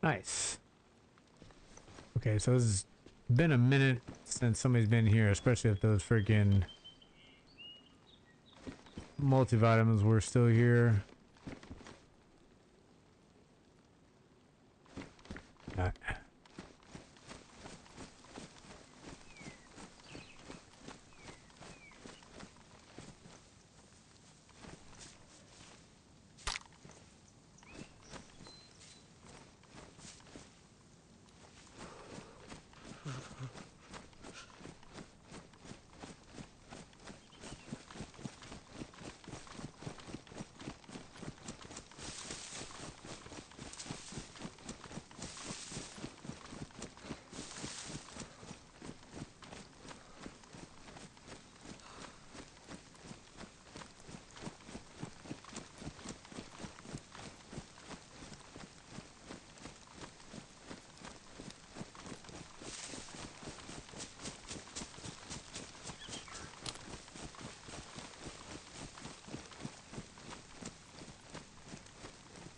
Nice. Okay, so it's been a minute since somebody's been here, especially if those freaking multivitamins were still here. Alright.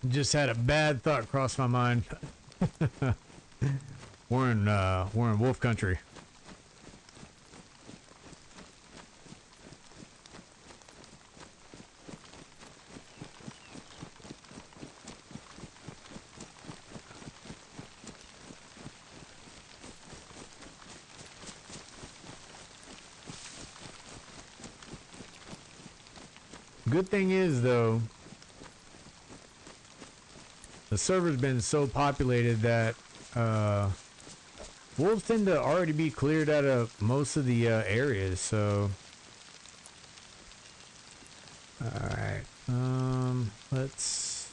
Just had a bad thought cross my mind. we're in wolf country. Good thing is though, the server's been so populated that wolves tend to already be cleared out of most of the areas, so. Alright, let's.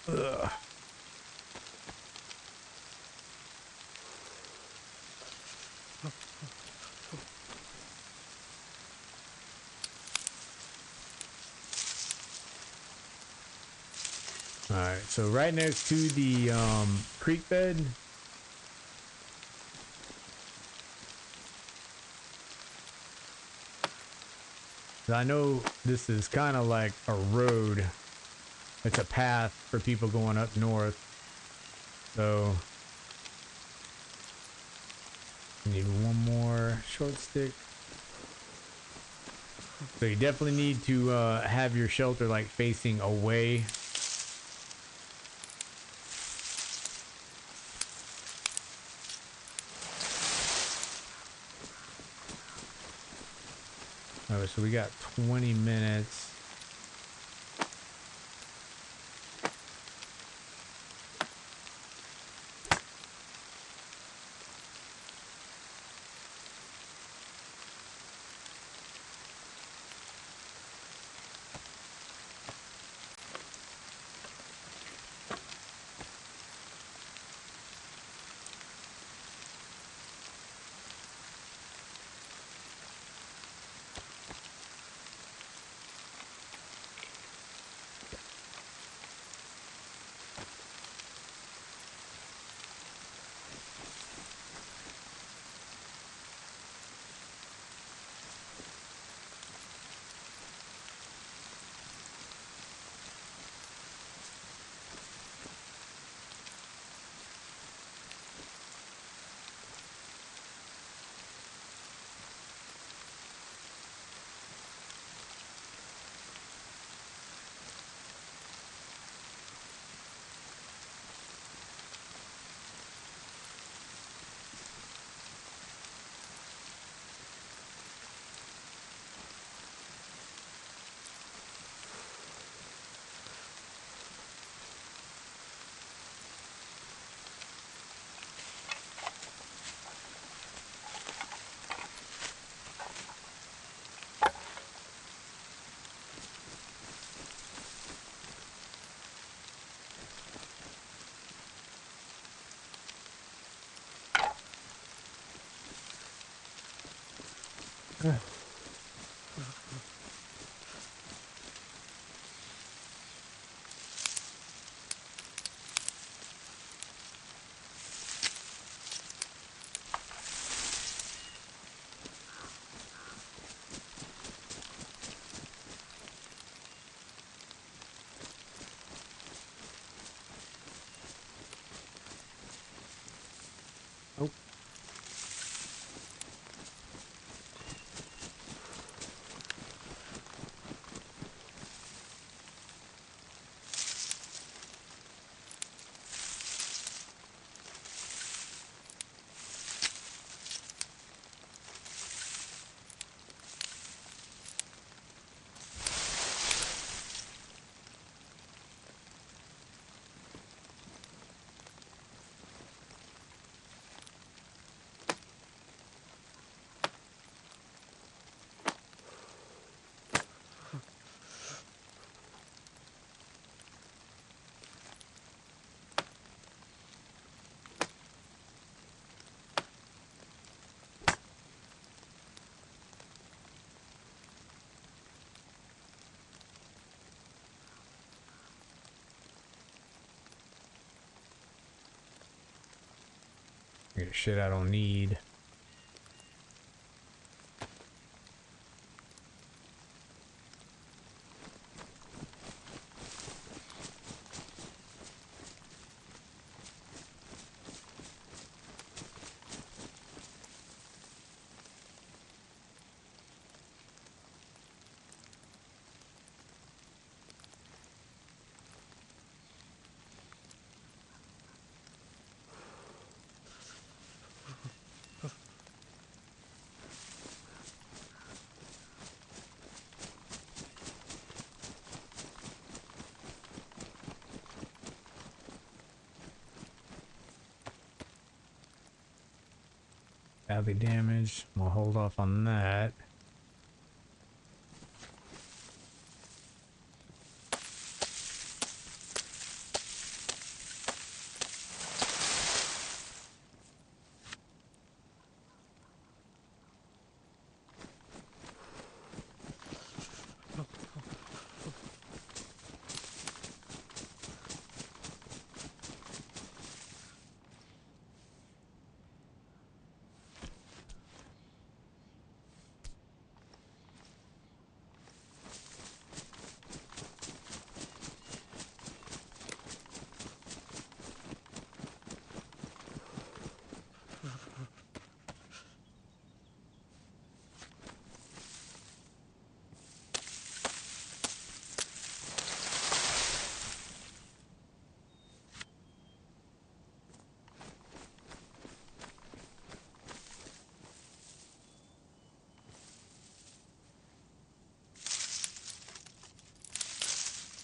Ugh. Alright, so right next to the creek bed. I know this is kind of like a road. It's a path for people going up north. So I need one more short stick. So you definitely need to have your shelter like facing away. Oh, so we got 20 minutes. Oh. Get shit I don't need. Badly damaged. We'll hold off on that.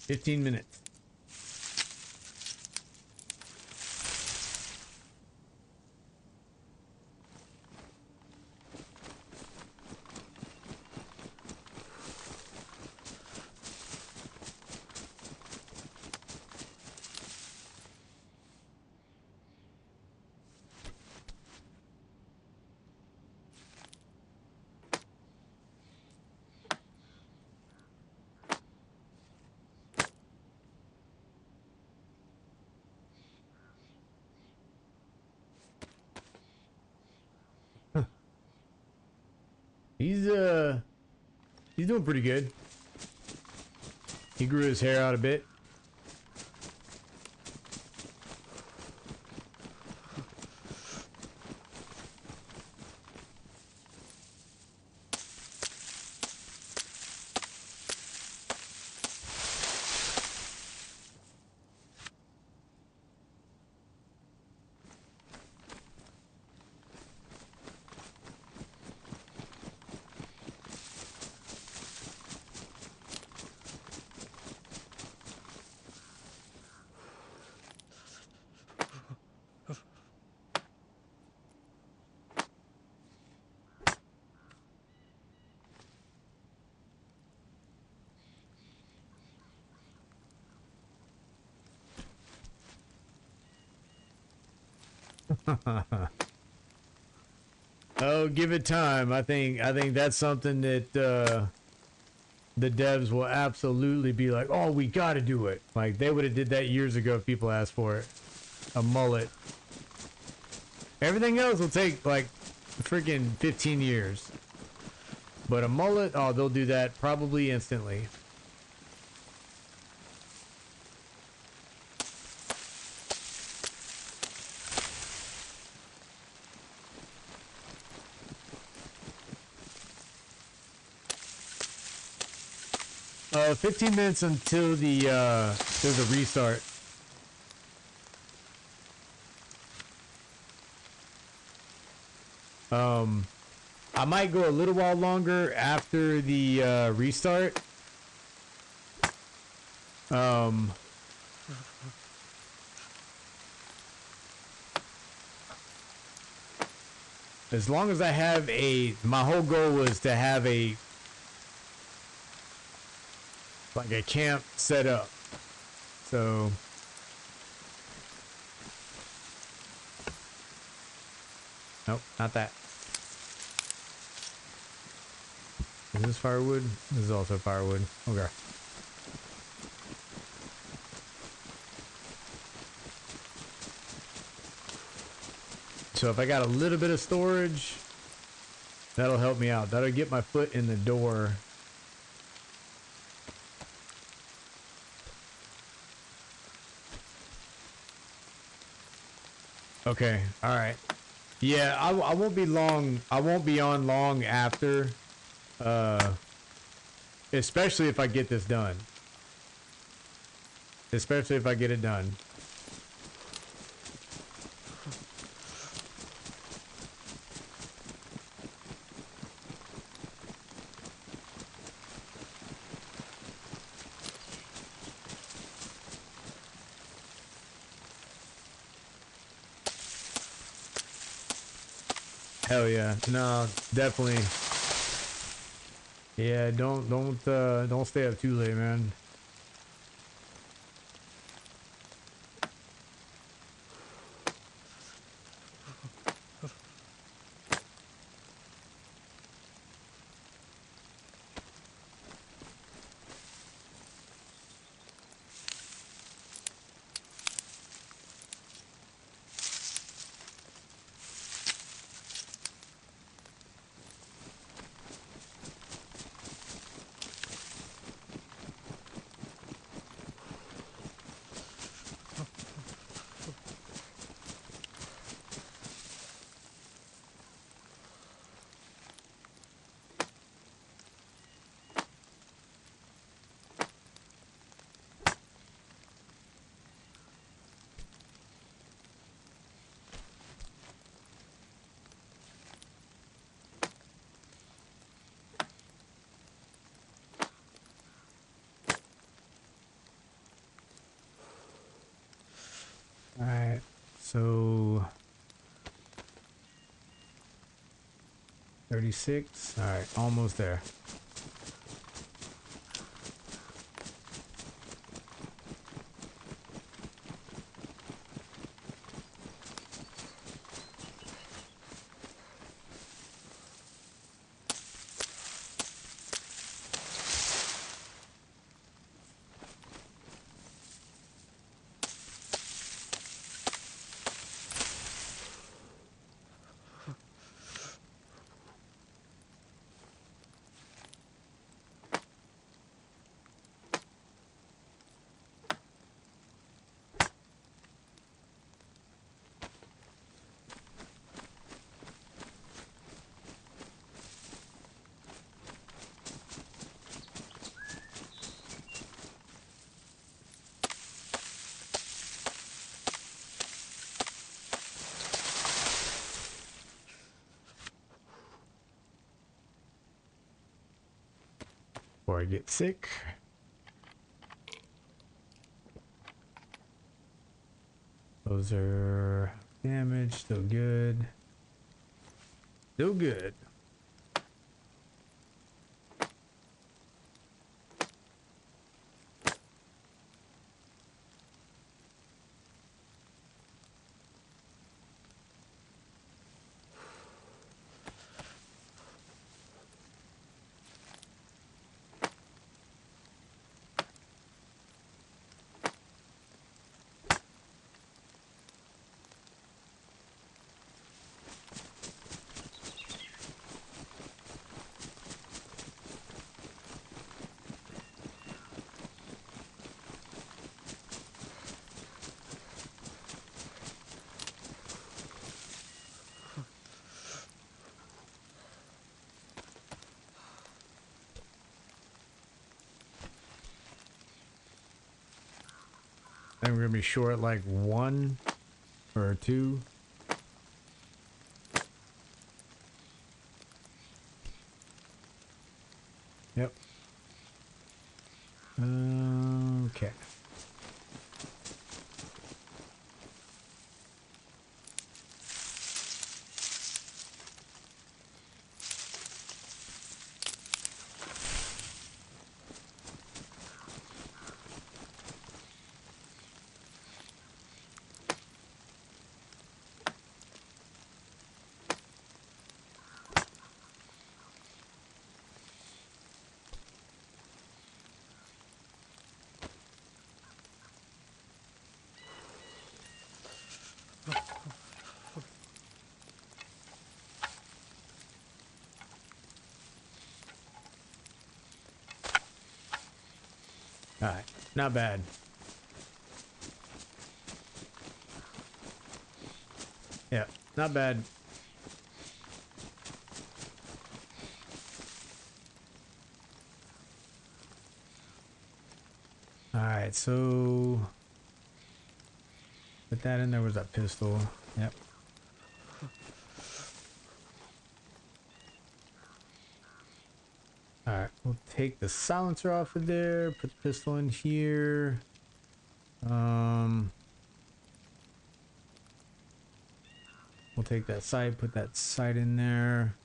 Fifteen minutes. He's doing pretty good. He grew his hair out a bit. Oh, give it time. I think that's something that the devs will absolutely be like, oh, we got to do it. Like they would have did that years ago if people asked for it. A mullet. Everything else will take like freaking 15 years. But a mullet, oh, they'll do that probably instantly. 15 minutes until the there's a restart. I might go a little while longer after the restart. As long as I have my whole goal was to have like a camp set up. So nope, not that. Is this firewood? This is also firewood. Okay. So if I got a little bit of storage, that'll help me out. That'll get my foot in the door. Okay, all right. Yeah, I won't be long. I won't be on long after. Especially if I get this done. Especially if I get it done. Hell yeah. No, definitely. Yeah, don't stay up too late, man. All right. So 36. All right, almost there. Before I get sick. Those are damaged, still good. Still good. I think we're gonna be short like 1 or 2. Yep. Okay. All right. Not bad. Yeah, not bad. All right, so put that in there. Was that pistol? Yep. All right, we'll take the silencer off of there. Put the pistol in here. Um, We'll take that side, put that side in there.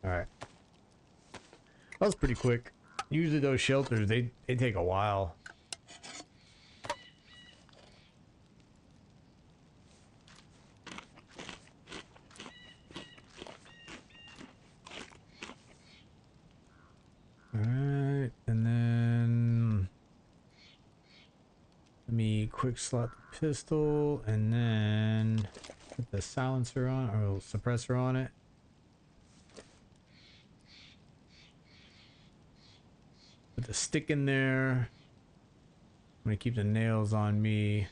All right. That was pretty quick. Usually those shelters, they take a while. All right, and then let me quick slot the pistol and then put the silencer on or suppressor on it. Put the stick in there. I'm gonna keep the nails on me.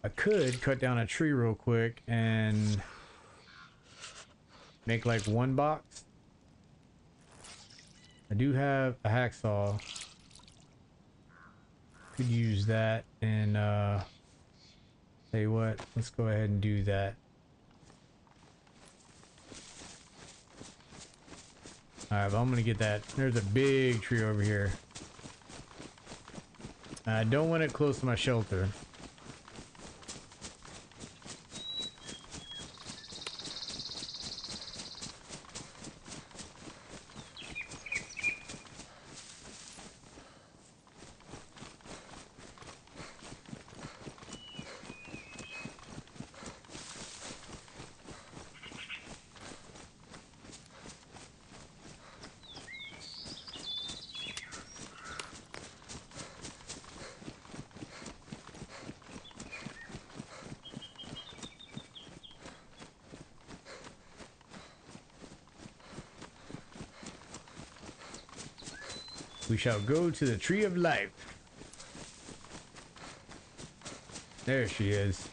I could cut down a tree real quick and make like one box. I do have a hacksaw. Could use that and tell you what, let's go ahead and do that. Alright, well, I'm gonna get that. There's a big tree over here. I don't want it close to my shelter. We shall go to the tree of life. There she is.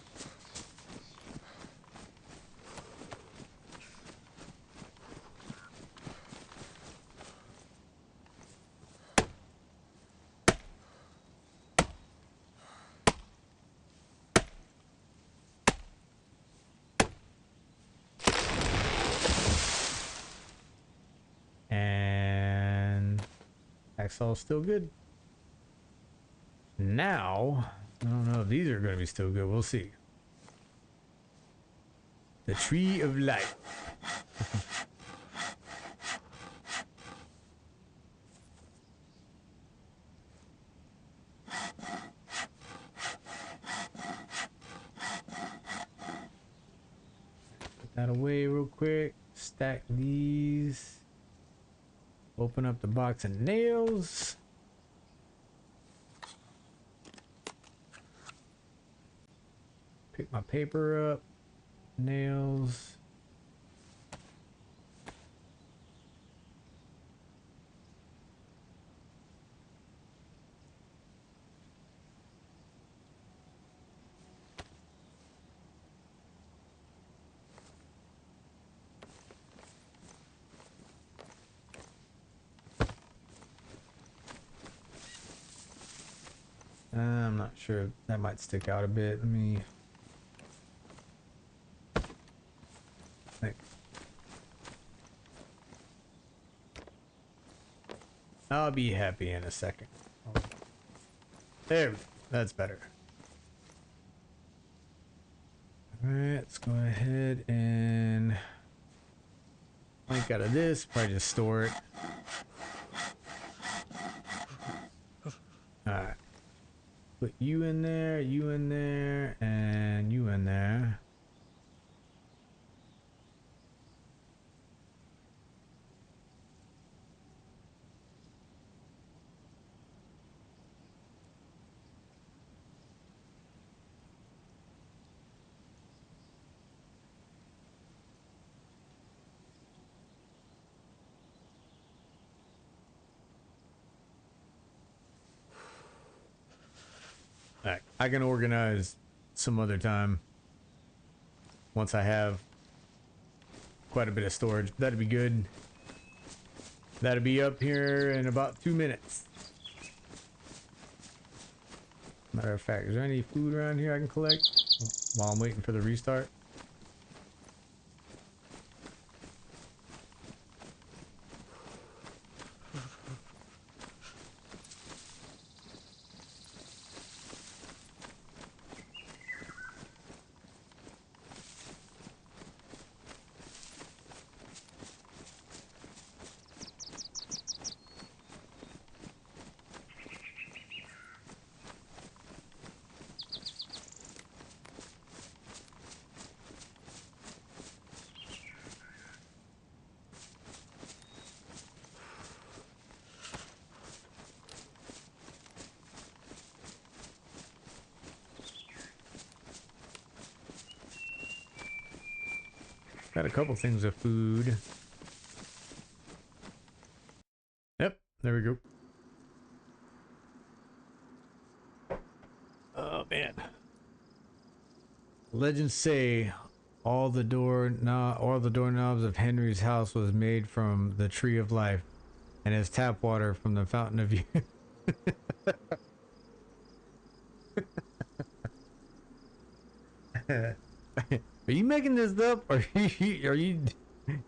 And hacksaw's still good. Now, I don't know if these are going to be still good. We'll see. The tree of life. Put that away real quick. Stack these. Open up the box of nails. Pick my paper up. Nails. I'm not sure. That might stick out a bit. Let me... Like... I'll be happy in a second. There, that's better. Alright, let's go ahead and plank out of this, probably just store it. Alright. Put you in there, and you in there. I can organize some other time once I have quite a bit of storage. That'd be good. That'll be up here in about 2 minutes. Matter of fact, is there any food around here I can collect while I'm waiting for the restart? Got a couple things of food. Yep, there we go. Oh man. Legends say all the doorknobs of Henry's house was made from the tree of life, and his tap water from the fountain of youth. Are you making this up, or are you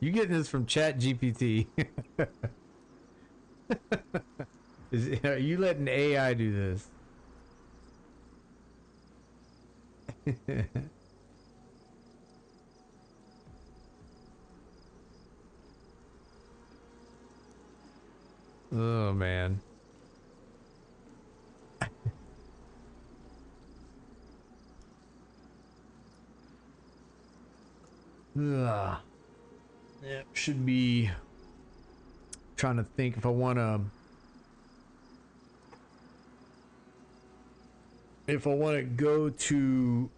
getting this from Chat GPT? Are you letting AI do this? Oh man. Ugh. Yeah, should be trying to think if I want to go to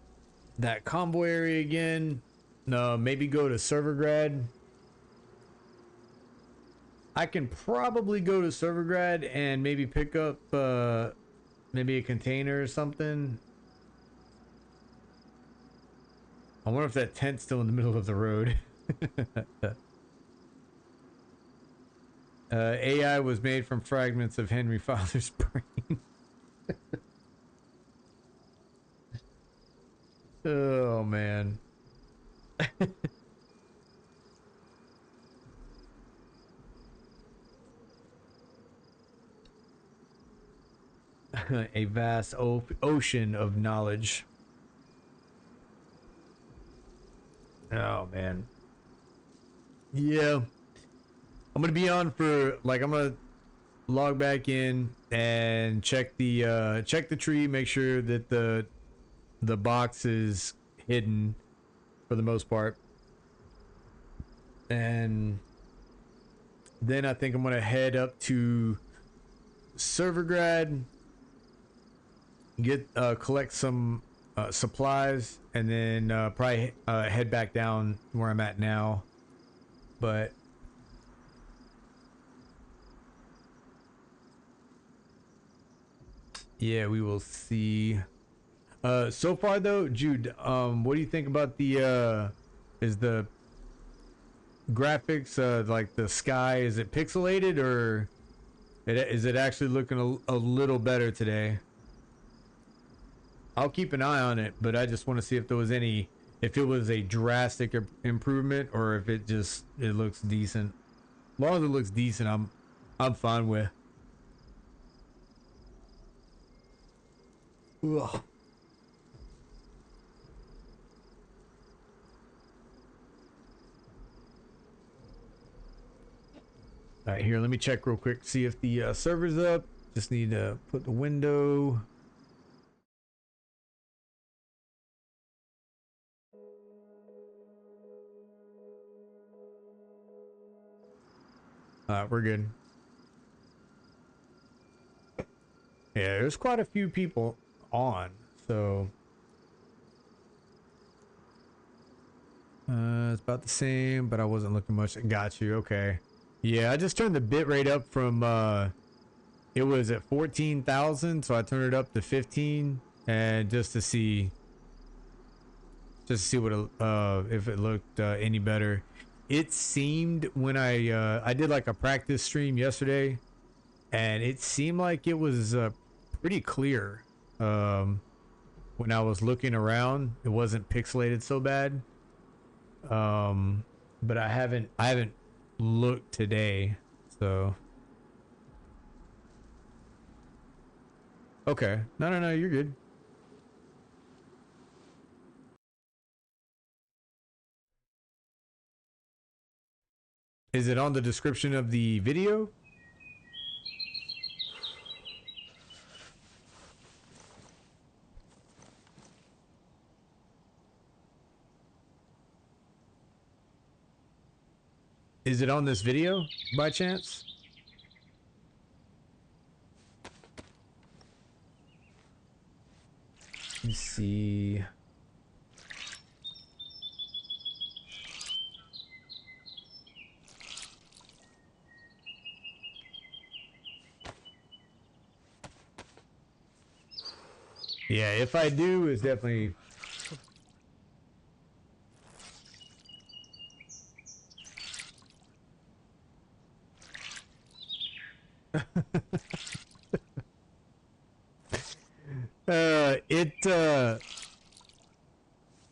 that convoy area again. No, maybe go to Servergrad. I can probably go to Servergrad and maybe pick up maybe a container or something. I wonder if that tent's still in the middle of the road. AI was made from fragments of Henry Fowler's brain. Oh man. A vast ocean of knowledge. Oh man. Yeah. I'm gonna be on for like I'm gonna log back in and check the tree, make sure that the box is hidden for the most part. And then I think I'm gonna head up to Servergrad, get collect some supplies, and then probably head back down where I'm at now. But yeah, we will see. So far though, Jude, what do you think about the is the graphics like the sky, is it pixelated, or is it actually looking a little better today? I'll keep an eye on it, but I just want to see if there was if it was a drastic improvement, or if it looks decent. As long as it looks decent, I'm fine with. Ugh. All right, here, let me check real quick, see if the server's up. Just need to put the window. We're good. Yeah, there's quite a few people on, so it's about the same, but I wasn't looking much. Got you. Okay. Yeah, I just turned the bit rate up from it was at 14,000, so I turned it up to 15. and just to see what if it looked any better. It seemed when I did like a practice stream yesterday, and it seemed like it was pretty clear. When I was looking around, it wasn't pixelated so bad. But I haven't looked today, so okay. No, you're good. Is it on the description of the video? Is it on this video by chance? Let's see. Yeah, if I do, it's definitely.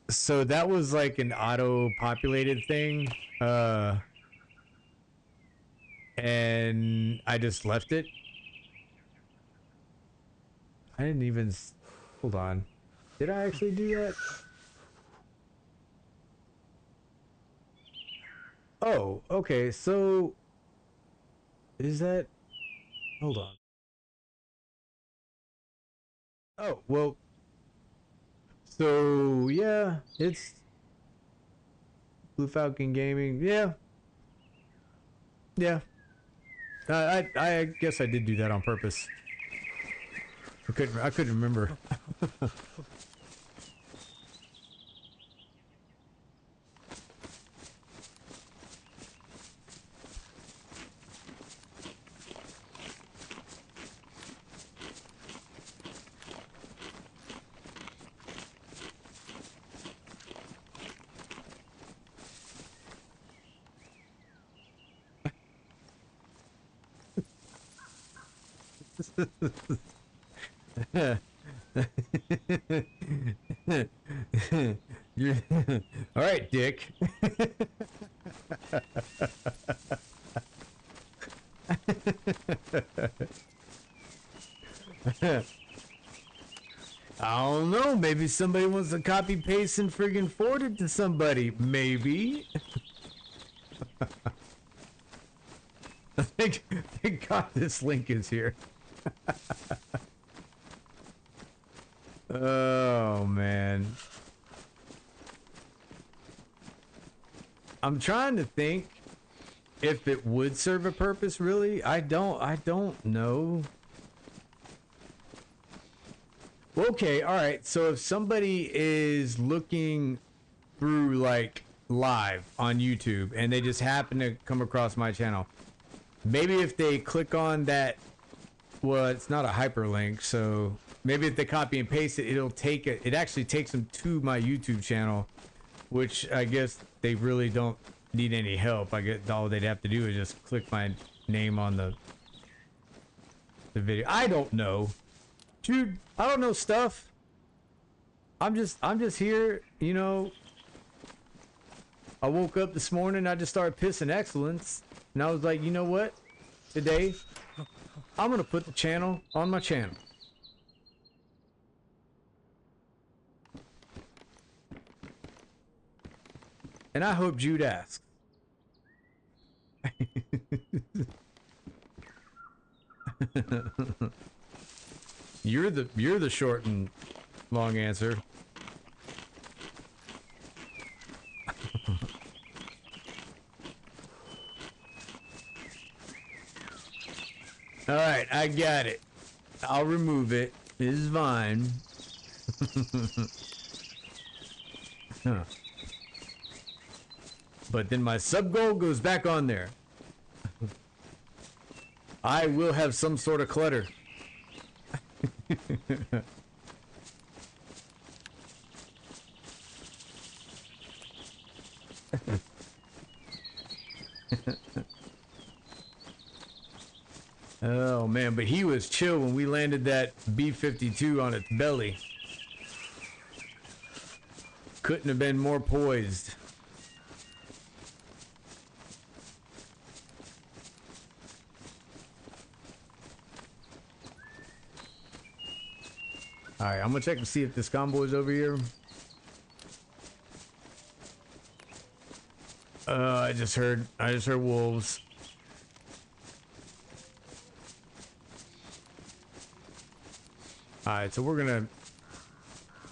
So that was like an auto-populated thing, and I just left it. I didn't even, hold on. Did I actually do that? Oh, okay, so is that, hold on. Oh, well, so yeah, it's Blue Falcon Gaming. Yeah. Yeah. I guess I did do that on purpose. I couldn't remember. You're all right, Dick. I don't know. Maybe somebody wants to copy paste and friggin' forward it to somebody. Maybe. Thank God this link is here. Oh man. I'm trying to think if it would serve a purpose really. I don't know. Okay, all right. So if somebody is looking through like live on YouTube and they just happen to come across my channel, maybe if they click on that, well, it's not a hyperlink, so maybe if they copy and paste it, it'll take it. It actually takes them to my YouTube channel, which I guess they really don't need any help. I guess all they'd have to do is just click my name on the video. I don't know. Dude, I don't know stuff. I'm just here, you know. I woke up this morning, I just started pissing excellence, and I was like, you know what? Today, I'm gonna put the channel on my channel. And I hope Jude asks. You're the short and long answer. All right, I got it. I'll remove it. It's fine. Huh. But then my sub goal goes back on there. I will have some sort of clutter. Oh man, but he was chill when we landed that B-52 on its belly. Couldn't have been more poised. Alright, I'm gonna check to see if this convoy's over here. I just heard wolves. Alright, so we're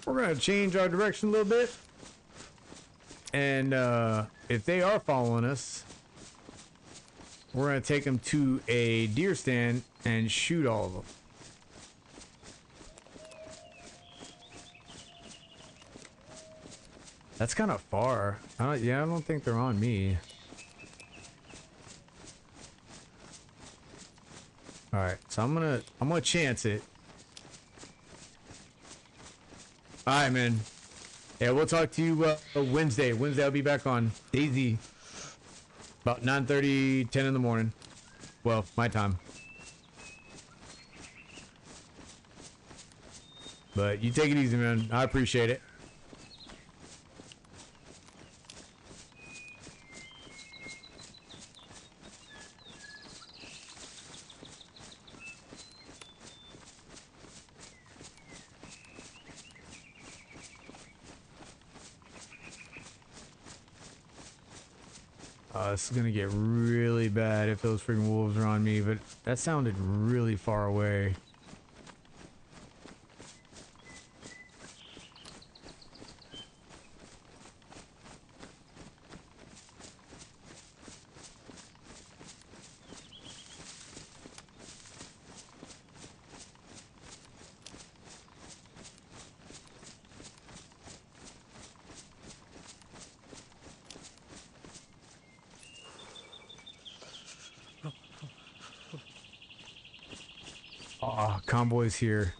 gonna change our direction a little bit. And if they are following us, we're gonna take them to a deer stand and shoot all of them. That's kind of far. I don't think they're on me. All right, so I'm gonna chance it. All right, man. Yeah, we'll talk to you Wednesday. Wednesday I'll be back on Dayz. About 9:30, 10 in the morning. Well, my time. But you take it easy, man. I appreciate it. This is gonna get really bad if those freaking wolves are on me, but that sounded really far away. Oh, convoy's here.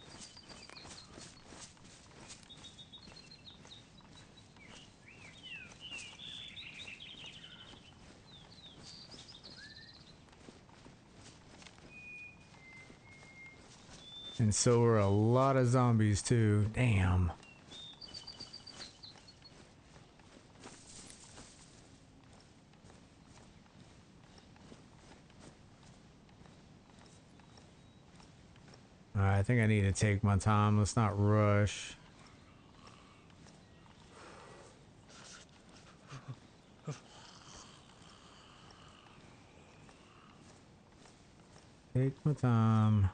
And so are a lot of zombies too. Damn. Alright, I think I need to take my time. Let's not rush. Take my time.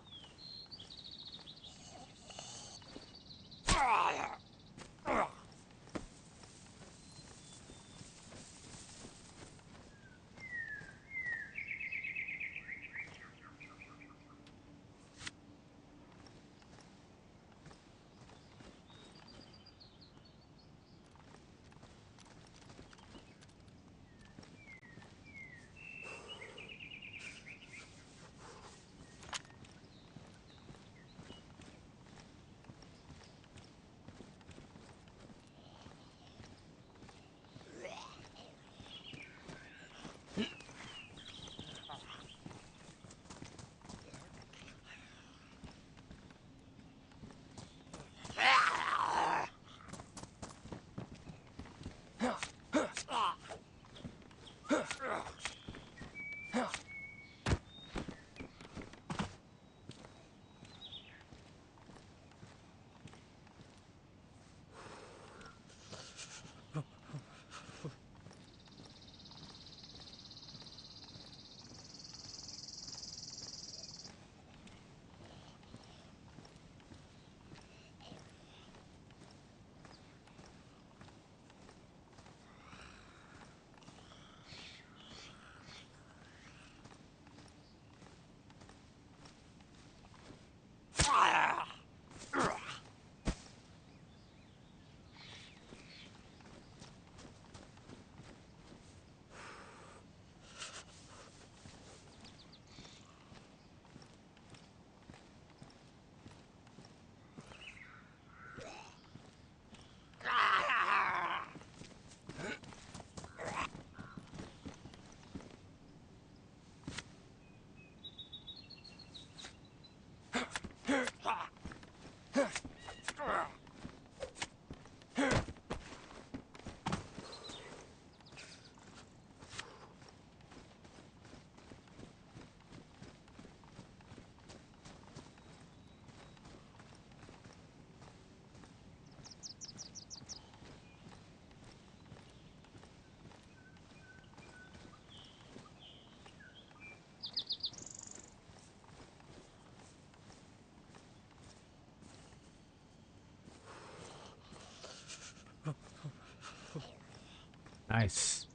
Nice.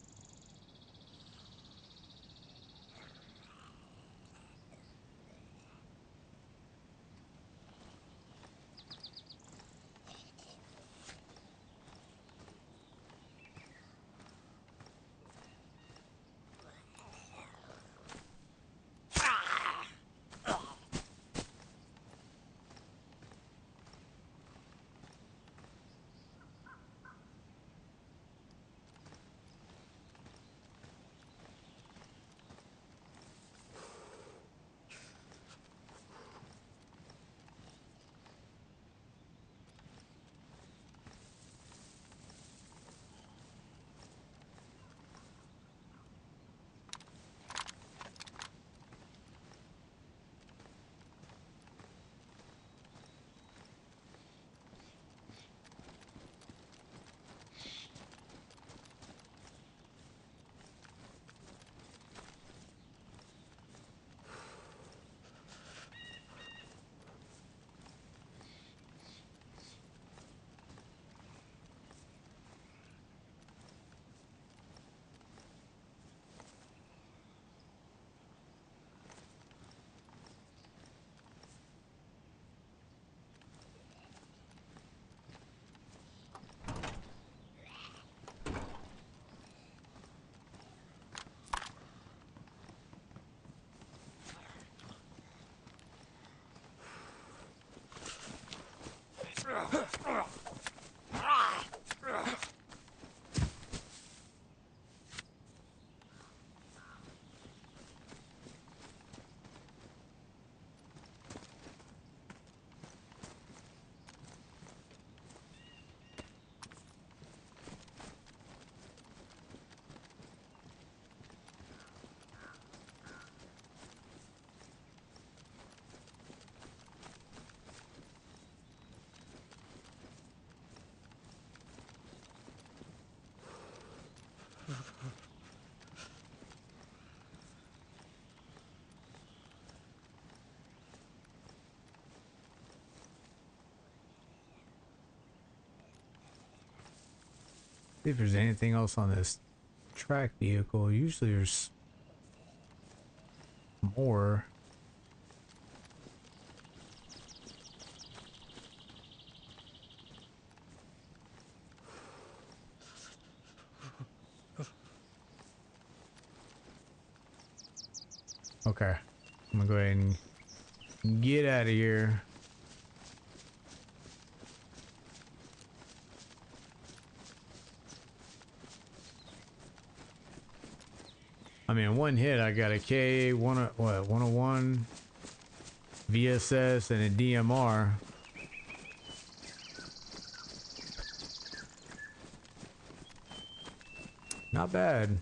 See if there's anything else on this track vehicle. Usually there's more. Okay, I'm gonna go ahead and get out of here. I mean, one hit, I got a K, 101, VSS, and a DMR. Not bad.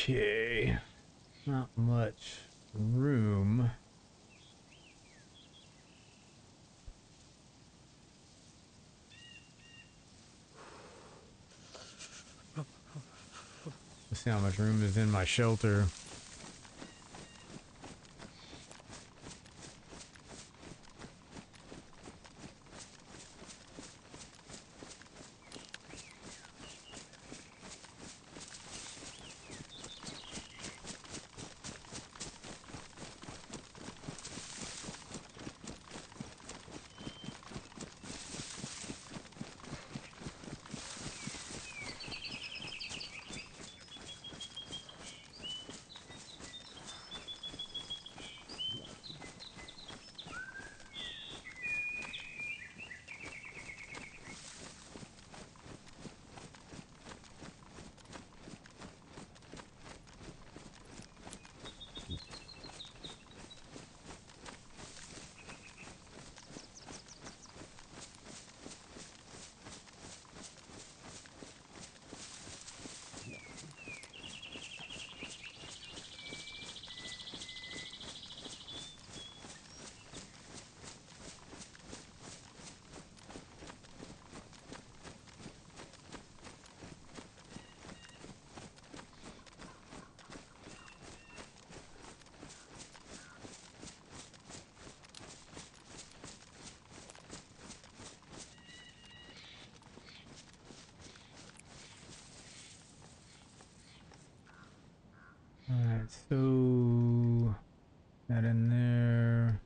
Okay. Not much room. Let's see how much room is in my shelter. Alright, so that in there.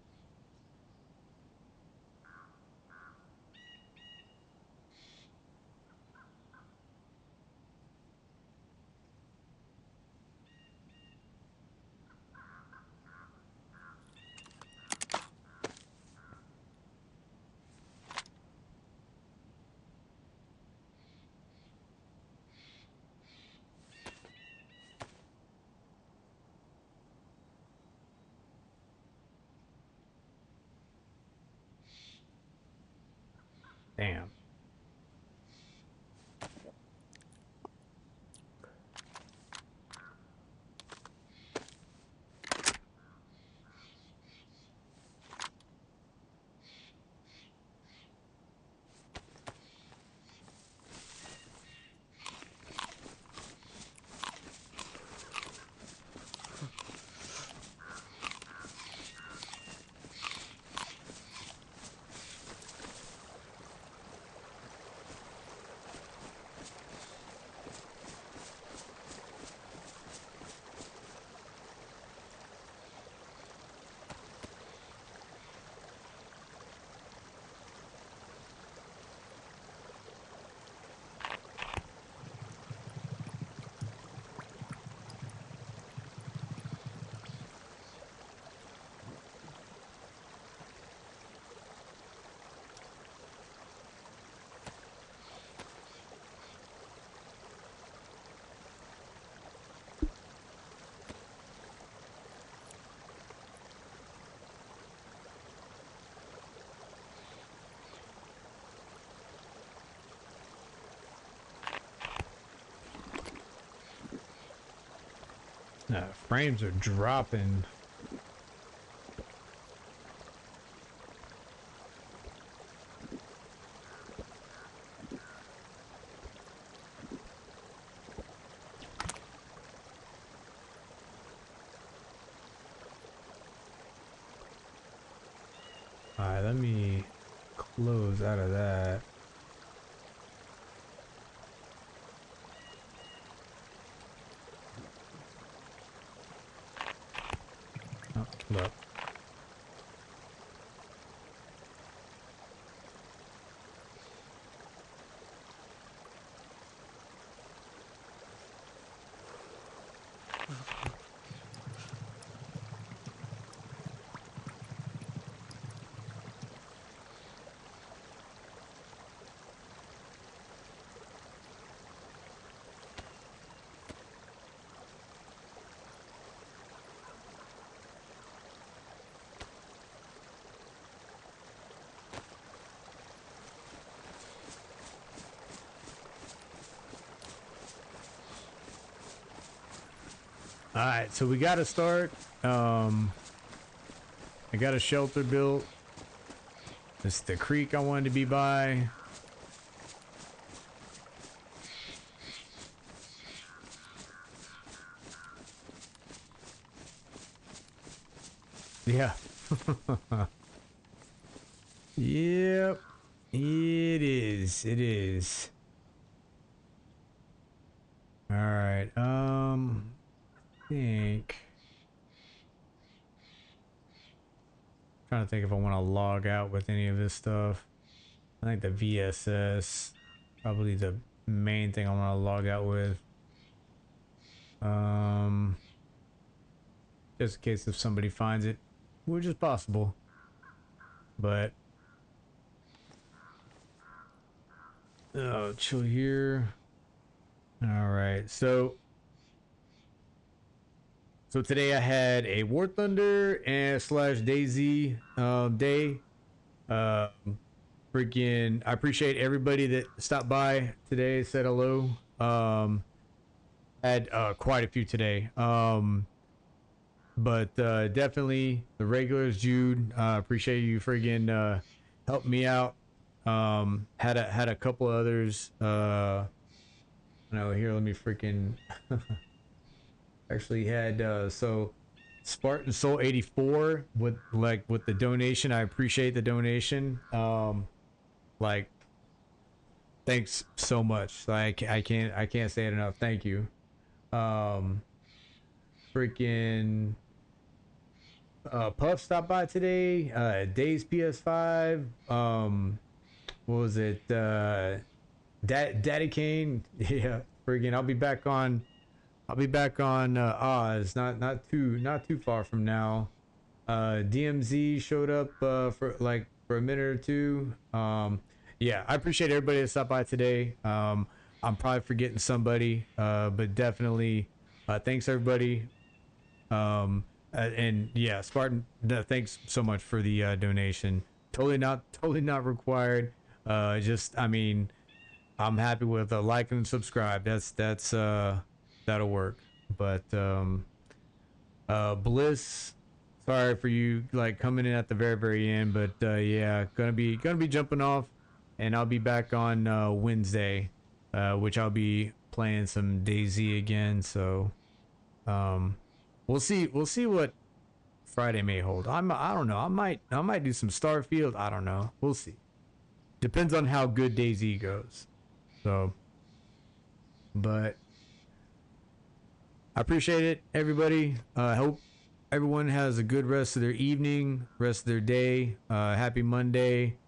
Damn. Frames are dropping. Alright, let me close out of that. Oh, look. Alright, so we gotta start. I got a shelter built. This is the creek I wanted to be by. Yeah. Yep. It is. It is. All right. I think. Trying to think if I want to log out with any of this stuff. I think the VSS probably the main thing I want to log out with. Just in case if somebody finds it, which is possible. But oh, chill here. All right, so today I had a War Thunder and slash Dayz day. Freaking, I appreciate everybody that stopped by today, said hello. Had quite a few today. But definitely the regulars, Jude. Appreciate you friggin' helped me out. Had a couple others. No, here, let me freaking actually had so Spartan Soul 84 with the donation. I appreciate the donation. Like, thanks so much. Like, I can't say it enough. Thank you. Freaking Puff stopped by today. Dayz PS5. What was it? Daddy Kane. Yeah, friggin' I'll be back on Oz. Not too far from now. DMZ showed up for a minute or two. Yeah, I appreciate everybody that stopped by today. I'm probably forgetting somebody, but definitely thanks everybody. And yeah, Spartan, thanks so much for the donation. Totally not required. Just, I mean, I'm happy with a like and subscribe. That's that'll work. But Bliss, sorry for you like coming in at the very end, but yeah, gonna be jumping off, and I'll be back on Wednesday, which I'll be playing some Dayz again. So we'll see what Friday may hold. I don't know. I might do some Starfield. I don't know. We'll see. Depends on how good Dayz goes. So, but I appreciate it, everybody. I hope everyone has a good rest of their evening, rest of their day. Happy Monday.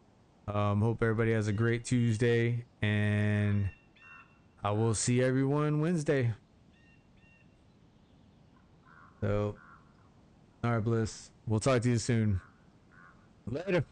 Hope everybody has a great Tuesday, and I will see everyone Wednesday. So, all right, Bliss. We'll talk to you soon. Later.